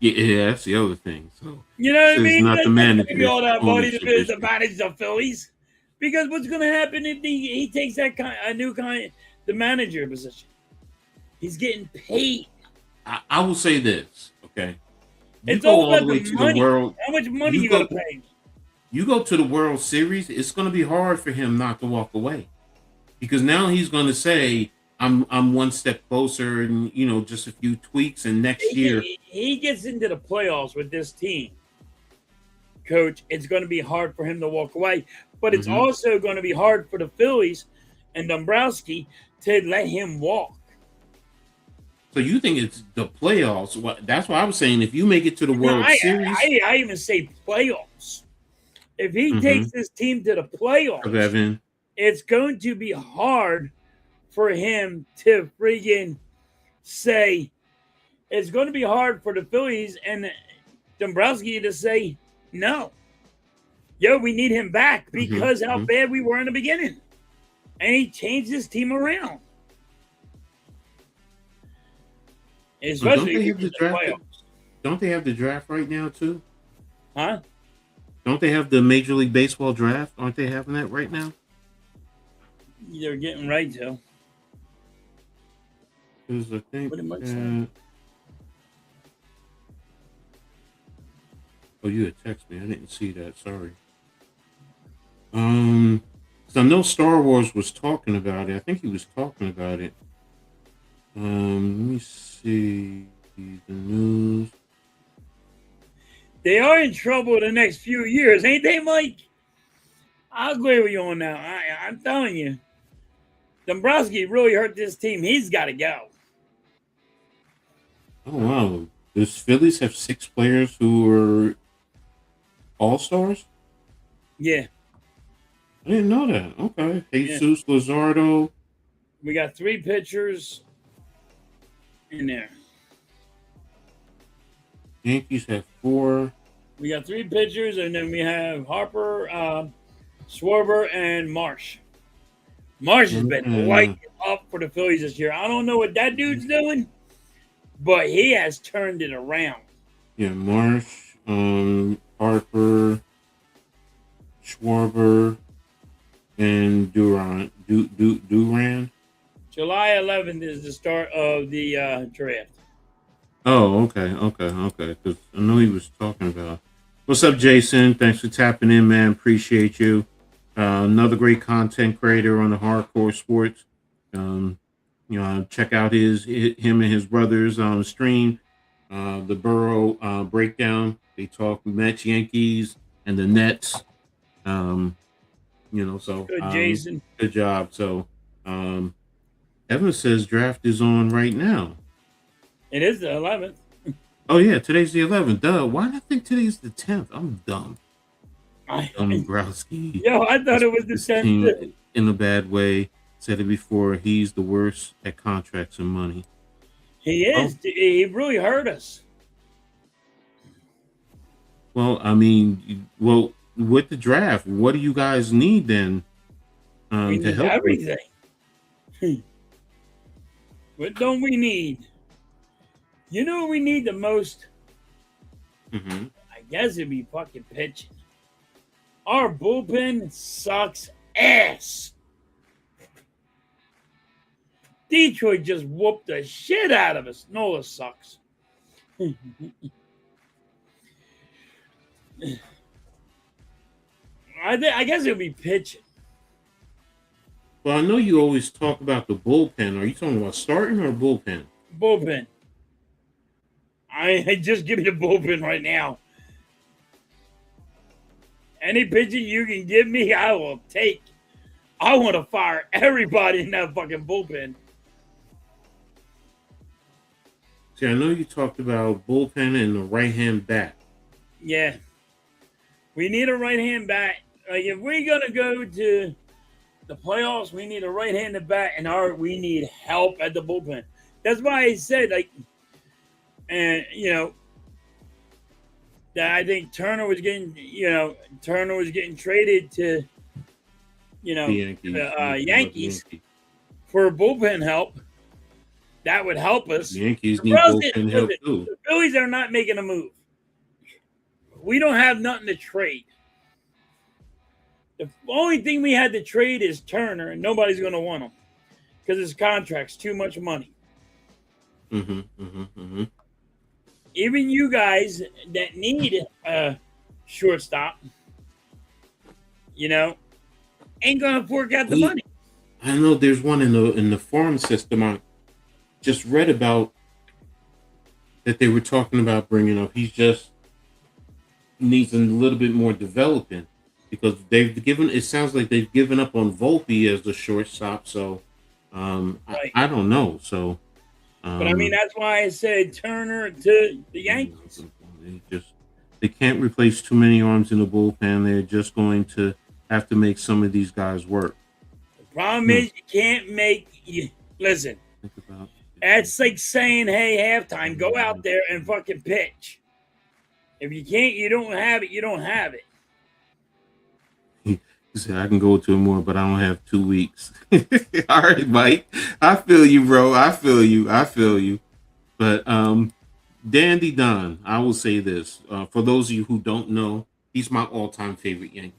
Yeah, that's the other thing. So, you know what I mean? Not the manager. Pay me all that money to manage the Phillies. Because what's going to happen if he takes the manager position? He's getting paid. I will say this, okay? It's all about the money. How much money you got to pay? You go to the World Series, it's going to be hard for him not to walk away. Because now he's going to say, I'm one step closer and, just a few tweaks, and next year. He gets into the playoffs with this team, Coach. It's going to be hard for him to walk away. But it's also going to be hard for the Phillies and Dombrowski to let him walk. So you think it's the playoffs? That's why I was saying if you make it to the World Series. I even say playoffs. If he takes this team to the playoffs, it's going to be hard for him to friggin' say, it's going to be hard for the Phillies and Dombrowski to say, no. Yo, we need him back because how bad we were in the beginning. And he changed his team around. Especially don't they have the draft? Don't they have the draft right now too? Huh? Don't they have the Major League Baseball draft? Aren't they having that right now? They're getting ready to. Because I think. Oh, you had texted me. I didn't see that. Sorry. Because I know Star Wars was talking about it. I think he was talking about it. Let me see the news. They are in trouble the next few years, ain't they, Mike? I'll agree with you on that. I'm telling you, Dombrowski really hurt this team. He's got to go. Oh wow! Does Phillies have 6 players who are all-stars? Yeah. I didn't know that. Okay. Jesus Luzardo. We got 3 pitchers in there. Yankees have 4. We got 3 pitchers, and then we have Harper, Schwarber, and Marsh. Marsh has been lighting up for the Phillies this year. I don't know what that dude's doing, but he has turned it around. Yeah, Marsh, Harper, Schwarber, and Duran. July 11th is the start of the draft. Oh, okay. Because I know he was talking about. What's up, Jason? Thanks for tapping in, man. Appreciate you. Another great content creator on the hardcore sports. Check out him and his brothers on stream. The Burrow breakdown. They talk Mets, Yankees, and the Nets. So Good, Jason. good job. So Evan says draft is on right now. It is the 11th. Oh yeah, today's the 11th. Duh. Why did I think today's the 10th? I'm dumb. Browski. Yo, I thought it was the 10th. In a bad way. Said it before. He's the worst at contracts and money. He is. Oh. He really hurt us. Well, I mean, with the draft, what do you guys need then to help? Everything. What don't we need? You know what we need the most? Mm-hmm. I guess it'd be fucking pitching. Our bullpen sucks ass. Detroit just whooped the shit out of us. Nola sucks. I guess it would be pitching. Well, I know you always talk about the bullpen. Are you talking about starting or bullpen? Bullpen. I just give me the bullpen right now. Any pitching you can give me, I will take. I want to fire everybody in that fucking bullpen. See, I know you talked about bullpen and the right-hand bat. Yeah. We need a right-hand bat. Like, if we're going to go to the playoffs, we need a right-handed bat, and we need help at the bullpen. That's why I said, like, and, that I think Turner was getting traded to, the Yankees for bullpen help. That would help us. The Yankees need bullpen help too. The Phillies are not making a move. We don't have nothing to trade. The only thing we had to trade is Turner, and nobody's going to want him because his contract's too much money. Even you guys that need a shortstop, ain't going to fork out the money. I know there's one in the farm system. I just read about that they were talking about bringing up. He's just needs a little bit more development because it sounds like they've given up on Volpe as the shortstop. So right. I don't know. So, but I mean, that's why I said Turner to the Yankees. They can't replace too many arms in the bullpen. They're just going to have to make some of these guys work. The problem is you can't listen. That's like saying, hey, halftime, go out there and fucking pitch. If you can't, you don't have it, you don't have it. He said, I can go to more, but I don't have 2 weeks. All right, Mike. I feel you, bro. I feel you. But Dandy Don, I will say this. For those of you who don't know, he's my all-time favorite Yankee.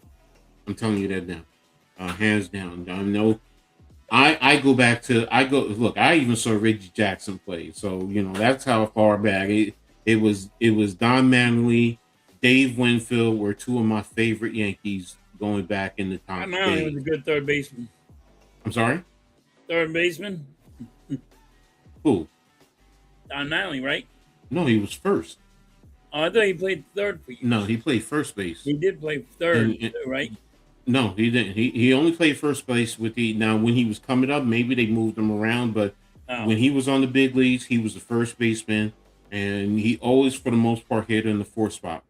I'm telling you that now. Hands down. I know. I go back to look, I even saw Reggie Jackson play. So, that's how far back it was Don Mattingly, Dave Winfield were two of my favorite Yankees going back in the time. Don Mattingly was a good third baseman. I'm sorry? Third baseman? Who? Don Mattingly, right? No, he was first. Oh, I thought he played third for you. No, he played first base. He did play third, too, right? No, he didn't. He only played first base when he was coming up, maybe they moved him around, but when he was on the big leagues, he was the first baseman, and he always, for the most part, hit in the fourth spot.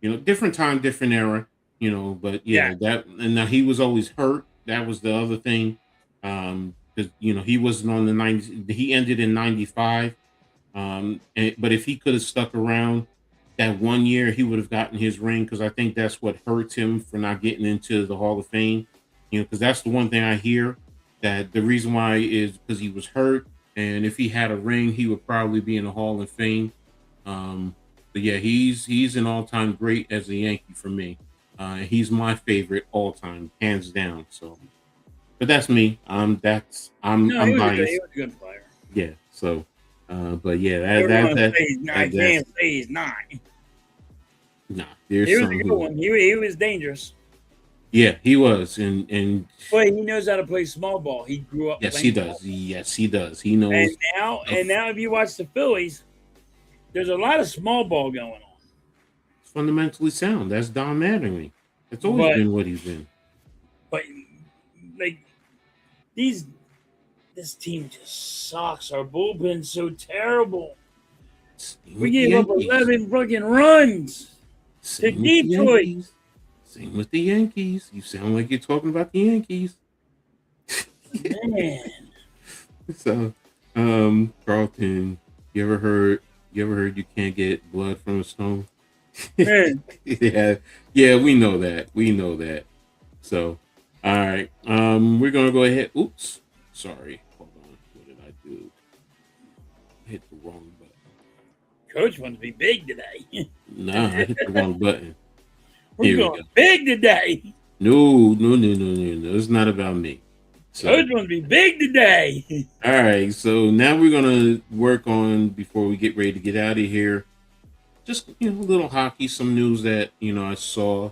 Different time, different era, but and now he was always hurt. That was the other thing. Because he wasn't on the 90s. He ended in 95. But if he could have stuck around that 1 year, he would have gotten his ring, because I think that's what hurts him for not getting into the Hall of Fame. Because that's the one thing I hear, that the reason why is because he was hurt, and if he had a ring, he would probably be in the Hall of Fame. But yeah, he's an all-time great as a Yankee for me. He's my favorite all-time, hands down. So, but that's me. I'm biased. He was a good player. Yeah. So. But yeah, I can't say he's not. Nah, he was a good one. He was dangerous. Yeah, he was, and but he knows how to play small ball. He grew up. Yes, he does. Yes, he does. He knows. And now, if you watch the Phillies, there's a lot of small ball going on. It's fundamentally sound. That's Don Mattingly. It's always been what he's been. But like this team just sucks. Our bullpen's so terrible. We gave up 11 fucking runs to Detroit. Same with the Yankees. You sound like you're talking about the Yankees. Man. So, Carlton, you ever heard you can't get blood from a stone? Yeah, we know that. So, all right, we're gonna go ahead. Oops, sorry. Hold on. What did I do? I hit the wrong button. Coach wants to be big today. Nah, I hit the wrong button. We're going big today. No. It's not about me. So, Coach wants to be big today. All right, so now we're gonna work on, before we get ready to get out of here, just a little hockey, some news that I saw,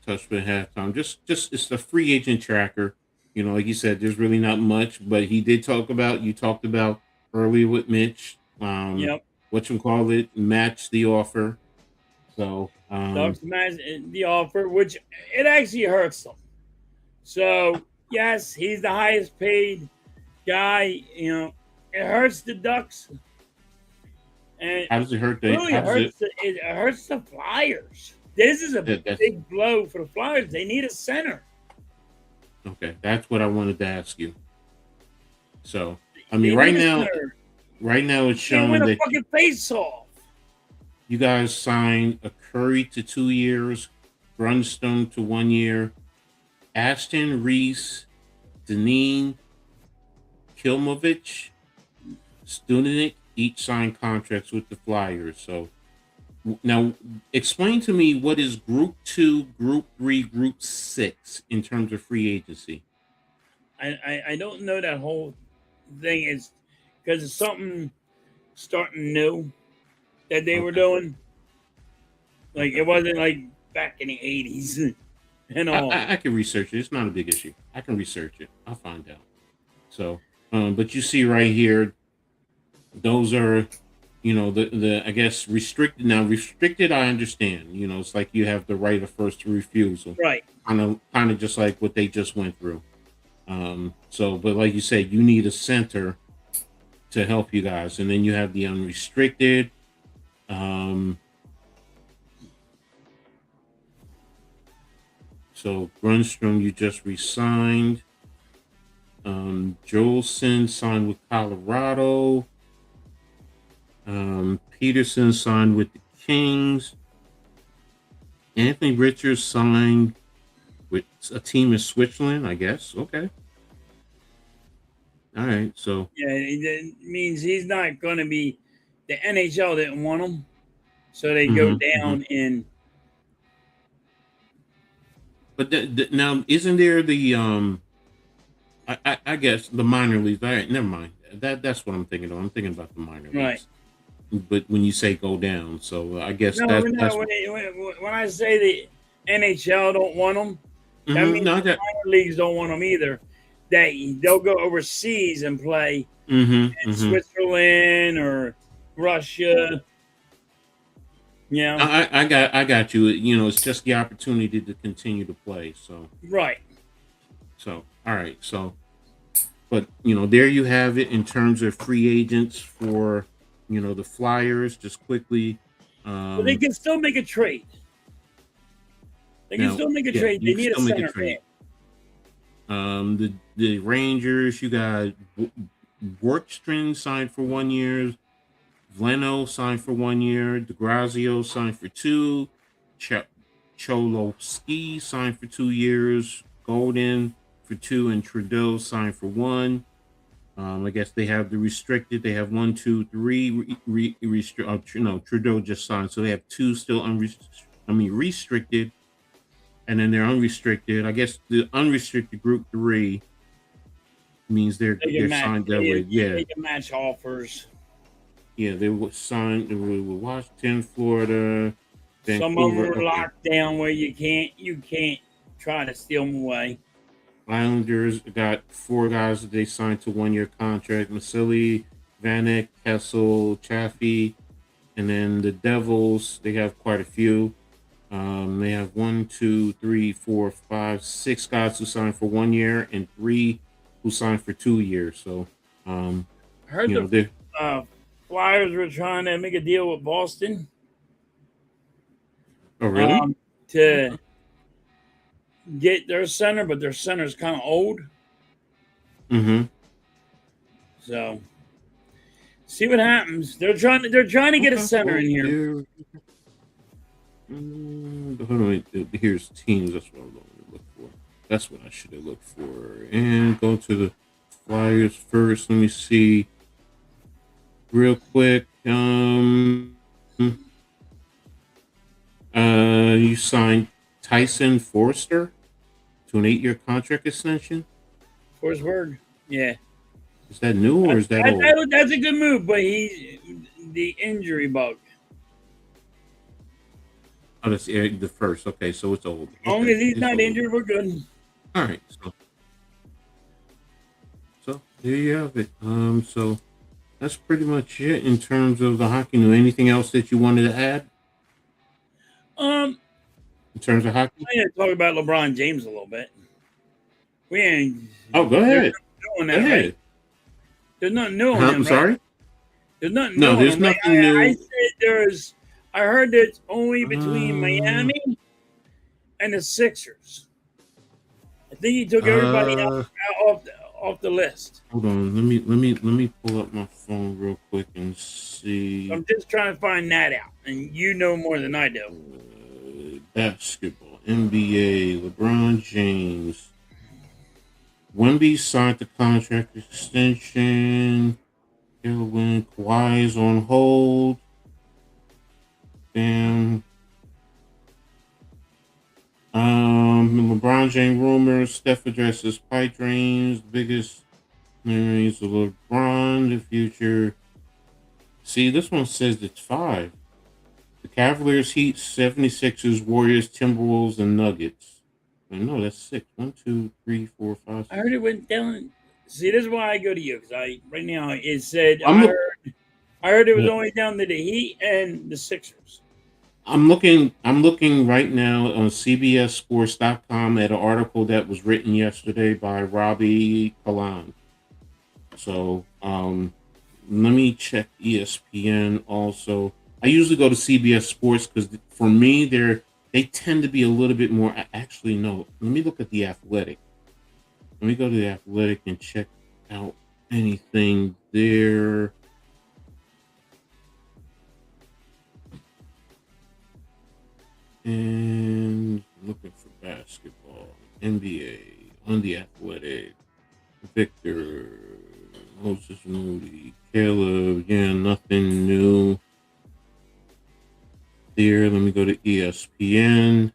touched with halftime. Just it's a free agent tracker. Like you said, there's really not much, but he did talk about. You talked about earlier with Mitch. Yep. Whatchamacallit, match the offer. So Ducks match the offer, which it actually hurts them. So yes, he's the highest paid guy. It hurts the Ducks. And how does it hurt? It hurts the Flyers. This is a big blow for the Flyers. They need a center. Okay, that's what I wanted to ask you. So, I mean, right now it's showing win a that fucking face-off. You guys signed a Curry to 2 years, Grunstone to 1 year, Ashton, Reese, Deneen, Kilmovich, Studenic each signed contracts with the Flyers. So now explain to me, what is Group 2, Group 3, Group 6 in terms of free agency? I don't know that whole thing, is because it's something starting new that they were doing. Like, it wasn't like back in the 80s and all. I can research it. It's not a big issue. I can research it. I'll find out. So, but you see right here, those are, the I guess restricted. Now, restricted, I understand. It's like you have the right of first refusal. Right. Kind of just like what they just went through. So, but like you said, you need a center to help you guys, and then you have the unrestricted. So Grunstrom, you just re-signed. Jolson signed with Colorado. Peterson signed with the Kings. Anthony Richards signed with a team in Switzerland, I guess. Okay. All right. So yeah, it means he's not going to be. The NHL didn't want him, so they go down in. But now, isn't there the I guess the minor leagues? All right, never mind. That's what I'm thinking of. I'm thinking about the minor leagues. Right. But when you say go down, so I guess when I say the NHL don't want them, that means the minor leagues don't want them either. They'll go overseas and play in Switzerland or Russia. Yeah, I got you. It's just the opportunity to continue to play. So right. So all right. So, but there you have it in terms of free agents for the Flyers. Just quickly, but they can still make a trade. They can still make a trade. They need a center back. The Rangers, you got Workstrom signed for 1 year. Vlano signed for 1 year. DeGrazio signed for 2. Cholowski signed for 2 years. Golden for 2, and Trudeau signed for 1. I guess they have the restricted. They have 1, 2, 3 Trudeau just signed, so they have 2 still restricted, and then they're unrestricted. I guess the unrestricted Group 3 means they're signed that way. Yeah, they can match offers. Yeah, they were signed with Washington, Florida, Vancouver. Some of them were locked down where you can't try to steal them away. Islanders got 4 guys that they signed to 1 year contract: Masili, Vanek, Kessel, Chaffee, and then the Devils, they have quite a few. They have 1, 2, 3, 4, 5, 6 guys who signed for 1 year and 3 who signed for 2 years. So, I heard you know, the they Flyers were trying to make a deal with Boston oh really? to get their center, but their center's kind of old. Mm-hmm. So see what happens. They're trying to get a Okay. center Well, in here. hold on. Here's teams. That's what I'm going to look for. That's what I should have looked for. And go to the Flyers first. Let me see real quick. You signed Tyson Forster to an 8-year contract extension. Forsberg, yeah. Is that new or is that old? That's a good move, but he's the injury bug. Oh, that's the first. Okay, so it's old. As long Okay, as he's it's not old. injured, we're good. All right, so there you have it. So that's pretty much it in terms of the hockey news. Anything else that you wanted to add in terms of hockey? I need to talk about LeBron James a little bit. We ain't. Oh, go ahead. Doing that, Go ahead. right? There's nothing new on him. I'm sorry. Right? There's nothing No, new. there's on him. nothing new. I said there's. I heard it's only between Miami and the Sixers. I think he took everybody out off the list. Hold on. Let me pull up my phone real quick and see. I'm just trying to find that out, and you know more than I do. Basketball, NBA, LeBron James. Wemby signed the contract extension. Kevin Kawhi's on hold. Damn. LeBron James rumors. Steph addresses pipe dreams. Biggest memories of LeBron. The future. See, this one says it's 5. The Cavaliers, Heat, 76ers, Warriors, Timberwolves, and Nuggets. No, that's 6. 1, 2, 3, 4, 5, 6. I heard it went down. See, this is why I go to you, because right now it said I heard it was only down to the Heat and the Sixers. I'm looking right now on CBSSports.com at an article that was written yesterday by Robbie Kalan. So let me check ESPN also. I usually go to CBS Sports because for me they tend to be a little bit more. Actually, no. Let me look at the Athletic. Let me go to the Athletic and check out anything there. And looking for basketball, NBA, on the Athletic, Victor, Moses Moody, Caleb. Yeah, nothing new there. Let me go to ESPN.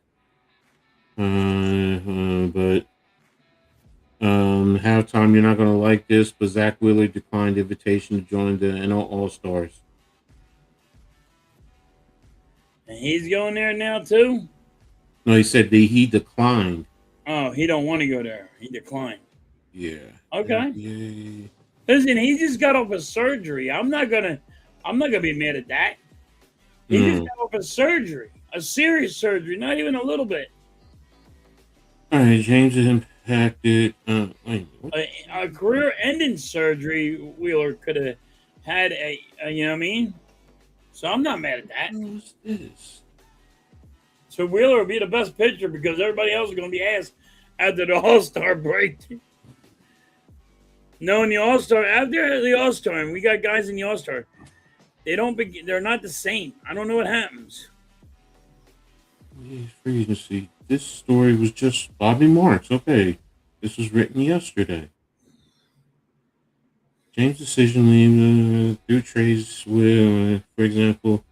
But halftime, you're not going to like this, but Zach Wheeler declined invitation to join the NL All-Stars. And he's going there now too? No, he said he declined. Oh, he don't want to go there. He declined. Yeah. Okay. Yeah. Listen, he just got off a surgery. I'm not gonna be mad at that. He just got off a surgery. A serious surgery, not even a little bit. All right, James is impacted. A career-ending surgery Wheeler could have had you know what I mean? So I'm not mad at that. What's this? So Wheeler will be the best pitcher because everybody else is going to be asked after the All-Star break. No, in the All-Star, after the All-Star, and we got guys in the All-Star, they're not the same. I don't know what happens. Free agency. This story was just Bobby Marks. Okay. This was written yesterday. James' decision leave through trades with, for example,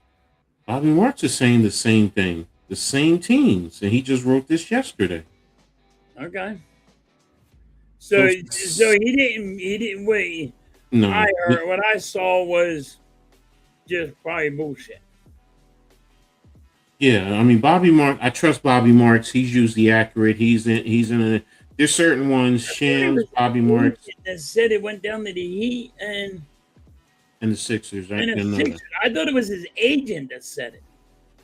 Bobby Marks is saying the same thing. The same teams. And he just wrote this yesterday. Okay. So he didn't wait. No. What I saw was just probably bullshit. Yeah, I mean Bobby Marks. I trust Bobby Marks. He's usually accurate. He's in a. There's certain ones. Shams, Bobby Marks. That said it went down to the Heat and the Sixers. Right? I thought it was his agent that said it,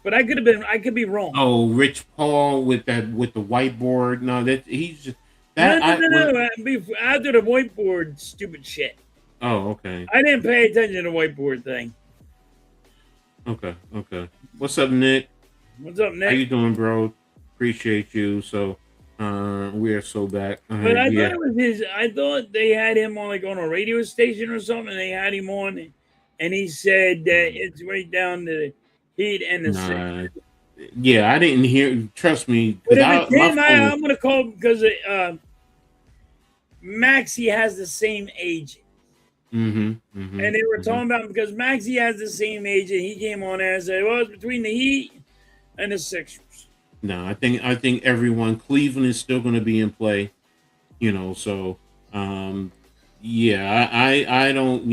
but I could be wrong. Oh, Rich Paul with the whiteboard. No, that No. After the whiteboard, stupid shit. Oh, okay. I didn't pay attention to the whiteboard thing. Okay. What's up, Nick? What's up, Nick? How you doing, bro? Appreciate you. So, we are so back. But I thought it was his. I thought they had him on on a radio station or something. And they had him on, and he said that it's right down to the Heat and the Sixers. Yeah, I didn't hear. Trust me. But if it's him, I'm gonna call him because Maxey has the same agent. And they were talking about because Maxey has the same agent. He came on there and said, "Well, it's between the Heat and the Sixers." No, I think everyone. Cleveland is still going to be in play. So yeah, I don't.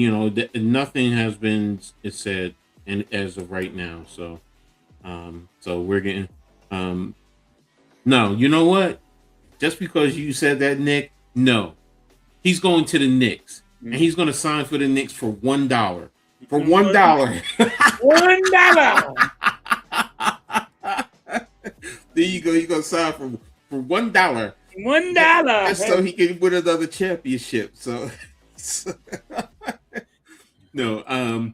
Nothing has been said, and as of right now. So so we're getting no. You know what? Just because you said that, Nick, no, he's going to the Knicks. And he's going to sign for the Knicks for $1. For $1. $1. There you go. He's going to sign for $1. $1. So he can win another championship. So no.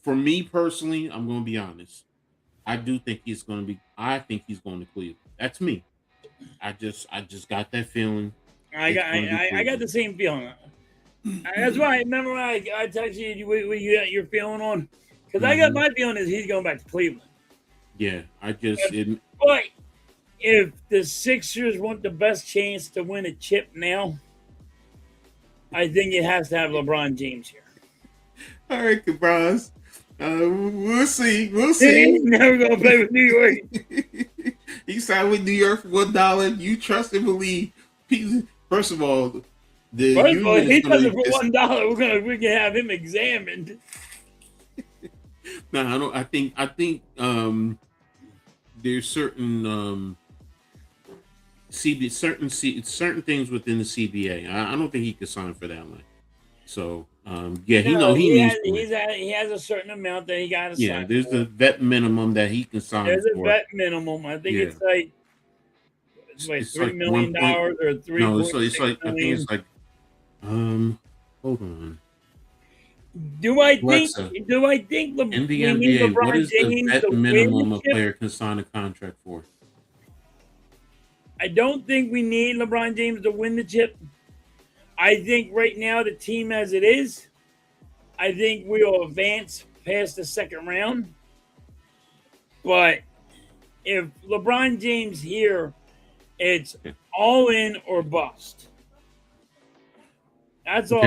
For me personally, I'm going to be honest. I do think he's going to be. I think he's going to Cleveland. That's me. I just got that feeling. I got the same feeling. That's why I remember when I texted you what you got your feeling on, because I got my feeling is he's going back to Cleveland. Yeah, but if the Sixers want the best chance to win a chip now, I think it has to have LeBron James here. All right, Cabras. We'll see. He's never gonna play with New York. He signed with New York for $1. You trust and believe. First of all. He does it for $1. We can have him examined. No, I don't. I think there's certain certain things within the CBA. I don't think he could sign for that one. So yeah, he has a certain amount that he got to sign. Yeah, there's a vet minimum that he can sign. There's a vet minimum. I think it's like $3 million or $3. No, it's like I think it's like. Hold on. Do I think in the NBA, what is the vet minimum a player can sign a contract for? I don't think we need LeBron James to win the chip. I think right now the team as it is, I think we will advance past the second round. But if LeBron James here, it's all in or bust. That's all.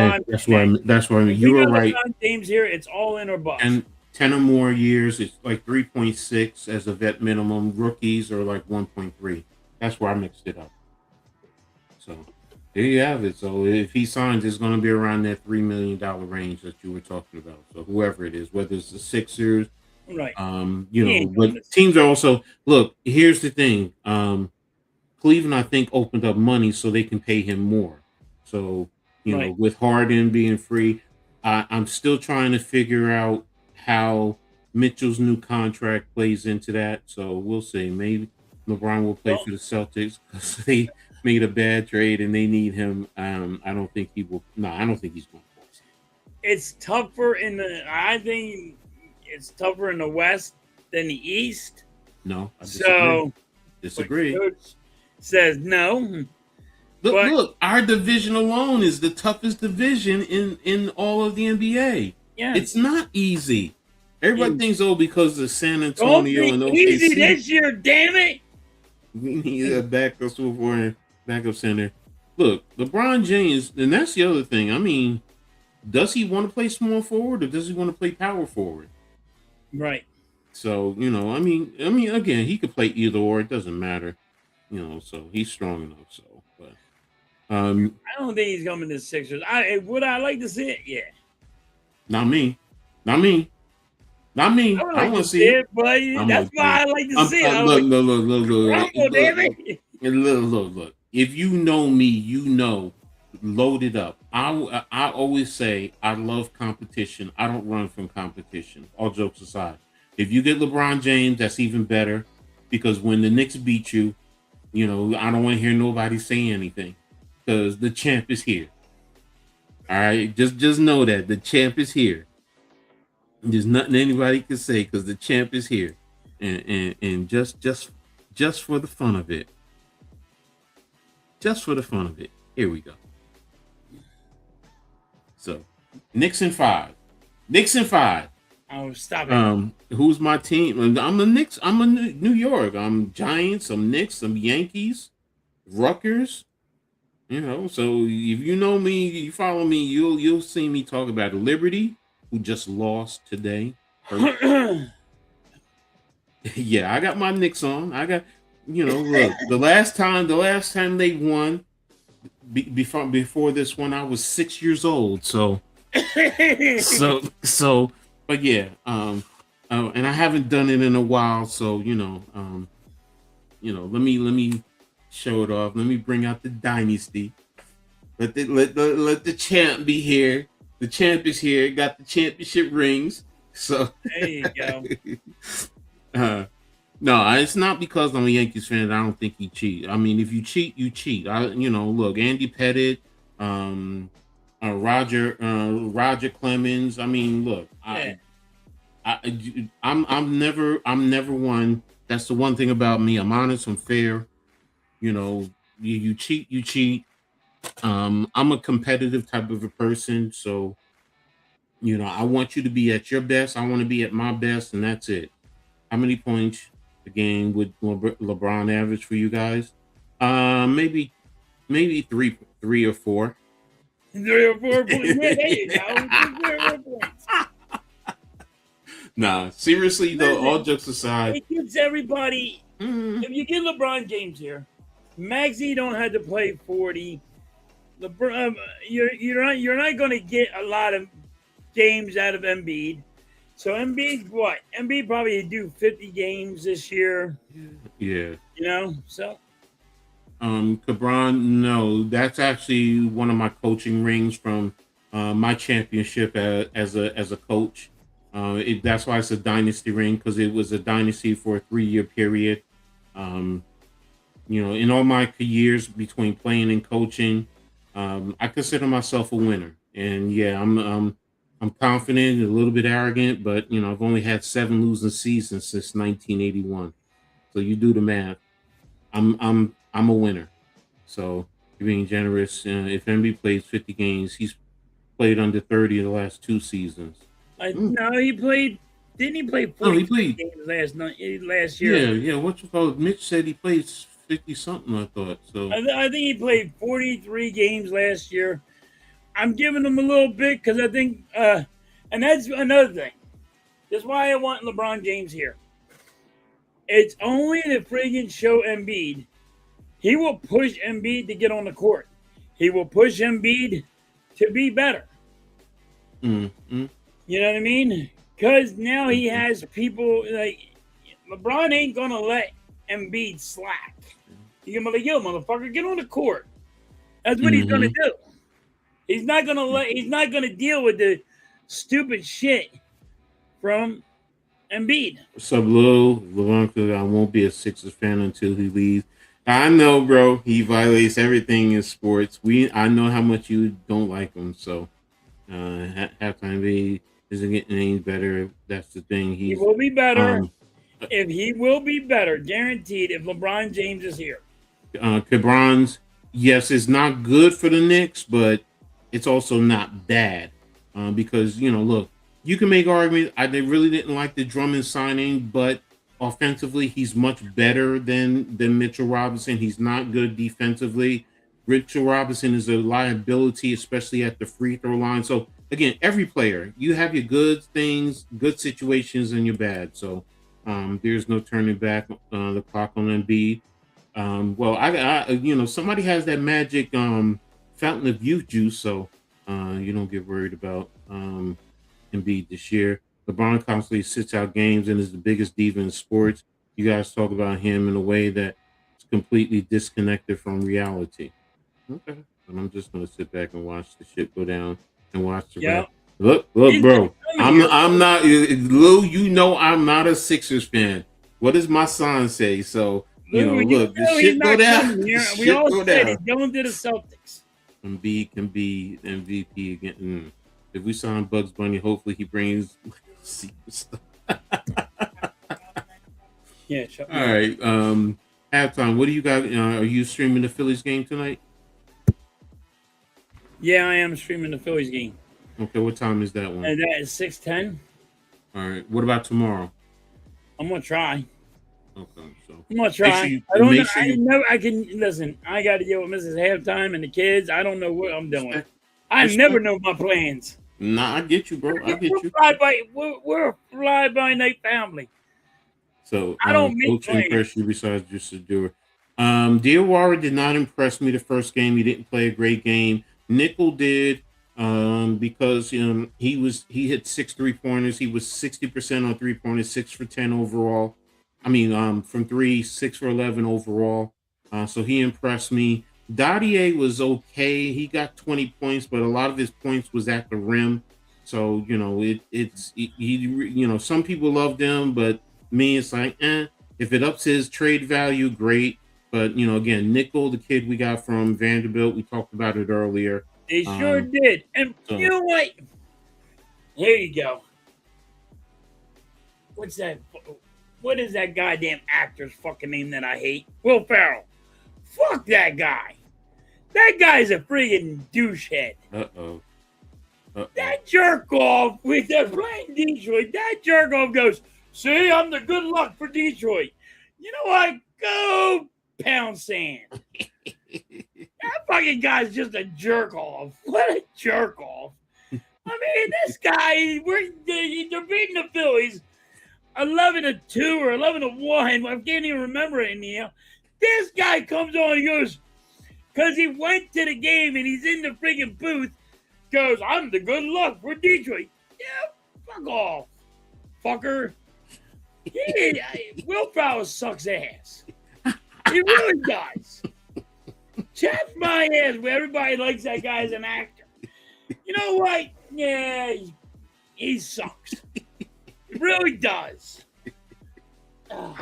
That's where you were right. James here, it's all in or bust. And 10 or more years, it's like 3.6 as a vet minimum. Rookies are like 1.3. That's where I mixed it up. So there you have it. So if he signs, it's going to be around that $3 million range that you were talking about. So whoever it is, whether it's the Sixers, right? But teams are also look. Here's the thing. Cleveland, I think, opened up money so they can pay him more. So. With Harden being free, I'm still trying to figure out how Mitchell's new contract plays into that. So we'll see. Maybe LeBron will play for the Celtics because they made a bad trade and they need him. I don't think he will. No, I don't think he's going to play. It's tougher I think it's tougher in the West than the East. No, I disagree. Coach says no. Look, our division alone is the toughest division in all of the NBA. Yeah. It's not easy. Everybody thinks, because of San Antonio and OKC. Easy this year, damn it. We need a backup center. Look, LeBron James, and that's the other thing. I mean, does he want to play small forward or does he want to play power forward? Right. So, I mean, again, he could play either or. It doesn't matter. So he's strong enough. So, but I don't think he's coming to the Sixers. Would I like to see it? Yeah. Not me. I want to see it, but that's why I like to see it. Look. If you know me, load it up. I always say I love competition. I don't run from competition. All jokes aside, If you get LeBron James, that's even better, because when the Knicks beat you, I don't want to hear nobody say anything, because the champ is here. All right, just know that the champ is here. There's nothing anybody can say, because the champ is here, and just for the fun of it, here we go. So, Knicks in 5. Oh, stop it. Who's my team? I'm the Knicks. I'm a New York. I'm Giants. I'm Knicks. I'm Yankees. Rutgers. So if you know me, you follow me, you'll see me talk about Liberty, who just lost today. Yeah, I got my Knicks on. I got, look, the last time they won, before this one, I was 6 years old. So, but yeah, and I haven't done it in a while. So, let me show it off. Let me bring out the dynasty. Let the champ be here. The champ is here. Got the championship rings. So there you go. No, it's not because I'm a Yankees fan. I don't think he cheat. I mean, if you cheat, you cheat. Look, Andy Pettit, Roger Clemens. I mean, look, Yeah. I'm never one. That's the one thing about me. I'm honest. I'm fair. You cheat, you cheat. I'm a competitive type of a person, so I want you to be at your best. I want to be at my best, and that's it. How many points a game would LeBron average for you guys? Maybe 3 or 4. 3 or 4 points. Yeah, there you go. 3 or 4 points. Nah, seriously though, all jokes aside, it gives everybody. If you get LeBron James here, Maxey don't have to play 40. LeBron, you're not going to get a lot of games out of Embiid. So Embiid, what? Embiid probably do 50 games this year. Yeah. So. Cabron, no, that's actually one of my coaching rings from my championship as a coach. That's why it's a dynasty ring, because it was a dynasty for a 3-year period. In all my years between playing and coaching, I consider myself a winner. And yeah, I'm confident, a little bit arrogant, but I've only had 7 losing seasons since 1981. So you do the math. I'm a winner. So you're being generous. If Embiid plays 50 games, he's played under 30 in the last 2 seasons. No, he played. Didn't he play 40 games last year? Yeah. What you call it? Mitch said he played 50 something. I thought so. I think he played 43 games last year. I'm giving him a little bit because I think, and that's another thing. That's why I want LeBron James here. It's only to friggin' show Embiid. He will push Embiid to get on the court. He will push Embiid to be better. Mm-hmm. You know what I mean? Because now he has people like LeBron ain't gonna let Embiid slack. He's gonna be like, yo, motherfucker, get on the court. That's what he's gonna do. He's not gonna deal with the stupid shit from Embiid. What's up, Lil? LeBron, I won't be a Sixers fan until he leaves. I know, bro. He violates everything in sports. I know how much you don't like him. So, halftime B isn't getting any better. That's the thing. He will be better. He will be better, guaranteed, if LeBron James is here. LeBron's, yes, it's not good for the Knicks, but it's also not bad. Because, look, you can make arguments. I really didn't like the Drummond signing, but offensively, he's much better than Mitchell Robinson. He's not good defensively. Mitchell Robinson is a liability, especially at the free throw line. So, again, every player, you have your good things, good situations, and your bad. So, there's no turning back the clock on Embiid. Well, I somebody has that magic fountain of youth juice, so you don't get worried about Embiid this year. LeBron constantly sits out games and is the biggest diva in sports. You guys talk about him in a way that is completely disconnected from reality. Okay. And I'm just going to sit back and watch the shit go down and watch the Look, bro. I'm not Lou. You know I'm not a Sixers fan. What does my son say? So Lou, look, the he's shit go not down. coming The here. We shit all go said down. he's going to the Celtics. Embiid can be MVP again. If we sign Bugs Bunny, hopefully he brings secret stuff. Yeah. All right. Halftime. What do you got? Are you streaming the Phillies game tonight? Yeah, I am streaming the Phillies game. Okay. What time is that one? And that is 6:10. All right. What about tomorrow? I'm gonna try. Okay. So I'm gonna try. sure I don't know. sure I know I can listen. I got to deal with Mrs. Halftime and the kids. I don't know what I'm doing. I never know my plans. Nah, I get you, bro. I get you. We're a fly-by-night family. So I don't make coach plans. impress you besides just a doer. Diawara did not impress me the first game. He didn't play a great game. Nickel did because he hit 6 3-pointers. He was 60% on 3-pointers, 6 for 10 overall. I mean, from 3, 6 for 11 overall. So he impressed me. Dadier was okay. He got 20 points, but a lot of his points was at the rim. So some people loved him, but me, it's like, if it ups his trade value, great. But again, Nickel, the kid we got from Vanderbilt, we talked about it earlier. They sure did. And you know what? Here you go. What's that? What is that goddamn actor's fucking name that I hate? Will Ferrell. Fuck that guy. That guy's a friggin' douchehead. Uh-oh. That jerk off with the playing Detroit. That jerk off goes, see, I'm the good luck for Detroit. You know what? Go pound sand. That fucking guy's just a jerk off. What a jerk off. I mean, this guy, they're beating the Phillies 11-2 or 11-1. I can't even remember it in here. This guy comes on and goes, because he went to the game and he's in the freaking booth, goes, I'm the good luck for Detroit. Yeah, fuck off, fucker. Will Ferrell sucks ass. He really does. Chop my ass where everybody likes that guy as an actor. You know what? Yeah, he sucks. He really does. All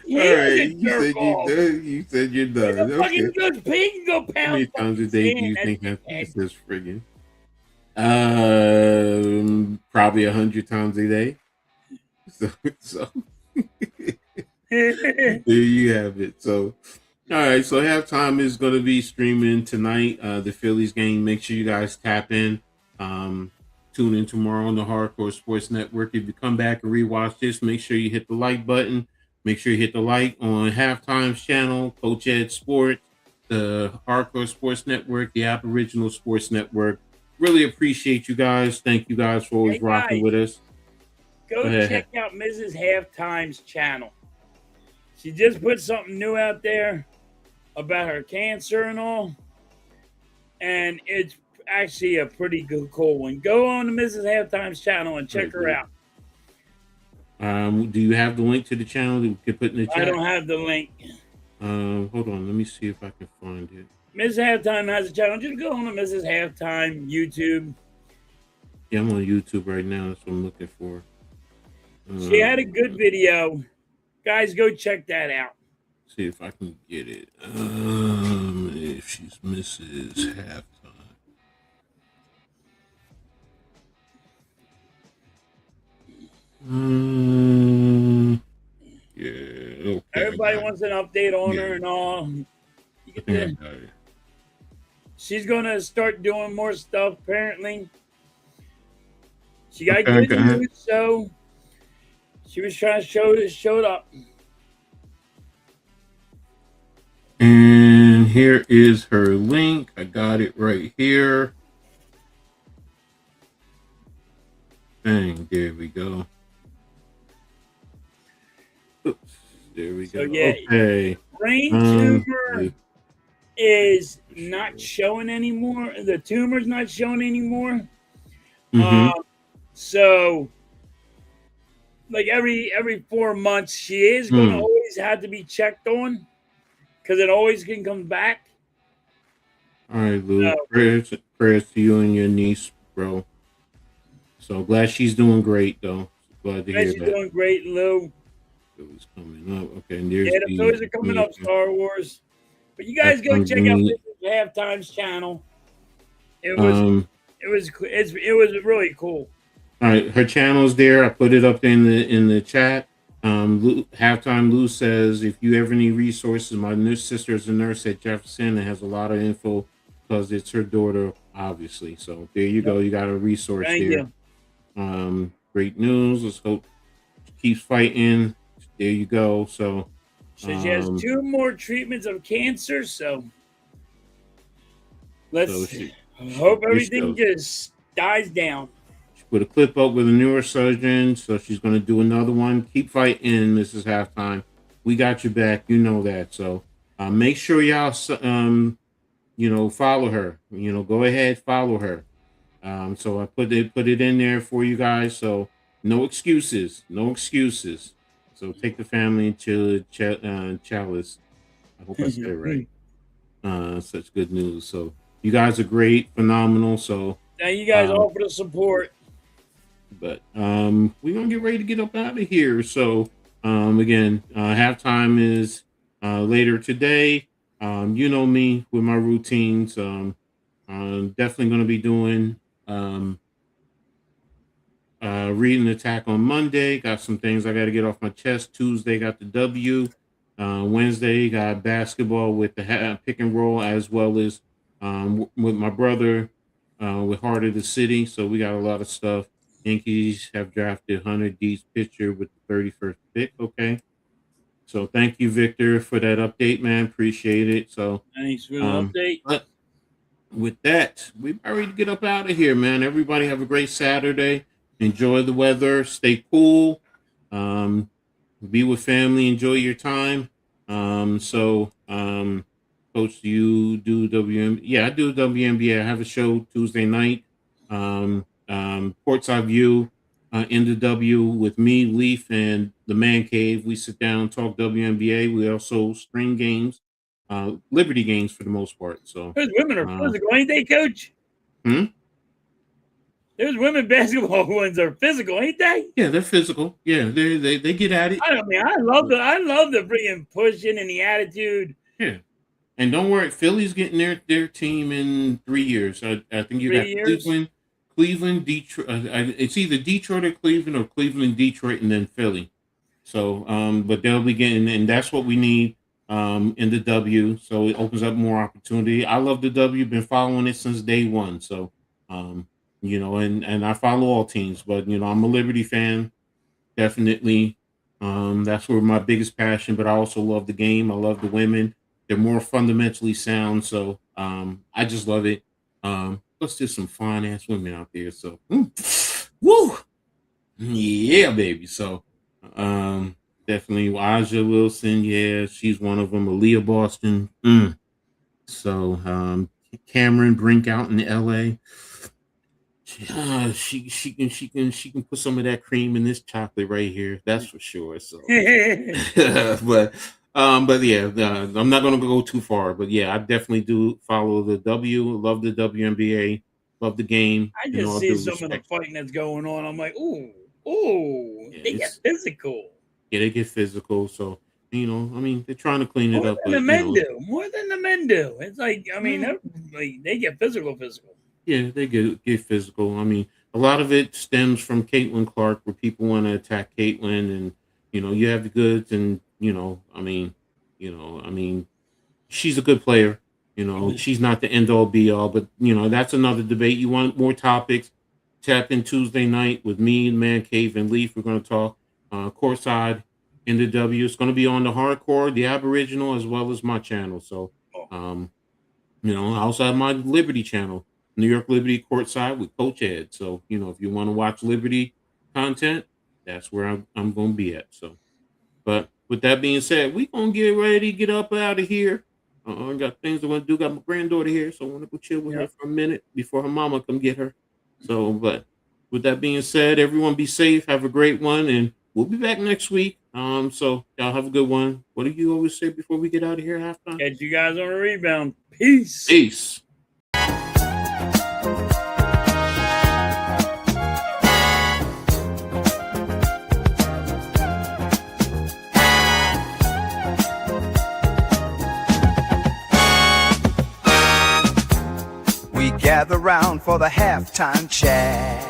right, you said you're done. Okay. He can go pound. How many times a day do you think that's this friggin'? Probably 100 times a day. So there you have it. So, all right. So halftime is going to be streaming tonight. The Phillies game. Make sure you guys tap in. Tune in tomorrow on the Hardcore Sports Network. If you come back and rewatch this, make sure you hit the like button. Make sure you hit the like on Halftime's channel, Coach Ed Sports, the Hardcore Sports Network, the Aboriginal Sports Network. Really appreciate you guys. Thank you guys for always rocking with us. Go check out Mrs. Halftime's channel. She just put something new out there about her cancer and all. And it's actually a pretty good, cool one. Go on to Mrs. Halftime's channel and check her out. Do you have the link to the channel that we could put in the chat? I don't have the link. Hold on. Let me see if I can find it. Mrs. Halftime has a channel. Just go on to Mrs. Halftime YouTube. Yeah, I'm on YouTube right now. That's what I'm looking for. She had a good video. Guys, go check that out. See if I can get it. If she's Mrs. Halftime. Yeah. Okay. Everybody wants an update on her and all. She's gonna start doing more stuff. Apparently, she got good news, so she was trying to showed up. And here is her link. I got it right here. Dang, there we go. Oops, there we go. Yeah, okay. Brain tumor is not showing anymore. The tumor's not showing anymore. So, like every 4 months, she is going to always have to be checked on because it always can come back. All right, Lou. Prayers to you and your niece, bro. So glad she's doing great, though. Glad to hear She's that. doing great, Lou. Philly's coming up. Okay, and there's The Phillies are coming up, Star Wars. But you guys go check out Halftime's channel. It was really cool. All right, her channel's there. I put it up in the chat. Halftime Lou says, if you ever need resources, my sister is a nurse at Jefferson and has a lot of info because it's her daughter, obviously. So there you go. You got a resource there. Great news. Let's hope she keeps fighting. There you go. So she has 2 more treatments of cancer. So let's hope everything just dies down. Put a clip up with a neurosurgeon, so she's going to do another one. Keep fighting, Mrs. Halftime. We got your back. You know that. So make sure y'all, follow her. Go ahead, follow her. So I put it in there for you guys. So no excuses. So take the family to Chalice. I hope I said it right. Such good news. So you guys are great, phenomenal. So thank you guys all for the support. But we're gonna get ready to get up out of here. So again, halftime is later today. You know me with my routines. I'm definitely gonna be doing reading Attack on Monday. Got some things I got to get off my chest. Tuesday got the W. Wednesday got basketball with the pick and roll, as well as with my brother with Heart of the City. So we got a lot of stuff. Yankees have drafted Hunter D's pitcher with the 31st pick. Okay. So thank you, Victor, for that update, man. Appreciate it. So thanks for the update. But with that, we're ready to get up out of here, man. Everybody have a great Saturday. Enjoy the weather. Stay cool. Be with family. Enjoy your time. Coach, do you do WNBA? Yeah, I do WNBA. I have a show Tuesday night. Courtside View in the W with me, Leaf, and the Man Cave. We sit down, talk WNBA. We also stream games, Liberty games for the most part. So those women are physical, ain't they, Coach? Those women basketball ones are physical, ain't they? Yeah, they're physical. Yeah, they get at it. I mean, I love the freaking pushing and the attitude. Yeah. And don't worry, Philly's getting their team in 3 years. I think you got Cleveland, Detroit. It's either Detroit or Cleveland, Detroit, and then Philly. So, but they'll be getting, and that's what we need in the W. So it opens up more opportunity. I love the W. Been following it since day one. So, and I follow all teams, but I'm a Liberty fan, definitely. That's where my biggest passion. But I also love the game. I love the women. They're more fundamentally sound. So, I just love it. Let's do some fine ass women out there. So, woo, yeah, baby. So, definitely Aja Wilson. Yeah, she's one of them. Aaliyah Boston. So, Cameron Brink out in LA. She can put some of that cream in this chocolate right here. That's for sure. So, but yeah, I'm not going to go too far, but yeah, I definitely do follow the W. Love the WNBA. Love the game. I just see some of the fighting that's going on. I'm like, ooh, yeah, they get physical. Yeah, they get physical. So, I mean, they're trying to clean it up. More than the men do. It's like, I mean, they get physical. Yeah, they get physical. I mean, a lot of it stems from Caitlin Clark, where people want to attack Caitlin, and you have the goods, and I mean, she's a good player. She's not the end all be all, but that's another debate. You want more topics? Tap in Tuesday night with me, Man Cave, and Leaf. We're going to talk courtside in the W. It's going to be on the hardcore, the Aboriginal, as well as my channel. So, I also have my Liberty channel, New York Liberty Courtside with Coach Ed. So, if you want to watch Liberty content, that's where I'm going to be at. So, but with that being said, we're going to get ready to get up out of here. I got things I want to do. Got my granddaughter here, so I want to go chill with her for a minute before her mama come get her. So, but with that being said, everyone be safe. Have a great one. And we'll be back next week. So y'all have a good one. What do you always say before we get out of here halftime? Catch you guys on a rebound. Peace. Peace. We gather round for the halftime chat.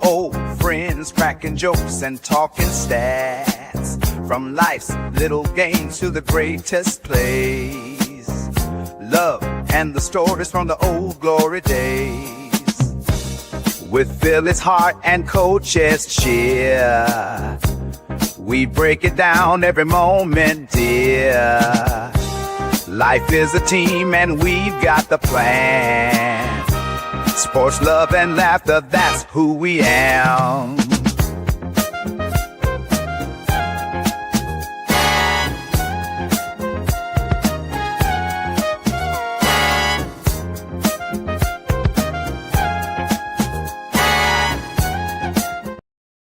Old friends cracking jokes and talking stats. From life's little games to the greatest plays. Love and the stories from the old glory days. With Philly's heart and Coach's cheer, we break it down every moment, dear. Life is a team and we've got the plan. Sports, love, and laughter, that's who we am.